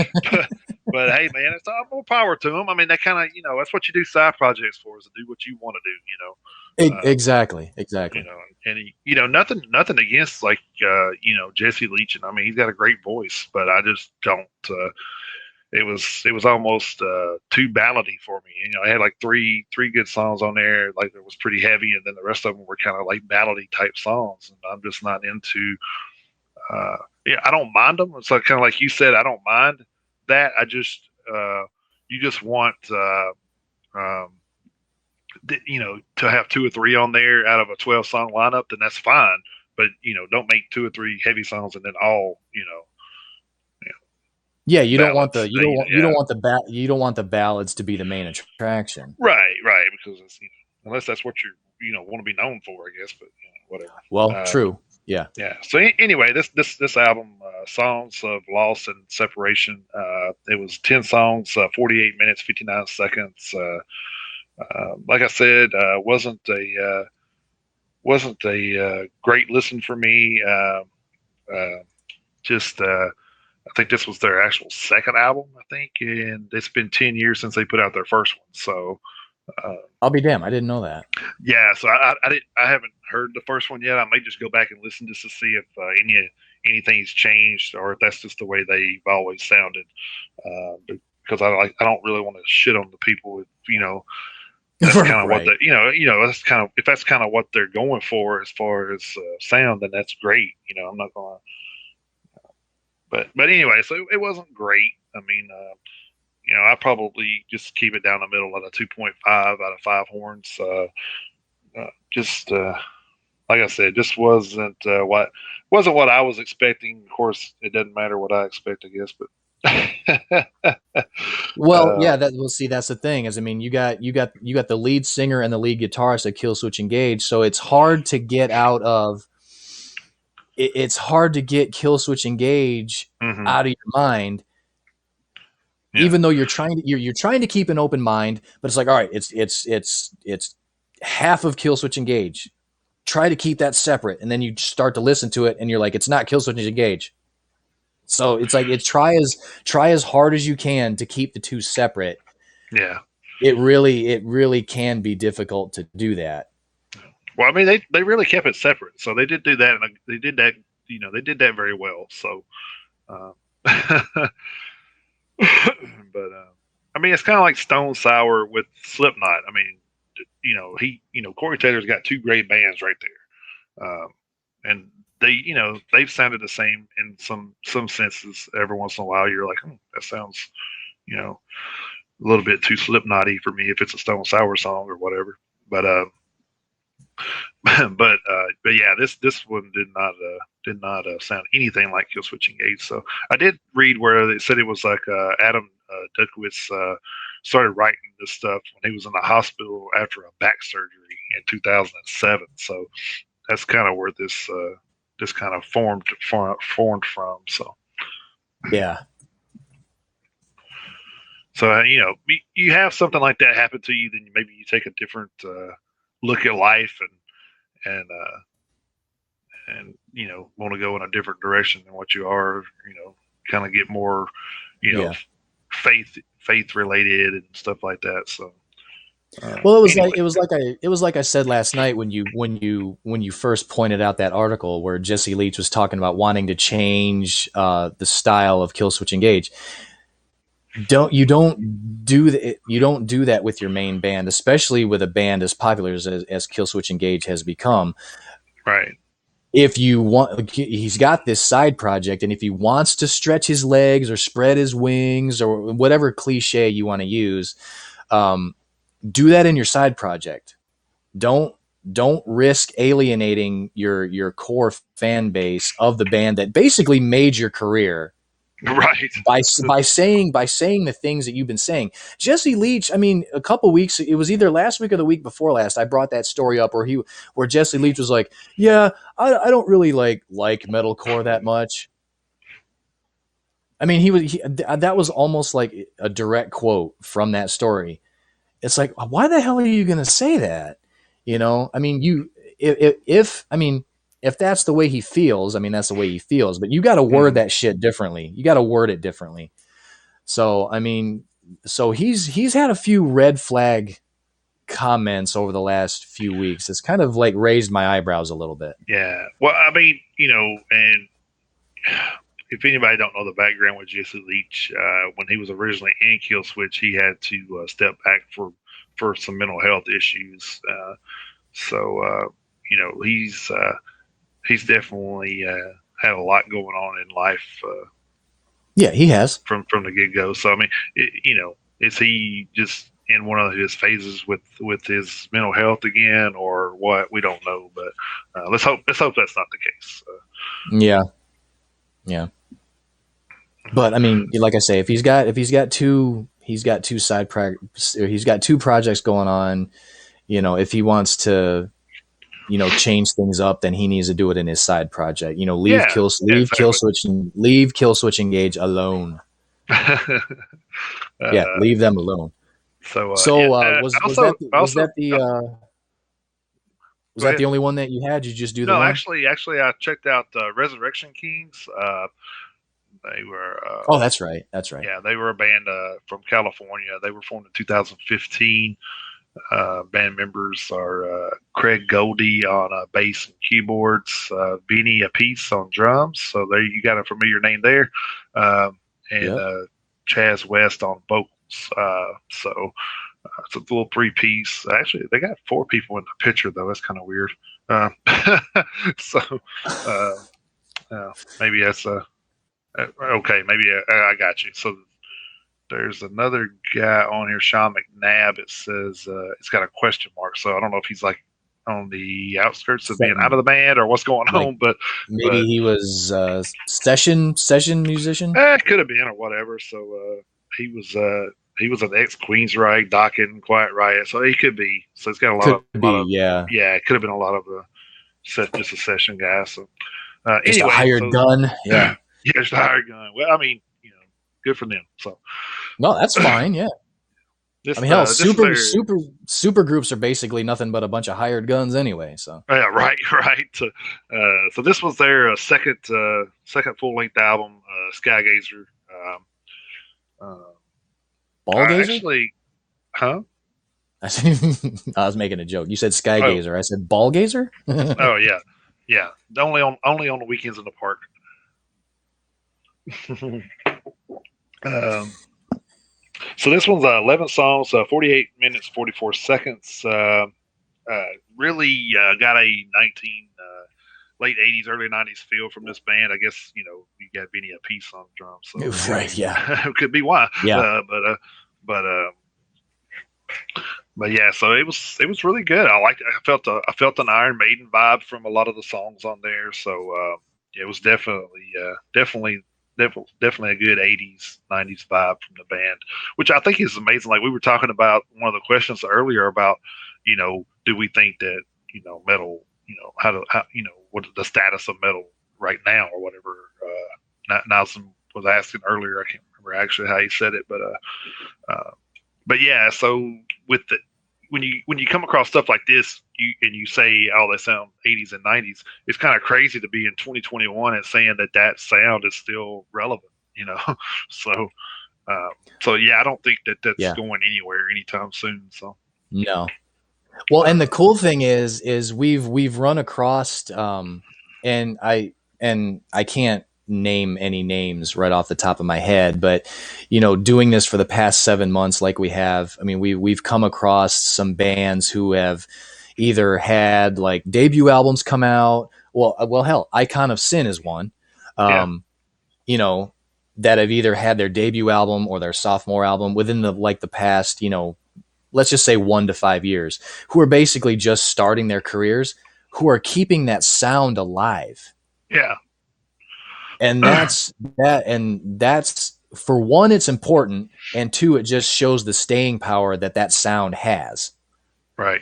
but hey, man, it's all more power to them. I mean, that kind of that's what you do side projects for, is to do what you want to do. Exactly, You exactly. know, and nothing against like Jesse Leach, and I mean he's got a great voice, but I just don't. It was almost too ballady for me. I had like three good songs on there. Like it was pretty heavy, and then the rest of them were kind of like ballady type songs, and I'm just not into. Yeah, I don't mind them. It's like kind of like you said, I don't mind that. I just you just want um, to have two or three on there out of a 12 song lineup, then that's fine. But don't make two or three heavy songs and then all Yeah, you don't want ballads. the you Yeah, don't want you don't want the ballads to be the main attraction. right, because it's unless that's what you want to be known for, I guess. But whatever. Well, Uh, true. Yeah. yeah. So anyway, this album, songs of loss and separation. It was 10 songs, 48 minutes, 59 seconds. Like I said, wasn't a great listen for me. Uh, just I think this was their actual second album, I think, and it's been 10 years since they put out their first one. So uh, I'll be damned. I didn't know that. yeah, so I haven't heard the first one yet. I may just go back and listen just to see if anything's changed or if that's just the way they've always sounded. Because I don't really want to shit on the people. That's kind of what Right. that's kind of if that's kind of what they're going for as far as sound, then that's great. I'm not gonna, but anyway, so it wasn't great. I mean, I probably just keep it down the middle at a 2.5 out of five horns. Just like I said, just wasn't what I was expecting. Of course, it doesn't matter what I expect, I guess, but Well, yeah, see that's the thing is I mean you got the lead singer and the lead guitarist at Killswitch Engage, so it's hard to get out of it's hard to get Killswitch Engage hmm out of your mind, yeah, even though you're trying to keep an open mind, but it's like, all right, it's half of Killswitch Engage. Try to keep that separate, and then you start to listen to it, and you're like, it's not Killswitch Engage. So it's like try as hard as you can to keep the two separate. yeah. It really can be difficult to do that. Well, I mean, they really kept it separate, so they did do that, and they did that. They did that very well. So, uh, but I mean, it's kind of like Stone Sour with Slipknot. I mean, Corey Taylor's got two great bands right there, and they've sounded the same in some senses. Every once in a while, you're like, that sounds, you know, a little bit too Slipknotty for me if it's a Stone Sour song or whatever. But but yeah, this one did not sound anything like Killswitch Engage. So I did read where they said it was like Adam Dukowitz started writing this stuff when he was in the hospital after a back surgery in 2007. So that's kind of where this kind of formed from. Yeah. So you have something like that happen to you, then maybe you take a different look at life and want to go in a different direction than what you are. Kind of get more you know Yeah. faith related and stuff like that. So Well, anyway, it was like I said last night when you first pointed out that article where Jesse Leach was talking about wanting to change the style of Killswitch Engage. You don't do that with your main band, especially with a band as popular as Killswitch Engage has become. right, If you want, he's got this side project, and if he wants to stretch his legs or spread his wings or whatever cliche you want to use, um, do that in your side project. Don't don't risk alienating your core fan base of the band that basically made your career right, by saying the things that you've been saying. Jesse Leach, I mean, a couple weeks, it was either last week or the week before last, I brought that story up where Jesse Leach was like, "Yeah, I don't really like metalcore that much." I mean, that was almost like a direct quote from that story. It's like, why the hell are you going to say that? You know, I mean, I mean, if that's the way he feels, I mean, that's the way he feels, but you got to word Mhm. that shit differently. You got to word it differently. So, I mean, so he's had a few red flag comments over the last few weeks. It's kind of like raised my eyebrows a little bit. Yeah. Well, I mean, and if anybody don't know the background with Jesse Leach, when he was originally in Kill Switch, he had to step back for some mental health issues. So he's definitely had a lot going on in life Yeah, he has. from the get go. So I mean, is he just in one of his phases with his mental health again, or what? We don't know, but let's hope that's not the case. Yeah, yeah. But I mean, like I say, if he's got he's got two projects going on. You know, if he wants to, change things up, then he needs to do it in his side project. You know, Yeah, yeah, exactly. leave kill switch engage alone. Yeah, uh, leave them alone. yeah. So was Also, that the was go that ahead. the only one that you had? Did you just do the No, one? actually, I checked out Resurrection Kings. They were Oh, that's right. That's right. yeah, they were a band from California. They were formed in 2015. Band members are Craig Goldie on bass and keyboards, Beanie Apiece on drums. So there you got a familiar name there, and Yep. Chaz West on vocals. So it's a little three piece. Actually, they got four people in the picture though. That's kind of weird. Uh, so uh, maybe that's okay. Maybe I got you. So there's another guy on here, Sean McNabb. It says it's got a question mark, so I don't know if he's like on the outskirts of being out of the band or what's going Like on, but maybe he was session musician. it could have been or whatever. So he was he was an ex Queensryche, Dokken, Quiet Riot, so he could be. So it's got Could a lot be, of yeah. yeah, it could have been a lot of just a session guy. So Just a anyway, hired so gun. Yeah. yeah, just a hired gun. Well, I mean, good for them. So No, that's fine. Yeah. I this mean, hell, this is their super groups are basically nothing but a bunch of hired guns anyway. So yeah, right, right. So this was their second full length album, Skygazer. Uh, ball gazer. actually, huh? I was making a joke. You said sky Oh, gazer. I said ball gazer. oh yeah, yeah. Only on the weekends in the park. um, so this one's 11 songs, 48 minutes, 44 seconds. Uh, really got a 19 late 80s, early 90s feel from this band. I guess you got Benny a piece on drums, so Right. Yeah. could be why. Yeah. But but yeah, so it was really good. I liked it. I felt an Iron Maiden vibe from a lot of the songs on there. So yeah, it was definitely a good 80s 90s vibe from the band, which I think is amazing. Like we were talking about one of the questions earlier about do we think that metal, how what the status of metal right now or whatever. Nelson was asking earlier. I can't remember actually how he said it, but yeah. So with the when you come across stuff like this, you say, "Oh, they sound 80s and 90s." It's kind of crazy to be in 2021 and saying that sound is still relevant. So so yeah, I don't think that's Yeah. going anywhere anytime soon. So No. Well, and the cool thing is we've run across and I can't name any names right off the top of my head, but doing this for the past 7 months like we have, I mean we've come across some bands who have either had like debut albums come out. Well, hell, Icon of Sin is one. yeah, Um, you know, that have either had their debut album or their sophomore album within the past, let's just say 1 to 5 years, who are basically just starting their careers, who are keeping that sound alive. yeah, And that's for one, it's important, and two, it just shows the staying power that sound has. right.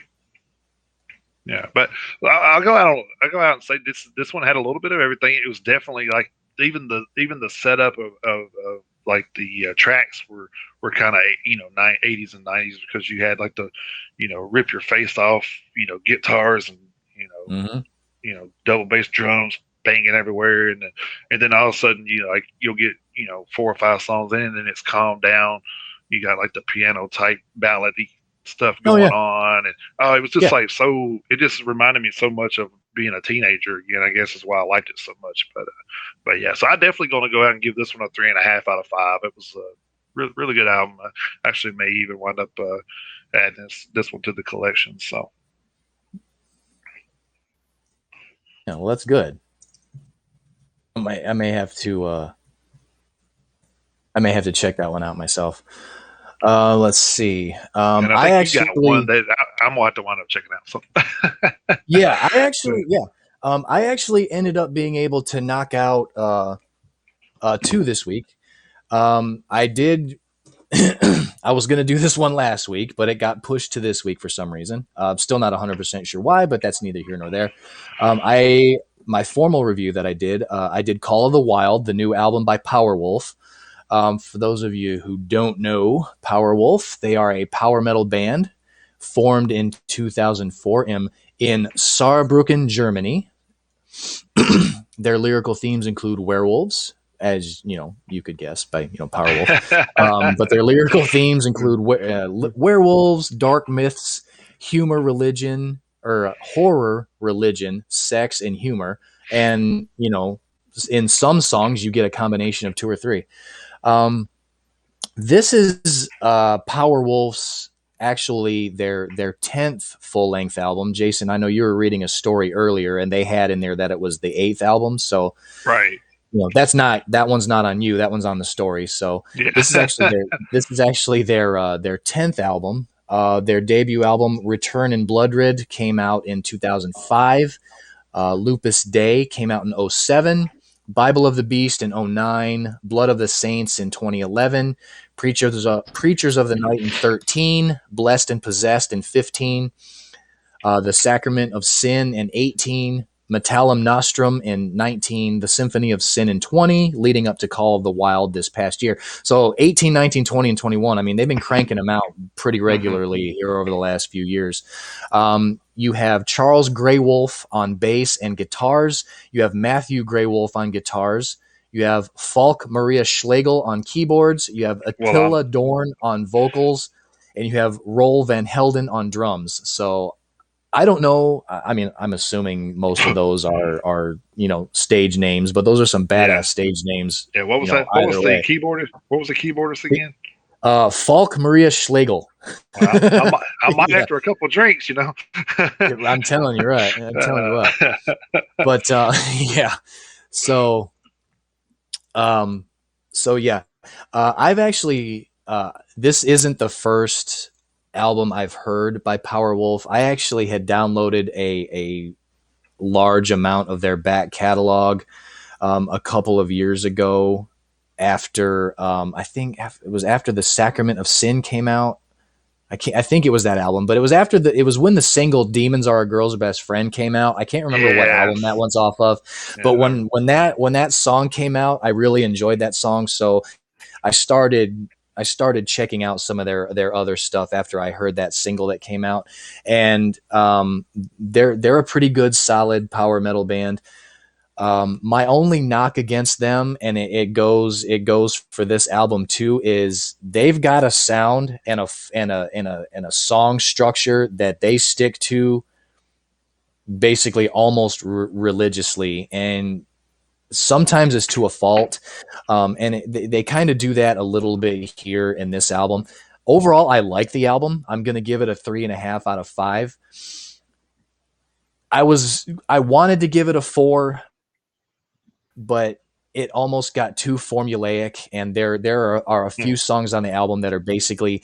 Yeah, but I'll go out. I'll go out and say this one had a little bit of everything. It was definitely like even the setup of like the tracks were kind of '80s and '90s because you had like the rip your face off guitars and Mm-hmm. double bass drums banging everywhere, and then all of a sudden like you'll get 4 or 5 songs in, and then it's calmed down. You got like the piano type ballady stuff Oh going yeah, on, and oh, it was just yeah. like so. It just reminded me so much of being a teenager again. I guess is why I liked it so much. But yeah, so I definitely going to go out and give this one a 3.5 out of 5. It was a really good album. I actually may even wind up adding this one to the collection. So Yeah, well, that's good. I may have to I may have to check that one out myself. Let's see. and I I think you got one actually, that I'm going to have to wind up checking out. So yeah, I actually ended up being able to knock out two this week. I did. I was going to do this one last week, but it got pushed to this week for some reason. I'm still not 100% sure why, but that's neither here nor there. I My formal review that I did Call of the Wild, the new album by Powerwolf. For those of you who don't know Powerwolf, they are a power metal band formed in 2004 in Saarbrücken, Germany. Their lyrical themes include werewolves, as you could guess by Powerwolf. But their lyrical themes include werewolves, dark myths, humor, religion, or horror, religion, sex, and humor. And in some songs, you get a combination of two or three. This is Powerwolf's actually their 10th full length album. Jason, I know you were reading a story earlier, and they had in there that it was the 8th album. So right, that one's not on you. That one's on the story. So yeah, this is actually their 10th album. Their debut album, Return in Bloodred, came out in 2005. Lupus Day came out in '07. Bible of the Beast in '09. Blood of the Saints in 2011. Preachers of the Night in 13. Blessed and Possessed in 15. The Sacrament of Sin in 18. Metallum Nostrum in 19, the Symphony of Sin in 20, leading up to Call of the Wild this past year. So 18, 19, 20, and 21, I mean, they've been cranking them out pretty hmm regularly here over the last few years. You have Charles Greywolf on bass and guitars. You have Matthew Greywolf on guitars. You have Falk Maria Schlegel on keyboards. You have voila. Attila Dorn on vocals. And you have Roel Van Helden on drums. So I don't know. I mean, I'm assuming most of those are stage names, but those are some Yeah, badass stage names. yeah. What was that? What was Either the way. keyboardist? What was the keyboardist again? Falk Maria Schlegel. Well, I might Yeah, after a couple of drinks, I'm telling you, right? I'm telling you what. uh, But yeah. So um, so yeah, I've actually this isn't the first album I've heard by Powerwolf. I actually had downloaded a large amount of their back catalog a couple of years ago after I think it was after the Sacrament of Sin came out. I think it was that album, but it was when the single "Demons Are a Girl's Best Friend" came out. I can't remember what album that yes, one's off of, but yeah, when that song came out, I really enjoyed that song. So I started I started checking out some of their other stuff after I heard that single that came out, and they're a pretty good, solid power metal band. My only knock against them, and it goes for this album too, is they've got a sound and a song structure that they stick to basically almost religiously, and sometimes it's to a fault. They kind of do that a little bit here in this album. Overall, I like the album. I'm going to give it a 3.5 out of 5. I wanted to give it a 4, but it almost got too formulaic, and there are a few songs on the album that are basically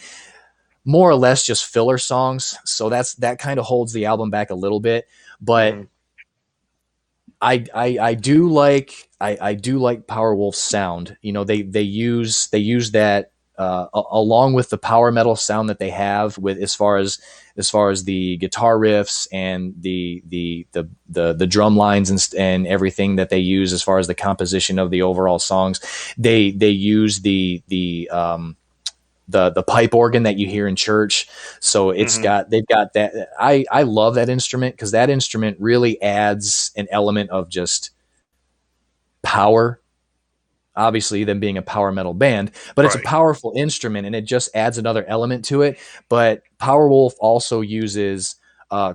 more or less just filler songs. So that kind of holds the album back a little bit. But mm-hmm. I do like Powerwolf's sound. You know, they use that along with the power metal sound that they have, with as far as the guitar riffs and the drum lines and everything that they use as far as the composition of the overall songs. They use the pipe organ that you hear in church. So they've got that. I love that instrument because that instrument really adds an element of just power. Obviously, them being a power metal band, but it's a powerful instrument and it just adds another element to it. But Powerwolf also uses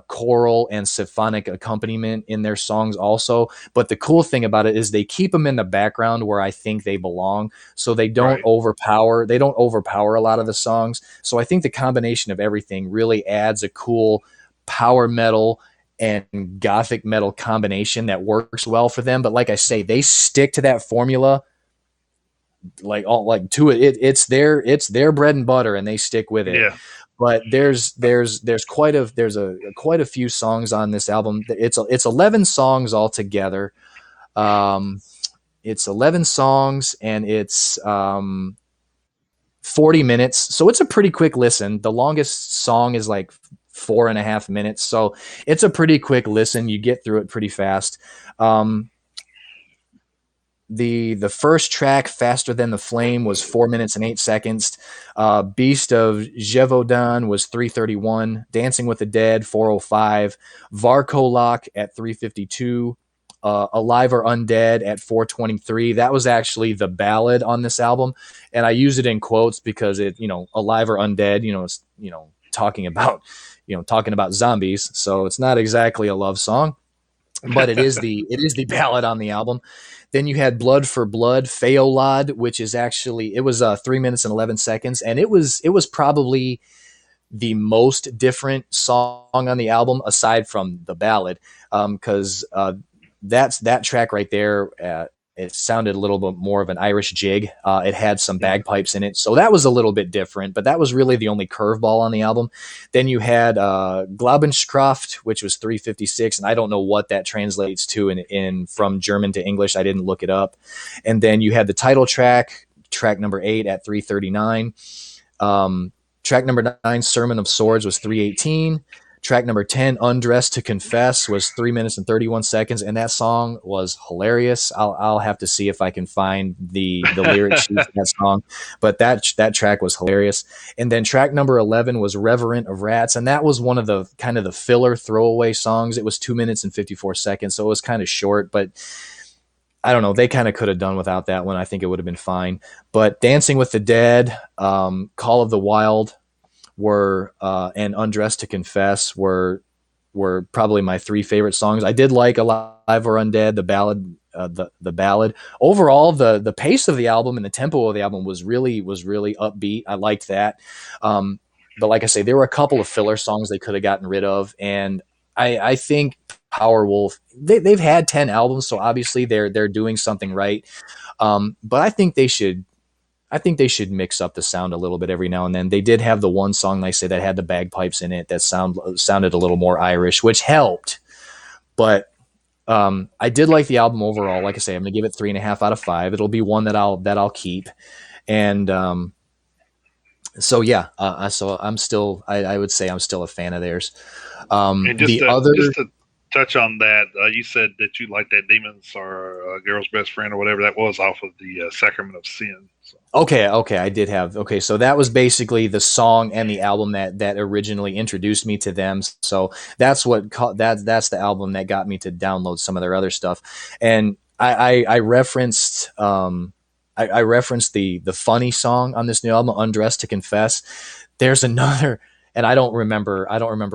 choral and symphonic accompaniment in their songs also. But the cool thing about it is they keep them in the background where I think they belong. So they don't overpower. They don't overpower a lot of the songs. So I think the combination of everything really adds a cool power metal and gothic metal combination that works well for them. But like I say, they stick to that formula to it. It's their bread and butter, and they stick with it. Yeah. But there's quite a few songs on this album. It's 11 songs altogether. It's 11 songs and it's 40 minutes. So it's a pretty quick listen. The longest song is like 4.5 minutes. So it's a pretty quick listen. You get through it pretty fast. The first track, Faster Than the Flame, was 4 minutes and 8 seconds. Beast of Gévaudan was 3:31. Dancing with the Dead, 4:05. Varkolak at 3:52. Alive or Undead at 4:23. That was actually the ballad on this album, and I use it in quotes because Alive or Undead, it's talking about zombies, so it's not exactly a love song, but it is the ballad on the album. Then you had Blood for Blood, Feolad, which is actually, it was 3 minutes and 11 seconds, and it was probably the most different song on the album aside from the ballad, because that track right there. It sounded a little bit more of an Irish jig. It had some bagpipes in it, so that was a little bit different, but that was really the only curveball on the album. Then you had Glaubenskraft, which was 3:56, and I don't know what that translates to in from German to English. I didn't look it up. And then you had the title track number 8 at 3:39. Track number 9, Sermon of Swords, was 3:18. Track number 10, Undressed to Confess, was 3 minutes and 31 seconds, and that song was hilarious. I'll have to see if I can find the lyric sheet of that song, but that track was hilarious. And then track number 11 was Reverent of Rats, and that was one of the kind of the filler throwaway songs. It was 2 minutes and 54 seconds, so it was kind of short, but I don't know. They kind of could have done without that one. I think it would have been fine. But Dancing with the Dead, Call of the Wild, and Undressed to Confess were probably my 3 favorite songs. I did like Alive or Undead, the ballad. The ballad. Overall, the pace of the album and the tempo of the album was really upbeat. I liked that. But like I say, there were a couple of filler songs they could have gotten rid of, and I think Powerwolf, they've had 10 albums, so obviously they're doing something right. But I think they should mix up the sound a little bit every now and then. They did have the one song, like I say, that had the bagpipes in it that sounded a little more Irish, which helped. But I did like the album overall. Like I say, I'm gonna give it 3.5 out of 5. It'll be one that I'll keep. And so yeah, so I'm still, I would say I'm still a fan of theirs. And just to touch on that, you said that you like that Demons Are a Girl's Best Friend or whatever that was off of the Sacrament of Sin. So. Okay, I did have. Okay, so that was basically the song and the album that originally introduced me to them. So that's that's the album that got me to download some of their other stuff. And I referenced I referenced the funny song on this new album, Undressed to Confess. There's another, and I don't remember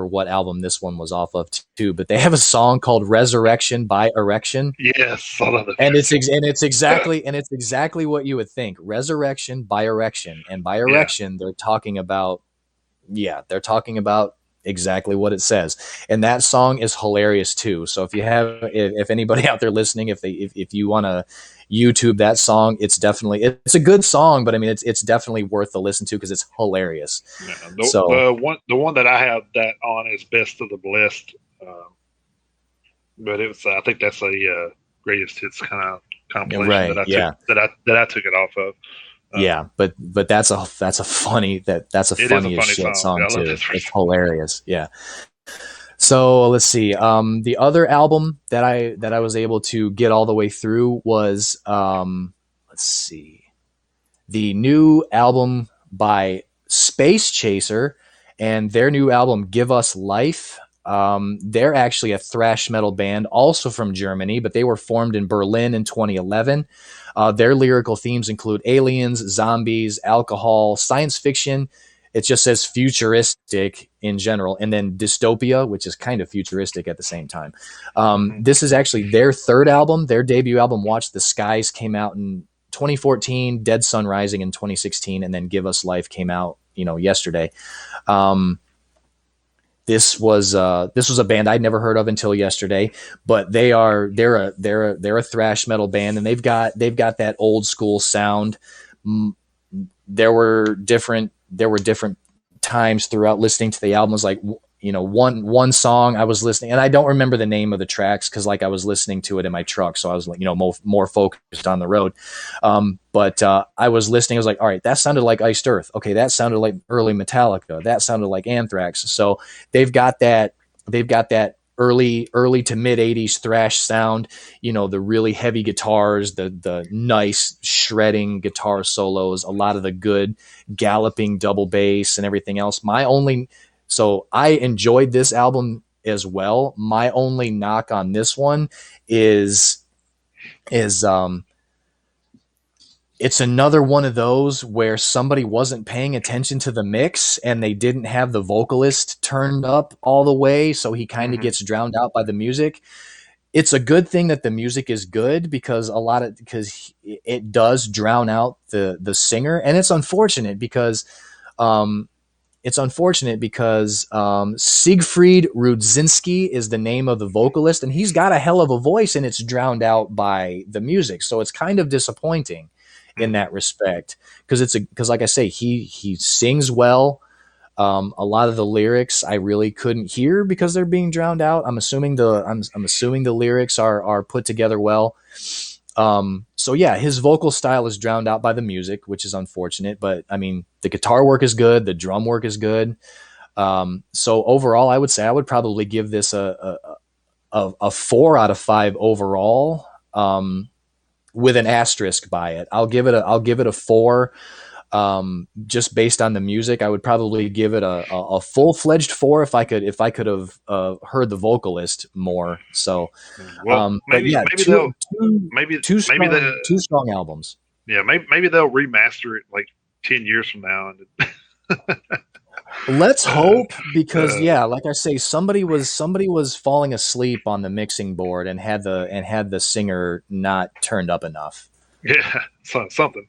what album this one was off of too, but they have a song called Resurrection by Erection. Yes, I love it. And it's exactly what you would think. Resurrection by Erection. And by Erection, they're talking about exactly what it says. And that song is hilarious too. So if anybody out there listening, if you want to YouTube that song, it's a good song, but I mean it's definitely worth the listen to because it's hilarious. Yeah, the one that I have that on is Best of the Blessed, but it was I think that's a greatest hits kind of compilation that I took it off of. Yeah, but that's a It is a funny as funny shit song. song I love too. this first It's hilarious. Yeah. So let's see. The other album that I was able to get all the way through was let's see, the new album by Space Chaser and their new album Give Us Life. They're actually a thrash metal band, also from Germany, but they were formed in Berlin in 2011. Their lyrical themes include aliens, zombies, alcohol, science fiction. It just says futuristic in general, and then dystopia, which is kind of futuristic at the same time. hmm This is actually their third album. Their debut album, Watch the Skies, came out in 2014, Dead Sun Rising in 2016, and then Give Us Life came out, yesterday. Um, this was a band I'd never heard of until yesterday, but they're a thrash metal band, and they've got that old school sound. There were different times throughout listening to the album. Was like, one song I was listening, and I don't remember the name of the tracks because like I was listening to it in my truck, so I was like, more focused on the road. But I was listening. I was like, all right, that sounded like Iced Earth. Okay, that sounded like early Metallica. That sounded like Anthrax. So they've got that. They've got that early to mid 80s thrash sound, the really heavy guitars, the nice shredding guitar solos, a lot of the good galloping double bass and everything else. So I enjoyed this album as well. My only knock on this one is it's another one of those where somebody wasn't paying attention to the mix and they didn't have the vocalist turned up all the way, so he kind of hmm gets drowned out by the music. It's a good thing that the music is good because it does drown out the singer, and um, Siegfried Rudzinski is the name of the vocalist, and he's got a hell of a voice, and it's drowned out by the music. So it's kind of disappointing in hmm that respect because like I say, he sings well. A lot of the lyrics I really couldn't hear because they're being drowned out. I'm assuming the lyrics are put together well. So yeah, his vocal style is drowned out by the music, which is unfortunate. But I mean, the guitar work is good, the drum work is good. So overall, I would say I would probably give this a 4 out of 5 overall, with an asterisk by it. I'll give it a 4. Just based on the music, I would probably give it a full fledged 4 if I could have heard the vocalist more. So, Well, but maybe yeah, maybe they'll two maybe two maybe strong the two strong albums. yeah maybe they'll remaster it like 10 years from now. And Let's uh, hope, because uh, yeah, like I say, somebody was falling asleep on the mixing board and had the singer not turned up enough. yeah, something.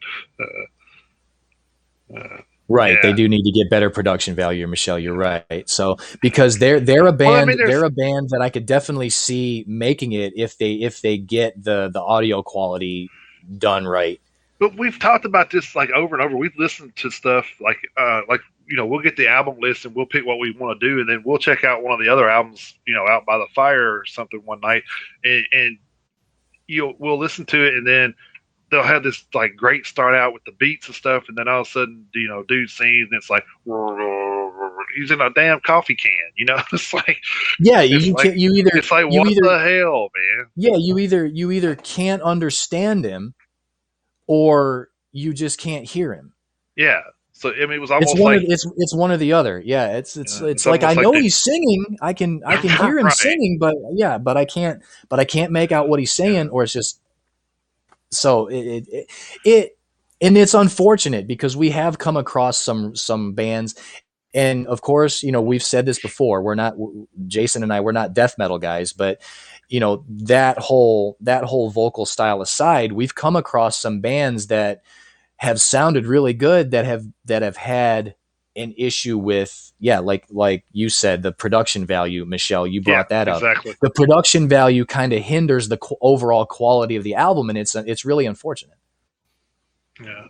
Uh, Right, they yeah. do need to get better production value, Michelle. You're right. So because they're a Well, I band, mean, they're there's a band that I could definitely see making it if they get the audio quality done right. but we've talked about this like over and over. We've listened to stuff like we'll get the album list and we'll pick what we want to do, and then we'll check out one of the other albums, out by the fire or something one night, and we'll listen to it, and then they'll have this like great start out with the beats and stuff, and then all of a sudden, dude sings, and it's like he's in a damn coffee can. It's like Yeah, it's you like can you either it's like you what either the hell, man? yeah, you either can't understand him or you just can't hear him. Yeah. So I mean, it was It's almost one of like it's one or the other. Yeah, it's it's like I almost like know they he's singing. I can hear him right. singing, but yeah, but I can't make out what he's saying, Yeah. or it's just so it and it's unfortunate because we have come across some bands, and of course, we've said this before. We're not Jason and I. We're not death metal guys, but that whole vocal style aside, we've come across some bands that have sounded really good that have had an issue with, yeah, like you said, the production value. Michelle, you Yeah. brought that up. Exactly. The production value kind of hinders the overall quality of the album, and it's really unfortunate. Yeah.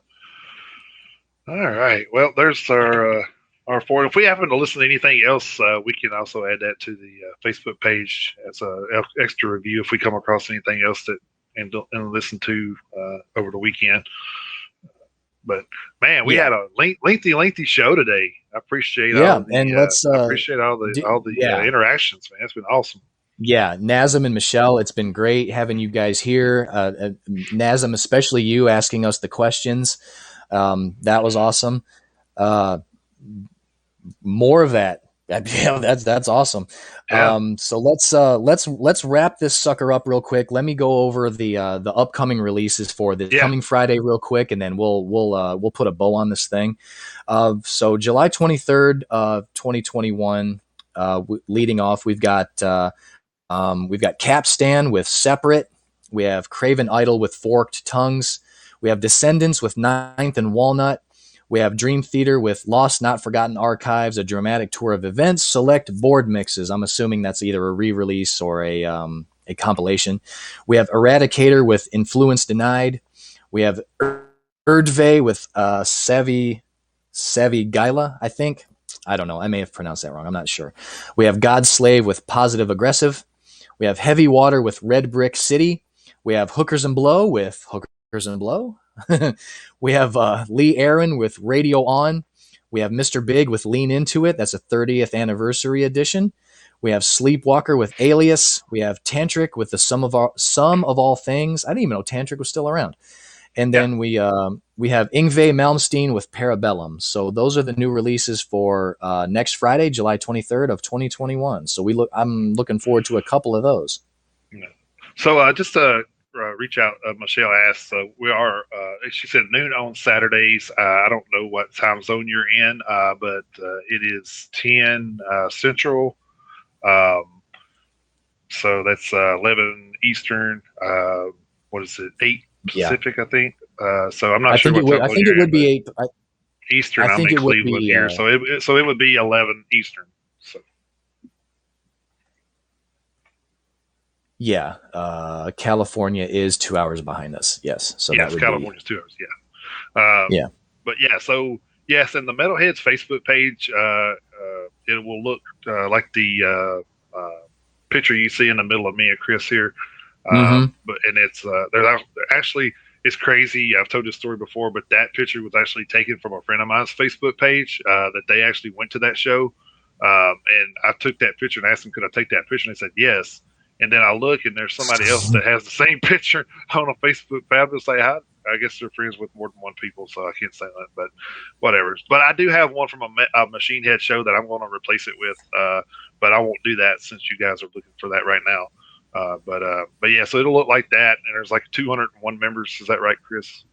All right. Well, there's our four. If we happen to listen to anything else, we can also add that to the Facebook page as a extra review if we come across anything else that and listen to over the weekend. But man, we Yeah. had a lengthy show today. I appreciate Yeah. And let's, all the yeah. interactions, man. It's been awesome. Yeah, Nazem and Michelle, it's been great having you guys here. Nazem, especially you asking us the questions. That was awesome. Uh, more of that. Yeah, that's awesome. Yeah, So let's wrap this sucker up real quick. Let me go over the upcoming releases for this yeah, coming Friday real quick, and then we'll put a bow on this thing. So July 23rd, 2021. Leading off, we've got Capstan with Separate. We have Craven Idol with Forked Tongues. We have Descendants with Ninth and Walnut. We have Dream Theater with Lost Not Forgotten Archives, a dramatic tour of events, select board mixes. I'm assuming that's either a re-release or a compilation. We have Eradicator with Influence Denied. We have Erdve with Sevi Gaila, I think. I don't know. I may have pronounced that wrong. I'm not sure. We have God's Slave with Positive Aggressive. We have Heavy Water with Red Brick City. We have Hookers and Blow with Hookers and Blow. We have Lee Aaron with Radio On. We have Mr. Big with Lean Into It. That's a 30th anniversary edition. We have Sleepwalker with Alias. We have Tantric with the Sum of All Things. I didn't even know Tantric was still around. And yeah. then we have Ingve Malmsteen with Parabellum. So those are the new releases for next Friday, July 23rd of 2021. So I'm looking forward to a couple of those. Yeah. So just to reach out, Michelle asked. So we are. She said noon on Saturdays. I don't know what time zone you're in, but it is 10 Central. Um, so that's 11 Eastern. What is it? 8 Pacific, I think. So I'm not sure what time. I think it would be 8. Eastern. I'm in Cleveland here, so it would be 11 Eastern. So. Yeah, California is 2 hours behind us. Yes, so yes, that would California's 2 hours. Yeah, yeah. But yeah, so yes, in the Metalheads Facebook page, it will look like the picture you see in the middle of me and Chris here. But and it's there's actually it's crazy. I've told this story before, but that picture was actually taken from a friend of mine's Facebook page that they actually went to that show. And I took that picture and asked them, could I take that picture? And they said yes. And then I look and there's somebody else that has the same picture on a Facebook page. I'm say, I guess they're friends with more than one people, so I can't say that, but whatever. But I do have one from a Machine Head show that I'm going to replace it with, but I won't do that since you guys are looking for that right now. But yeah, so it'll look like that, and there's like 201 members. Is that right, Chris?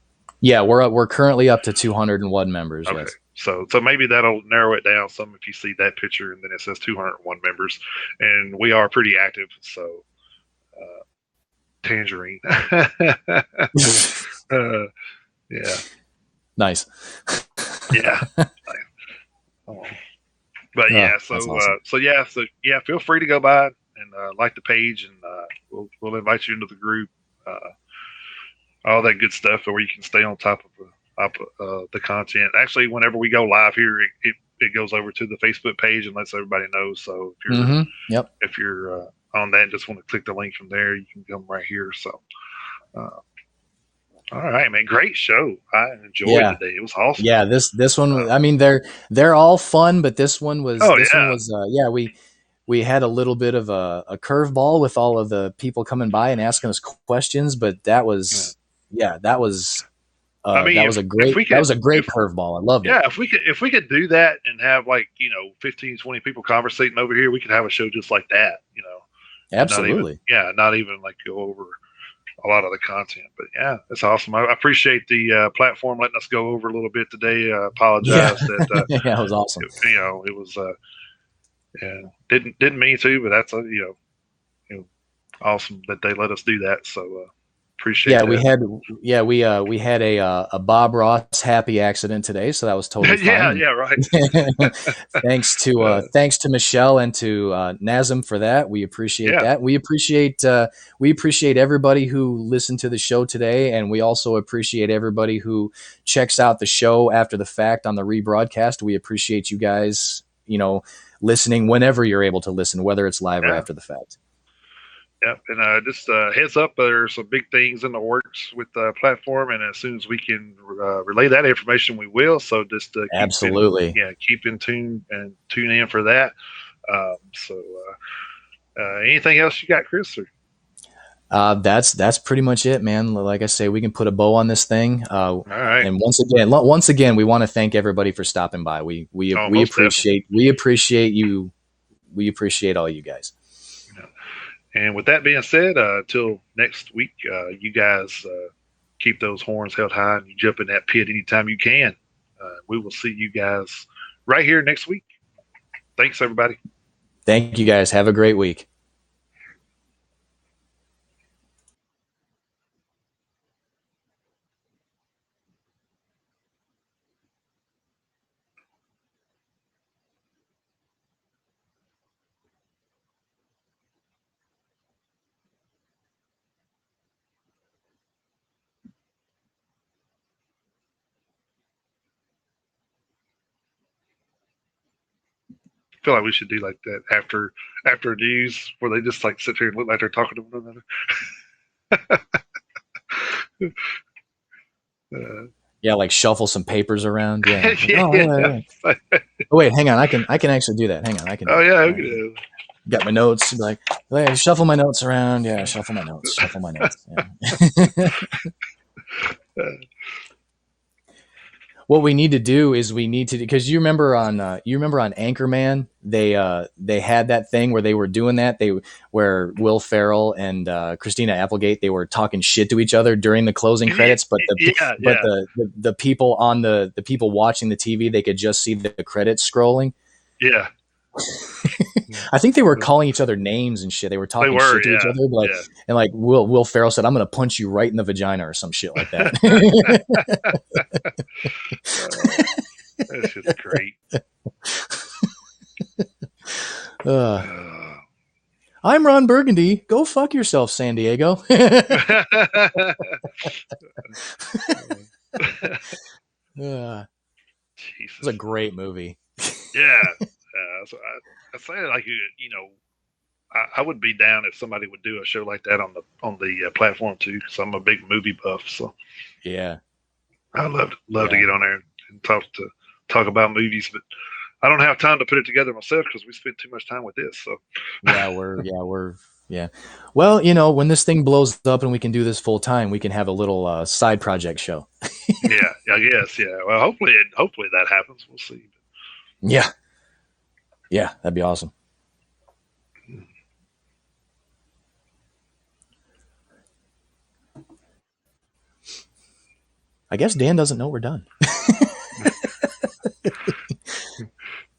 Yeah, we're currently up to 201 members. Okay. Yes. So maybe that'll narrow it down some if you see that picture, and then it says 201 members, and we are pretty active. So, Tangerine. Yeah. Nice. Yeah. But yeah, so feel free to go by and like the page, and we'll invite you into the group. All that good stuff, where you can stay on top of the content. Actually, whenever we go live here, it goes over to the Facebook page and lets everybody know. So if you're on that and just want to click the link from there, you can come right here. So. All right, man. Great show. I enjoyed it today. It was awesome. Yeah, this one. I mean, they're all fun, but this one was. We had a little bit of a curveball with all of the people coming by and asking us questions, but that was that was a great curveball. I loved it. Yeah, if we could do that and have 15, 20 people conversating over here, we could have a show just like that. Absolutely. Not even go over a lot of the content, but yeah, it's awesome. I appreciate the platform letting us go over a little bit today. I apologize that it was awesome. It was didn't mean to, but that's awesome that they let us do that. So appreciate that. We had a Bob Ross happy accident today, so that was totally fine. Right. Thanks to Michelle and to Nazem for that. We appreciate that. We appreciate everybody who listened to the show today, and we also appreciate everybody who checks out the show after the fact on the rebroadcast. We appreciate you guys, listening whenever you're able to listen, whether it's live or after the fact. Yep, and just heads up, there's some big things in the works with the platform, and as soon as we can relay that information, we will. So just Absolutely. keep in tune and tune in for that. Anything else you got, Chris? Or? That's pretty much it, man. Like I say, we can put a bow on this thing. All right. And once again, we want to thank everybody for stopping by. Oh, We most definitely. appreciate you. We appreciate all you guys. Yeah. And with that being said, till next week, you guys keep those horns held high and you jump in that pit anytime you can. We will see you guys right here next week. Thanks, everybody. Thank you guys. Have a great week. I feel like we should do like that after news where they just like sit here and look like they're talking to one another. uh, Yeah, like shuffle some papers around. Yeah. Like, oh, yeah. oh, wait, hang on. I can actually do that. Hang on, I can do Oh it. yeah. Right. Okay. Got my notes. Be like, hey, shuffle my notes around. Yeah, shuffle my notes. Shuffle my notes. Yeah. What we need to do is we need to, because you remember on Anchorman, they had that thing where they were doing that, where Will Ferrell and Christina Applegate, they were talking shit to each other during the closing credits, but Yeah. the people the people watching the TV, they could just see the credits scrolling. Yeah. I think they were calling each other names and shit. They were talking shit to each other, like, Yeah. and like Will Ferrell said, "I'm going to punch you right in the vagina" or some shit like that. That's just great. I'm Ron Burgundy. Go fuck yourself, San Diego. It was a great movie. Yeah. So I say like I would be down if somebody would do a show like that on the platform too, because I'm a big movie buff. So yeah, I love to get on there and talk about movies, but I don't have time to put it together myself because we spend too much time with this. So yeah. Well, when this thing blows up and we can do this full time, we can have a little side project show. yeah, I guess. Yeah. Well, hopefully that happens. We'll see. Yeah, that'd be awesome. I guess Dan doesn't know we're done.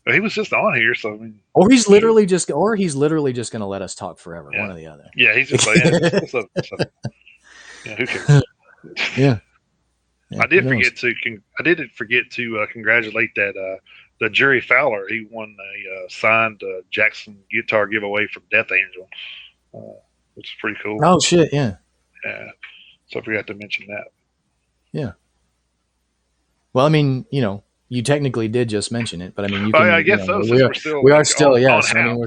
He was just on here, so I mean, or he's literally just going to let us talk forever. Yeah. One or the other. Yeah, he's just saying. Yeah, who cares? Yeah. I did forget to congratulate the Jerry Fowler. He won a signed Jackson guitar giveaway from Death Angel, which is pretty cool. Oh shit! Yeah. Yeah. So I forgot to mention that. Yeah. Well, I mean, you technically did just mention it, but I mean, you can. I guess so. We are still, yes. I mean,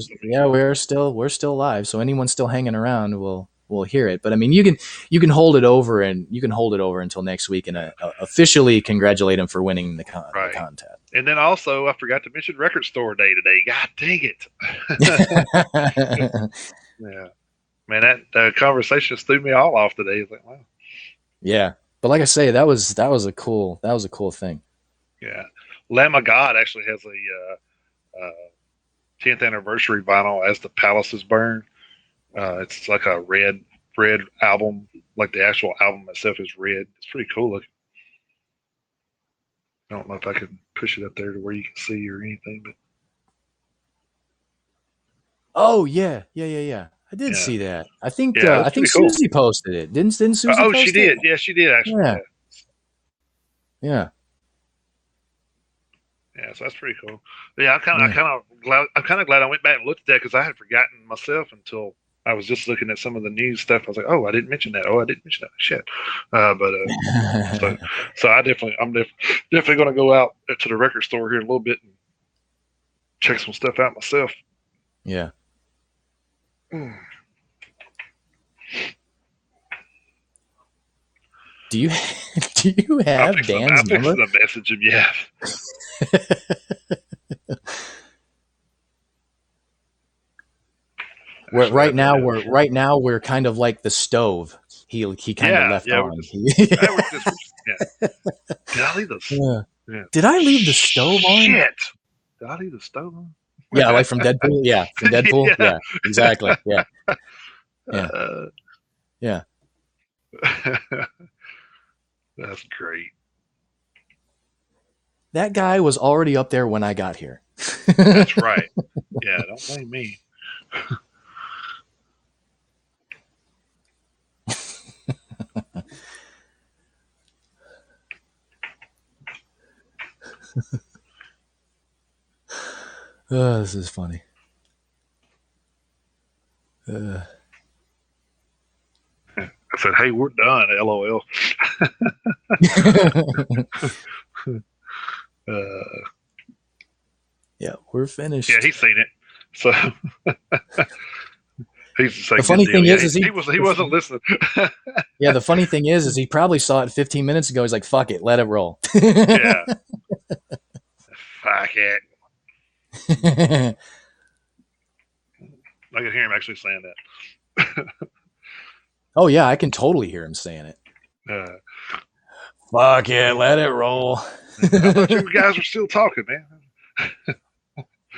we're still live. So anyone still hanging around will hear it. But I mean, you can hold it over until next week and officially congratulate him for winning the contest. And then also, I forgot to mention Record Store Day today. God dang it! Yeah, man, that conversation threw me all off today. It's like, wow. Yeah, but like I say, that was a cool thing. Yeah, Lamb of God actually has a 10th anniversary vinyl as the Palaces Burn. It's like a red album, like the actual album itself is red. It's pretty cool looking. I don't know if I can push it up there to where you can see or anything, but oh yeah. I did see that. I think Susie cool. posted it. Didn't Susie? Oh, she did. Yeah, she did actually. Yeah. Yeah, so that's pretty cool. Yeah, I'm kind of glad I went back and looked at that because I had forgotten myself until I was just looking at some of the news stuff. I was like, oh, I didn't mention that. Oh, I didn't mention that. Shit. So I'm definitely going to go out to the record store here in a little bit and check some stuff out myself. Yeah. Do you do you have Dan's I'm fixing number? to message him. Yeah. Right now we're kind of like the stove. He kind of left yeah. on. We're just yeah. Did I leave the? Yeah. Yeah. Did I leave the stove on? Shit. Did I leave the stove on? Yeah, like from Deadpool. Yeah, from Deadpool. Yeah, exactly. Yeah, yeah, yeah. That's great. That guy was already up there when I got here. That's right. Yeah, don't blame me. This is funny. I said, "Hey, we're done." LOL. Yeah, we're finished. Yeah, he's seen it. So he's the funny thing is he wasn't listening. Yeah, the funny thing is he probably saw it 15 minutes ago. He's like, "Fuck it, let it roll." Yeah. Fuck it. I can hear him actually saying that. Oh yeah, I can totally hear him saying it. Fuck it, let it roll. I thought you guys were still talking, man.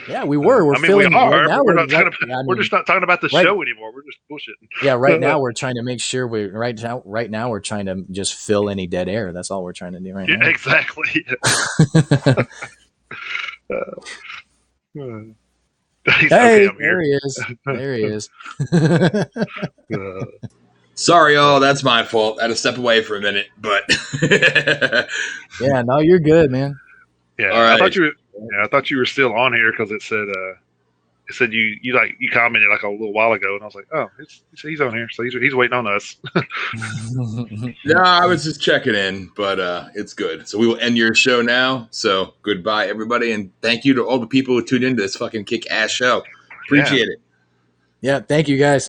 Yeah, we were. We're we are. Right now, we're not talking about, we're just not talking about the show anymore. We're just bullshitting. Yeah, right now we're trying to make sure right now we're trying to just fill any dead air. That's all we're trying to do right now. Exactly. Hey, there he is. There he is. Sorry, y'all. That's my fault. I had to step away for a minute, but yeah, no, you're good, man. Yeah, all right. I thought you were still on here because it said you commented like a little while ago, and I was like, oh, he's on here, so he's waiting on us. No, I was just checking in, but it's good. So we will end your show now. So goodbye, everybody, and thank you to all the people who tuned into this fucking kick-ass show. Appreciate it. Yeah, thank you guys.